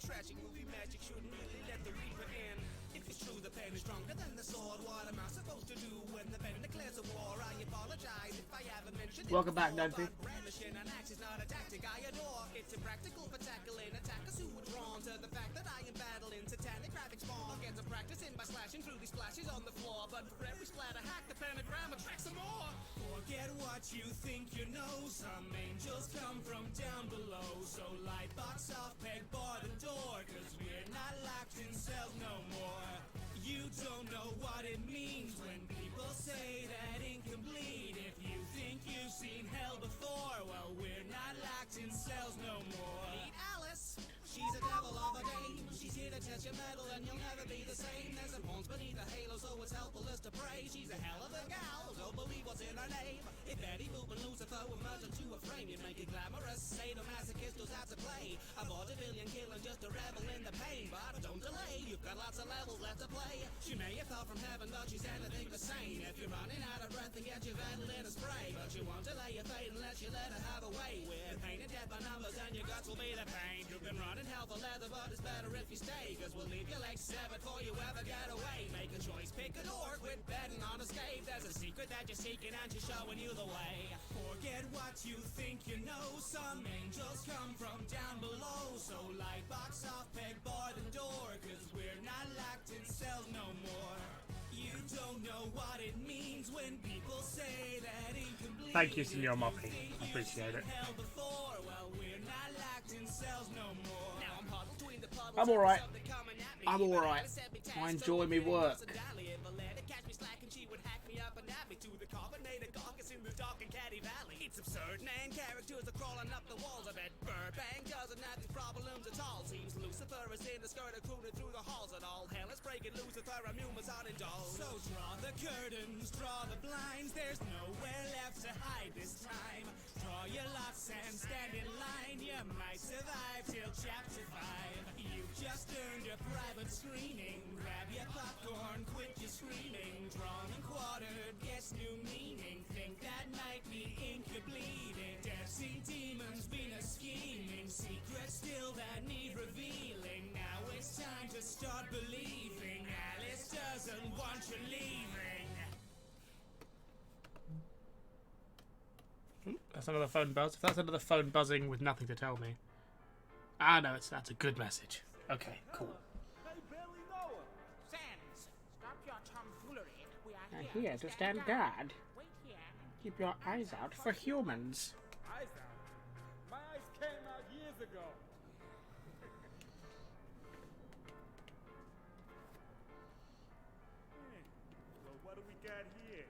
Speaker 8: Tragic movie magic shouldn't really let the reaper in. If it's true the pen is stronger than the sword, what am I supposed to do when the pen declares a war? I apologize if I haven't mentioned it.
Speaker 1: Welcome back, Nancy.
Speaker 8: Brandishing an axe is not a tactic I adore. It's impractical for tackling attackers who were drawn to the fact that I am battling satanic graphic spawn. Get some practice in by slashing through these splashes on the floor, but for every splatter hack, the pentagram attracts some more. Forget what you think you know. Some angels come from down below. So light box off, peg bar the door, 'cause we're not locked in cells no more. You don't know what it means when people say that ink can bleed. If you think you've seen hell before, well, we're not locked in cells no more. Meet Alice, she's a devil of a dame. She's here to test your metal and you'll never be the same. There's some horns beneath the halo, so it's helpful to pray. She's a hell of a gal, don't believe what's in her name. If Betty Boop and Lucifer were merged into a frame, you'd make it glamorous. Sadomasochist who's out to play. A vaudevillian killing just to revel in the pain. But don't delay, you've got lots of levels left to play. She may have fell from heaven, but she's anything the same. If you're running out of breath and
Speaker 14: can get you vetted in a spray. But you won't delay your fate unless you let her have a way. With pain and death by numbers and your guts will be the pain. You can run in hell for leather, but it's better if you stay. Cause we'll leave your legs severed before you ever get away. Make a choice, pick an orc, quit betting on escape. There's a secret that you're seeking and she's showing you the way. Forget what you think you know. Some angels come from down below. So light box off, peg bar the door. Cause we're not locked in cells no more. You don't know what it means when people say that incomplete.
Speaker 1: Thank you, Senor Moppy. I appreciate it.
Speaker 14: Well, we're not locked in cells no more. Now I'm caught between the puddles.
Speaker 1: I'm alright. I'm alright. I enjoy me work.
Speaker 14: It's absurd, and characters are crawling up the walls. I bet Burbank doesn't have these problems at all. Seems Lucifer is in the skirt of crooning through the halls at all. Hell is breaking loose if our humans aren't indulged. So draw the curtains, draw the blinds. There's nowhere left to hide this time. Draw your lots and stand in line. You might survive till chapter 5. You've just earned a private screening. Grab your popcorn, quit your screaming. Drawn and quartered, gets new meaning. Think that might be ink you're bleeding. Dancing demons, Venus scheming. Secrets still that need revealing. Now it's time to start believing. Alice doesn't want you leaving.
Speaker 1: That's another phone buzz. If that's another phone buzzing with nothing to tell me. Ah, no, that's a good message. Okay, cool.
Speaker 14: I barely know her. Sans, stop your tomfoolery. We are
Speaker 3: I'm here to stand guard.
Speaker 14: Wait here.
Speaker 3: Keep your eyes out for humans.
Speaker 15: Eyes out? My eyes came out years ago. So what do we got here?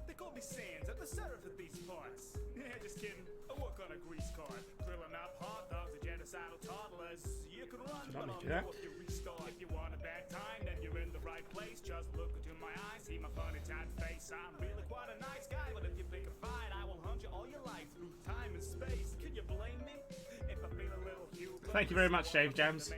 Speaker 15: They call me Sans. I'm the sheriff of these parts. Yeah, just kidding. I work on a grease card. Grilling up hot dogs and genocidal toddlers. You can run, but I'll know if you restart. If you want a bad time, then you're in the right place. Just look into my eyes, see my funny tight face. I'm really quite a nice guy, but if you pick a fight, I will hunt you all your life through time and space. Can you blame me if I feel a little huge?
Speaker 1: Thank you very much, Dave Jams.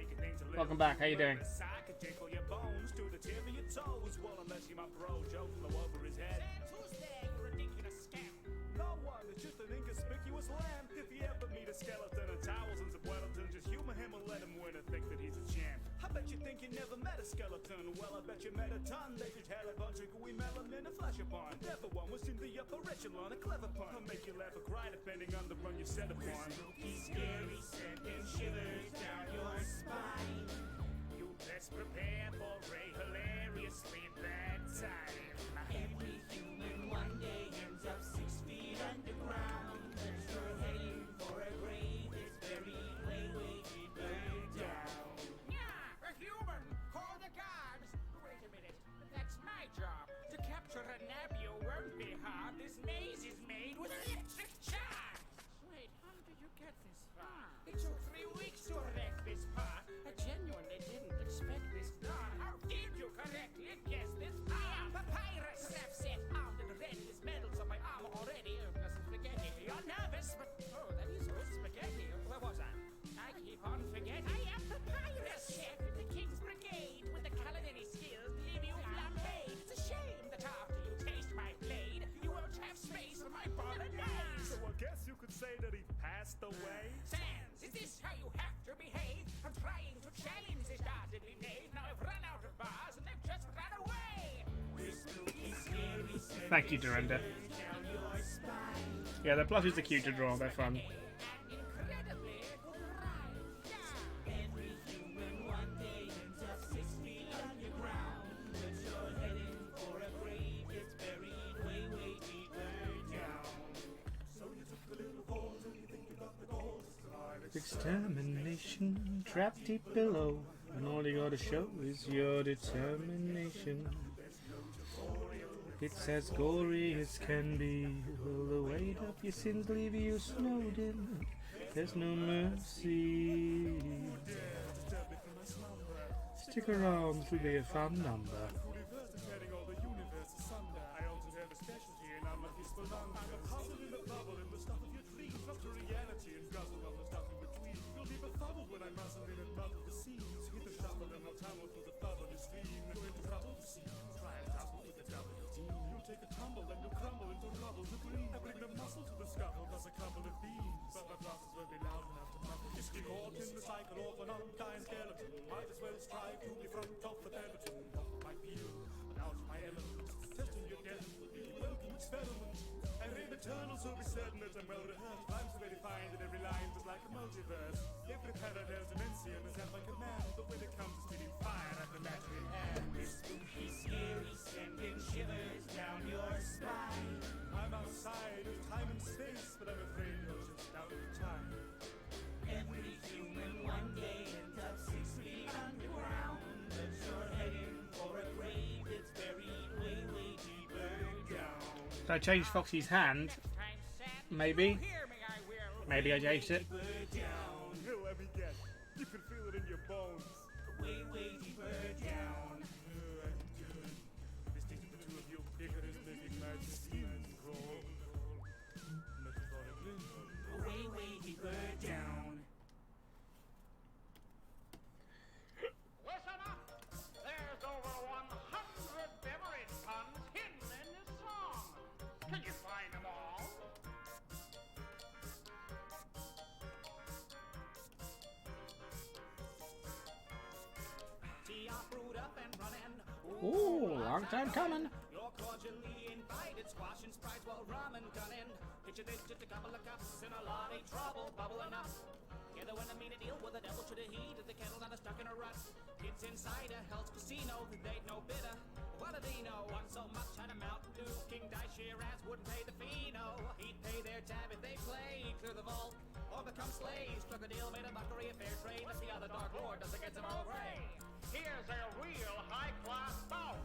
Speaker 1: Welcome back. How you doing?
Speaker 15: I could tickle your bones to the tip of your toes. Well, unless you're my bro, Joe flow over his head.
Speaker 14: Who's there, you ridiculous scamp?
Speaker 15: No one, it's just an inconspicuous lamb. If you ever meet a skeleton in towels and some Weddleton, just humor him and let him win and think that he's a champ. I bet you think you never met a skeleton. Well, I bet you met a ton. They just had a bunch of gooey melanin to flash upon. Never one was in the upper echelon, a clever pun. I'll make you laugh or cry depending on the run you set upon.
Speaker 14: Scary sending shivers down your spine.
Speaker 15: You best prepare for a hilariously bad time.
Speaker 14: Every human one day ends up 6 feet underground. But you're heading for a grave that's buried way deeper down.
Speaker 16: Yeah, a human! Call the guards! Wait a minute, that's my job. To capture a nab you won't be hard. This maze is made with electric charge! Wait, how did you get this far? It took 3 weeks to erect this part. I genuinely didn't expect this done. How did you correctly guess this part? I am Papyrus! Snap set, armed and ready. This medals on my armor already. Plus spaghetti. You're nervous, but oh, that is good spaghetti. Where was I? I keep on forgetting. I am Papyrus, chef of the King's Brigade. With the culinary skills, leave you flambéed. It's a shame that after you taste my blade, you won't have space for my bolognese.
Speaker 15: So I guess you could say that he passed away.
Speaker 16: Sans, is this how you have to behave? I'm trying to challenge this dastardly knave. Now I've run out of bars and they've just run away.
Speaker 1: Thank you, Dorinda. Yeah, the plushies are cute to draw. They're fun.
Speaker 16: Incredibly right.
Speaker 14: Every human one day ends up 6 feet underground. But you're heading for a grave that's buried way deeper down.
Speaker 15: So you took the little holes and you think you got the gold.
Speaker 1: Extermination, trapped deep below, and all you gotta show is your determination. It's as gory as can be. Will the weight of your sins leave you snowed in? There's no mercy. Stick around, this will be a fun number.
Speaker 15: Take a tumble shuffle, cause a couple of thieves, but my bosses will be loud enough to muffle. Just get caught in the cycle of an undying skeleton. Might as well strive to be front of the peloton. Got my feel, but now's my element. Testing your death will be a welcome experiment. And in eternal, so be certain that I'm well rehearsed. Rhymes are very fine, and every line is like a multiverse. Every parallel dimension is at my command, but when it comes to spitting fire at the magic in hand,
Speaker 4: It's spooky, scary, sending shivers down your spine.
Speaker 15: I'm outside of time and space, but I'm afraid you're just out of time.
Speaker 4: Every human one day ends up 6 feet underground. But you're heading for a grave that's buried way, way deeper down.
Speaker 1: Did I change Foxy's hand? Maybe. Maybe I changed it.
Speaker 15: Down. Here, let me guess. You can feel it in your bones.
Speaker 4: Way, way deeper down.
Speaker 15: Distinct the two of you, Icarus making my skin crawl. Metaphorically.
Speaker 4: Way, way deeper down.
Speaker 16: Listen up! There's over 100 beverage puns hidden in this song. Can you find them all?
Speaker 4: Tea are brewed up and running.
Speaker 3: Ooh, long time coming.
Speaker 4: You're cordially invited, squashing sprites while ramen gunning. Picture this, just a couple of cups and a lot of trouble bubbling up. Together when I mean to deal with the devil to the heat of the kettle that are stuck in a rut. Kids inside a Hell's Casino, they'd know bitter. What did he know? Won so much had a Mountain Dew. King Dice Shiraz wouldn't pay the fee, no. He'd pay their tab if they played. Clear the vault or become slaves. Struck a deal, made a mockery of fair trade. That's the other Dark Lord doesn't get them all gray.
Speaker 16: Here's a real high-class bout.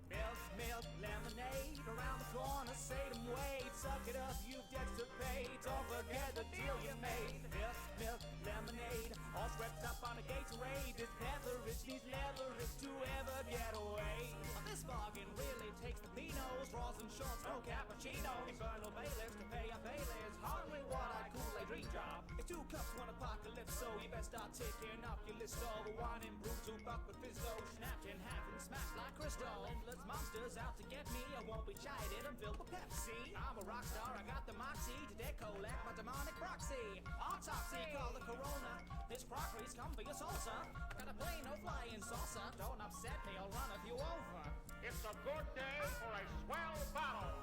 Speaker 4: Milk, milk, lemonade. Around the corner, say them wait. Suck it up, you've debts to pay. Don't forget the deal you made. Milk, milk, lemonade. All swept up on a Gatorade. This beverage needs leverage to ever get away. This bargain really takes the Pinot. Straws and shorts, no cappuccino. Infernal bailiffs to pay a bailiffs. Hardly what I call a dream job. It's 2 cups, 1 apocalypse, so you best start taking off your list. All the wine and brew, 2 buck with Fizzo. Snapped in half and smashed like crystal. Endless monsters out to get me. I won't be chided, I'm filled with Pepsi. I'm a rock star, I got the moxie to decollect my demonic proxy. Autopsy, call the corona. This crockery's come for your salsa. Got a plane, no flying saucer. Don't upset me, I'll run a few over.
Speaker 16: It's a good day for a swell bottle.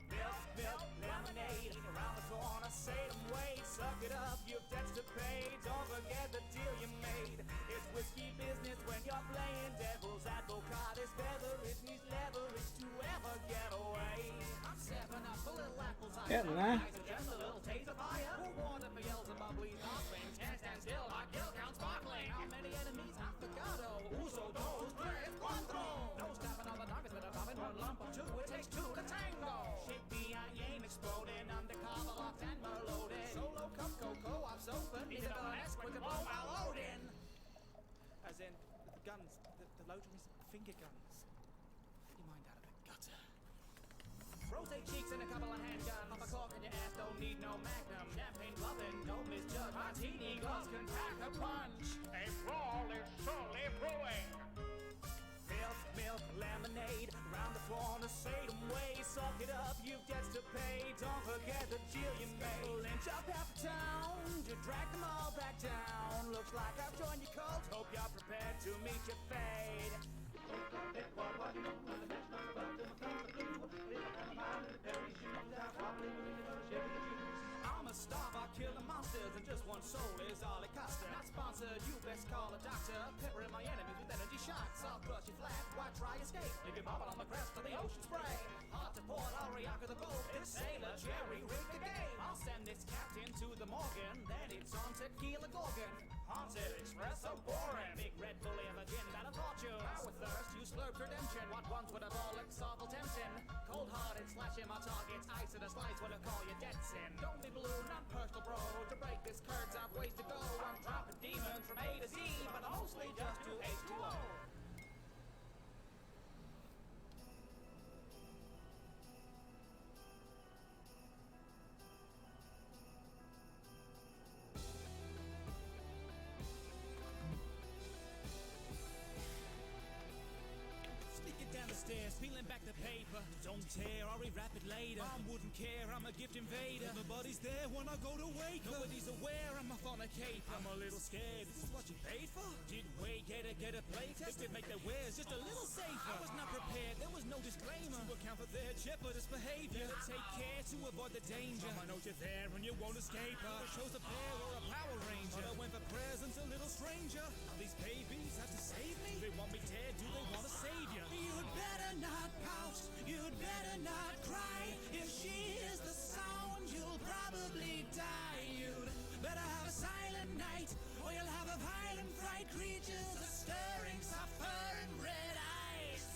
Speaker 4: Milk, milk, lemonade. Around the corner, say them wait. Suck it up, you've debts to pay. Don't forget the deal you made. It's whiskey business when you're playing devil's advocate. It's beverage needs leverage to ever get away. I'm 7 up, a little apples.
Speaker 3: Getting there.
Speaker 4: Just a little taste of fire. Who warned if yells and bubbly sparkling? Can't stand still, my gill count sparkling. How many enemies? I forgot. Uso, dos, tres, cuatro. No stopping on the targets that are popping. 1 lump of 2, it takes 2 to tango. Shit, I ain't exploding. Undercover locked and loaded. Solo cup, cocoa, I'm so needed on an S quick to blow my load in. As in, the guns, the loader's finger guns. Get your mind out of the gutter. Rosé cheeks and a couple of handguns. Pop a cork in your ass, don't need no magnum. Champagne bubbling, don't misjudge. Martini glass can pack a punch.
Speaker 16: A brawl is surely brewing.
Speaker 4: Milk, milk, lemonade. Round the corner, say them way. Suck it up, you've debts to pay. Don't forget the deal you made. Lynch up half the town, to drag them all back down. Looks like I've joined your cult. Hope you're prepared to meet your fate. I'm a starve, I kill the monsters, and just one soul is all it costs. Not sponsored, you best call a doctor. Peppering my enemies with energy shots. I'll crush you flat, why try escape? Leave you bobbing on the crest of the ocean spray. Hard to port, I'll react the boat. This sailor Jerry rigged the game. I'll send this captain to the Morgan, then it's on tequila gorgon. Haunted espresso boring. Big red bully of a gin that a fortune. Now with thirst, you slurp redemption. What ones would have all like awful tempting? Cold-hearted, slashing my targets. Ice in a slice would have called you dead sin. Don't be blue, not personal, bro. To break this curse, I've ways to go. I'm dropping demons from A to Z, but mostly just to H2O. Sneaking down the stairs, feeling
Speaker 8: back the paper. Don't tear or rewrap it later. I wouldn't care, I'm a gift invader. Everybody's there when I go to wake. Nobody's aware I'm off on a cape. I'm a little scared, this is what you paid for? Did we get a play test to make their wares just a little safer? I was not prepared, there was no disclaimer to account for their jeopardous behavior. Take care to avoid the danger. I know you're there and you won't escape. I chose a bear or a Power Ranger. I went for presents, a little stranger. Now these babies have to save me. They want me dead, do they want to save you?
Speaker 4: You'd better not pout, you'd better not cry. If she is the sound, you'll probably die. You'd better have a silent night, or you'll have a violent fright. Creatures are stirring, suffer and red eyes.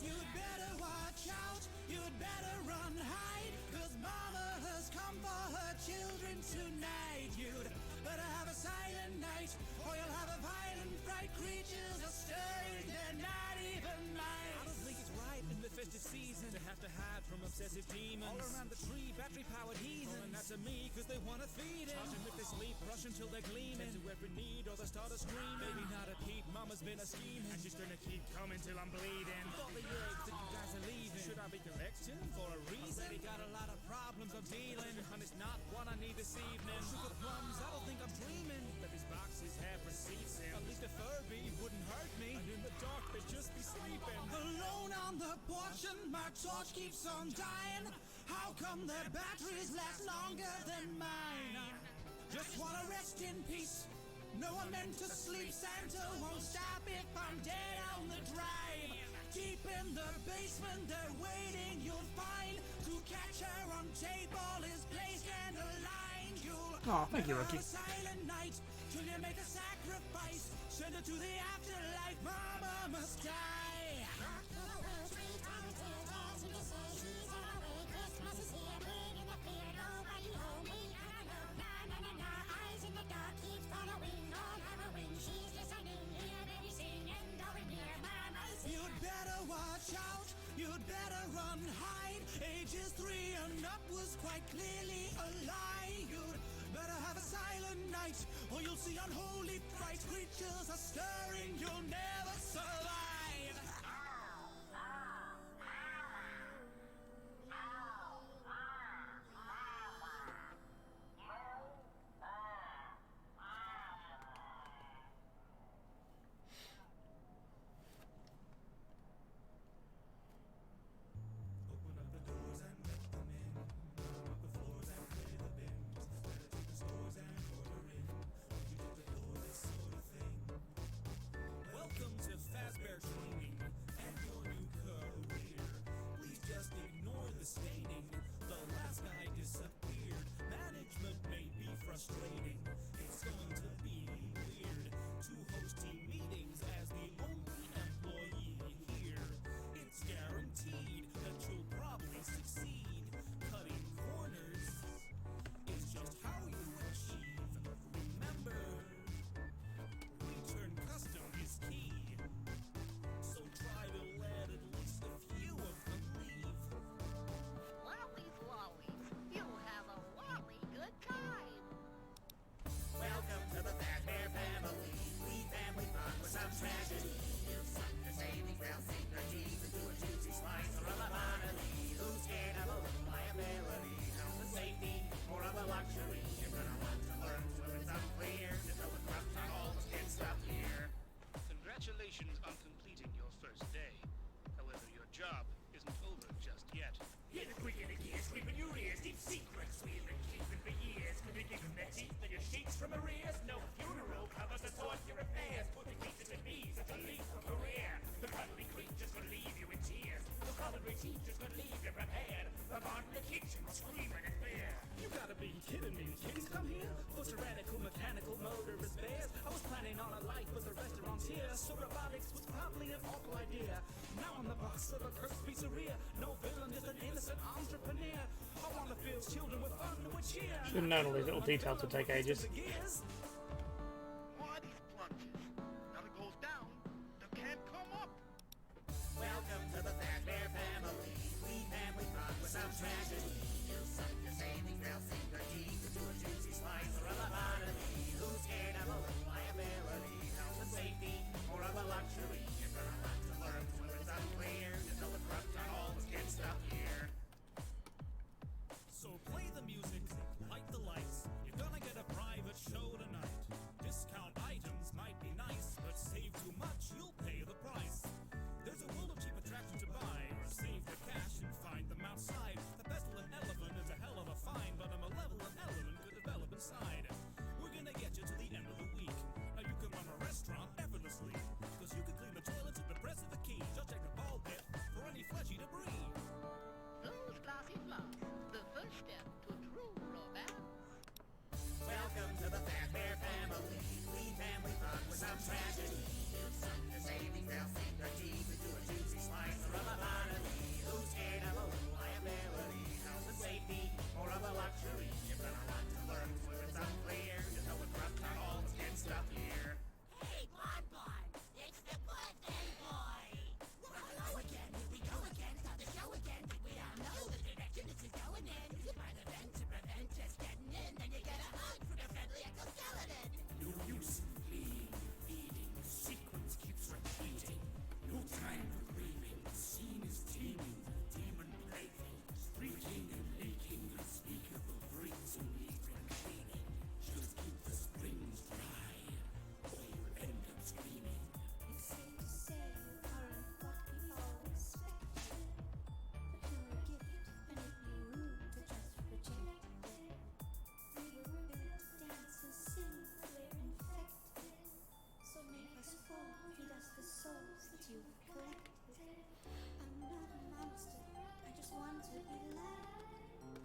Speaker 4: You'd better watch out, you'd better run, hide, 'cause mama has come for her children tonight. You'd better have a silent night, or you'll have a violent fright. Creatures are stirring, they're not even mine.
Speaker 8: I don't think it's right in the festive season to have to hide from obsessive demons. All around the tree, battery-powered heathens. And that's to me, 'cause they want to feed him. Charge them if they sleep, rush until they're gleaming. To every need, or they start a screaming. Maybe not a peep, mama's been a scheming.
Speaker 1: And she's gonna keep coming till I'm bleeding.
Speaker 8: All the eggs that you guys are leaving. Should I be collecting for a reason? Already got a lot of problems I'm dealing. And it's not what I need this evening. Sugar plums, I don't think I'm dreaming. That these boxes have receipts in. At least a Furby wouldn't hurt me. And in the dark, they'd just be sleeping.
Speaker 4: Alone on the porch and my torch keeps on dying. How come their batteries last longer than mine? Just wanna rest in peace. No one meant to sleep. Santa won't stop if I'm dead on the drive. Deep in the basement, they're waiting. You'll find to catch her on tape. All is placed and aligned. You'll
Speaker 1: Oh, thank you, Rookie.
Speaker 4: have a silent night till you make a sacrifice. Send her to the afterlife. Mama must die. You'd better watch out, you'd better run, hide. Ages 3 and up was quite clearly a lie. You'd better have a silent night, or you'll see unholy fright. Creatures are stirring, you'll never survive.
Speaker 8: Welcome to Fazbear Training and your new career. Please just ignore the staining. The last guy disappeared. Management may be frustrating. It's going to be weird to host team meetings as the only employee here. It's guaranteed that you'll probably succeed. Cutting corners is just how you achieve. Remember, return custom is key. So try to let at least a few of them leave.
Speaker 17: Lollies, lollies, you'll have a lolly good time.
Speaker 4: Welcome to the Fazbear family. We family fun with some tragedy. You've seen the savings, they'll sink their teeth into a juicy slice or a lobotomy. Who's scared of a little liability? Health and safety, more of a luxury. You're gonna want to learn till it's unclear. Just know it's rough, not all the skin stuff here.
Speaker 6: Congratulations on completing your first day. However, your job isn't over just yet.
Speaker 2: Hear the creak in the gears, creeping your ears. Deep secrets we've been keeping for years. Could be giving their teeth and your sheets from arrears. No funeral covers to sort your affairs. Put the keys in the knees at the leave for career. The cuddly creatures will leave you in tears. The culinary teachers will leave you prepared. The barn in the kitchen screaming at fear.
Speaker 8: You gotta be kidding me. Kitties come here for tyrannical, mechanical, murderous bears. I was planning on a life with the restaurants here, so robotics was probably an awful idea. Now I'm the boss of a cursed pizzeria. No villain, just an innocent entrepreneur. I wanna fill children with fun with cheer.
Speaker 1: Should have known all these little details would take ages.
Speaker 11: Why these plunges? Nothing goes down, they can't come up.
Speaker 4: Welcome to the Fazbear family. We Welcome to the Fazbear family. We family fun with some tragedy. Use some to saving, they'll sink their teeth into a juicy slice of a botany. Who's scared of a little liability? Health and safety, more of a luxury. You're gonna want to learn when it's unclear. You know it's rough, not all the skin stuff here.
Speaker 17: Hey, Bonbon! It's the birthday boy! Hello again, here we go again. Start the show again. We all know the direction this is going in. You find a vent to prevent just getting in. Then you get a hug from your friendly exoskeleton.
Speaker 2: No use fleeing, feeding, the sequence keeps repeating. No time for grieving, the scene is teeming with demon playthings, streaking and leaking unspeakable freaks who need from cleaning. Just keep the springs dry, or you'll end up screaming.
Speaker 17: It's safe to say you aren't what we all expected. But you're a gift, and it'd be rude to just reject it. We were built to dance and sing, but we're infected. So make us fall, feed us the souls that you've collected. I'm not a monster, I just want to be loved.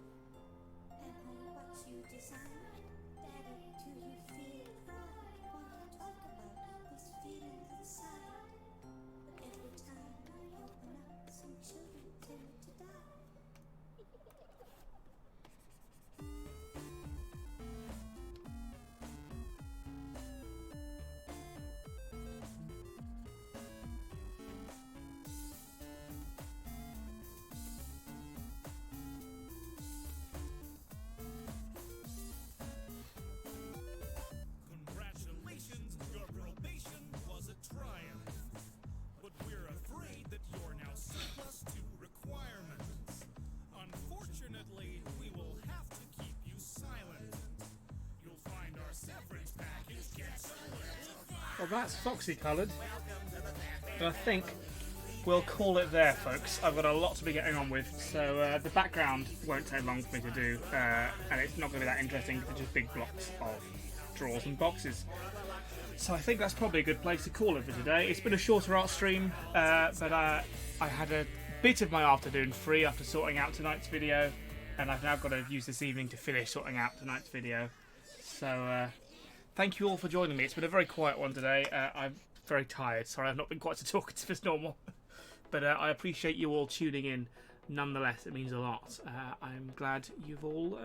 Speaker 17: Am I what you desire? Daddy, do you feel pride? Want to talk about these feelings inside? But every time I open up, some children tend to die.
Speaker 2: Congratulations, your probation was a triumph. But we're afraid that you're now surplus to requirements. Unfortunately, we will have to keep you silent. You'll find our severance package gets a little.
Speaker 1: Well, that's foxy coloured. But I think we'll call it there, folks. I've got a lot to be getting on with, so the background won't take long for me to do, and it's not going to be that interesting. It's just big blocks of drawers and boxes. So I think that's probably a good place to call it for today. It's been a shorter art stream, but I had a bit of my afternoon free after sorting out tonight's video, and I've now got to use this evening to finish sorting out tonight's video. So thank you all for joining me. It's been a very quiet one today. I'm very tired. Sorry, I've not been quite so talkative as normal. But I appreciate you all tuning in. Nonetheless, it means a lot. I'm glad you've all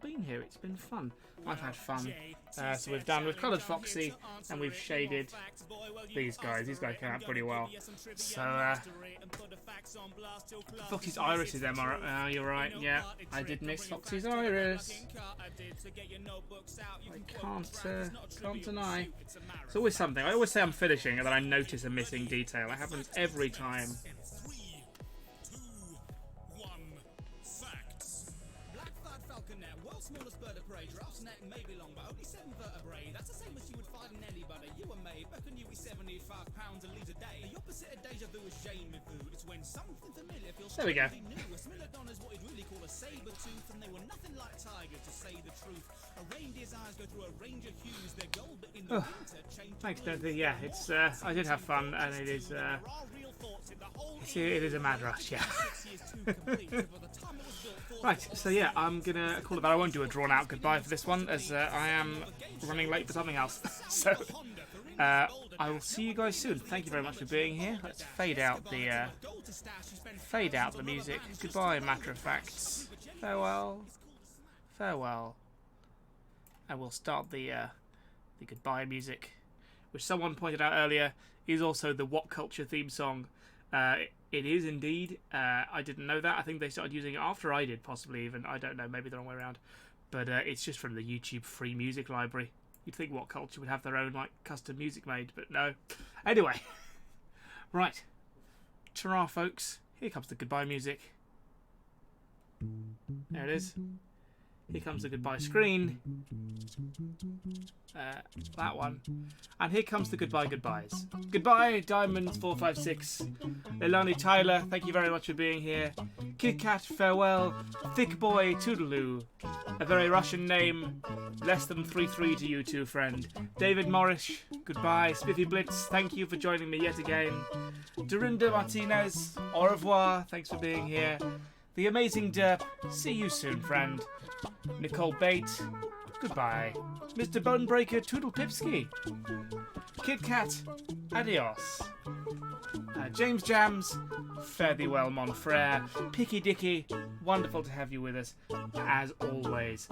Speaker 1: been here. It's been fun. I've had fun. So we've coloured Foxy, and we've shaded these guys. These guys came out pretty well. So Foxy's iris is MR. You're right. Yeah, I did miss Foxy's iris. I can't deny. It's always something. I always say I'm finishing, and then I notice a missing detail. It happens every time.
Speaker 8: Smallest bird of prey, giraffe's neck may be long, but only 7 vertebrae. That's the same as you would find in anybody. You and me, reckon you eat 75 pounds a litre a day. The opposite of deja vu is Jamie Vu. It's when something familiar feels
Speaker 1: there we go.
Speaker 8: new. A smilodon is what you'd really call a saber tooth, and they were nothing like tigers, to say the truth. A reindeer's eyes go through a range of hues. They're gold, but in the winter change.
Speaker 1: Thanks, Dorothy. Yeah, it's I did have fun, and it is a mad rush. Yeah. Right, so yeah, I'm gonna call it, but I won't do a drawn-out goodbye for this one, as I am running late for something else. So I will see you guys soon. Thank you very much for being here. Let's fade out the music. Goodbye, matter of facts. Farewell, farewell. And we'll start the goodbye music, which someone pointed out earlier is also the What Culture theme song. It is indeed. I didn't know that. I think they started using it after I did, possibly even. I don't know, maybe the wrong way around. But it's just from the YouTube free music library. You'd think What Culture would have their own like custom music made, but no. Anyway, right. Ta-ra, folks. Here comes the goodbye music. There it is. Here comes the goodbye screen. That one. And here comes the goodbye goodbyes. Goodbye, Diamonds456. Elani Tyler, thank you very much for being here. Kit Kat, farewell. Thick Boy, toodaloo. A very Russian name. Less than 3-3 to you two, friend. David Morris, goodbye. Spiffy Blitz, thank you for joining me yet again. Dorinda Martinez, au revoir. Thanks for being here. The Amazing Derp, see you soon, friend. Nicole Bate, Goodbye. Mr. Bonebreaker Toodlepipski. Kit Kat, adios. James Jams, fare thee well, mon frere. Picky Dicky, wonderful to have you with us, as always.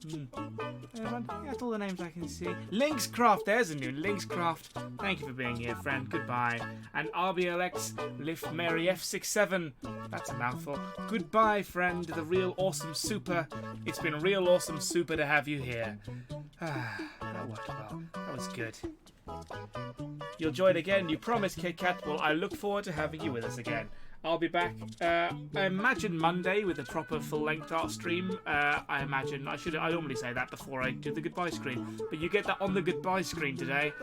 Speaker 1: That's all the names I can see. Lynxcraft, there's a new Lynxcraft. Thank you for being here, friend. Goodbye. And RBLX, Lift Mary F67. That's a mouthful. Goodbye, friend. The real awesome super. It's been real awesome super to have you here. That worked well. That was good. You'll join again, you promised, Kit Kat. Well, I look forward to having you with us again. I'll be back, I imagine Monday with a proper full-length art stream. I imagine. I normally say that before I do the goodbye screen. But you get that on the goodbye screen today.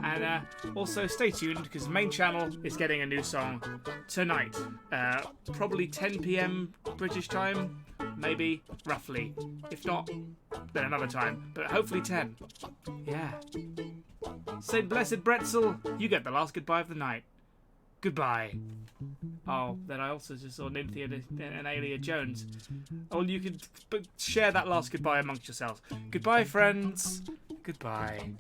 Speaker 1: And also stay tuned, because main channel is getting a new song tonight. Probably 10 PM British time. Maybe, roughly. If not, then another time. But hopefully 10. Yeah. Saint Blessed Bretzel, you get the last goodbye of the night. Goodbye. Oh, then I also just saw Nynthia and Alia Jones. Oh, you can share that last goodbye amongst yourselves. Goodbye, friends. Goodbye.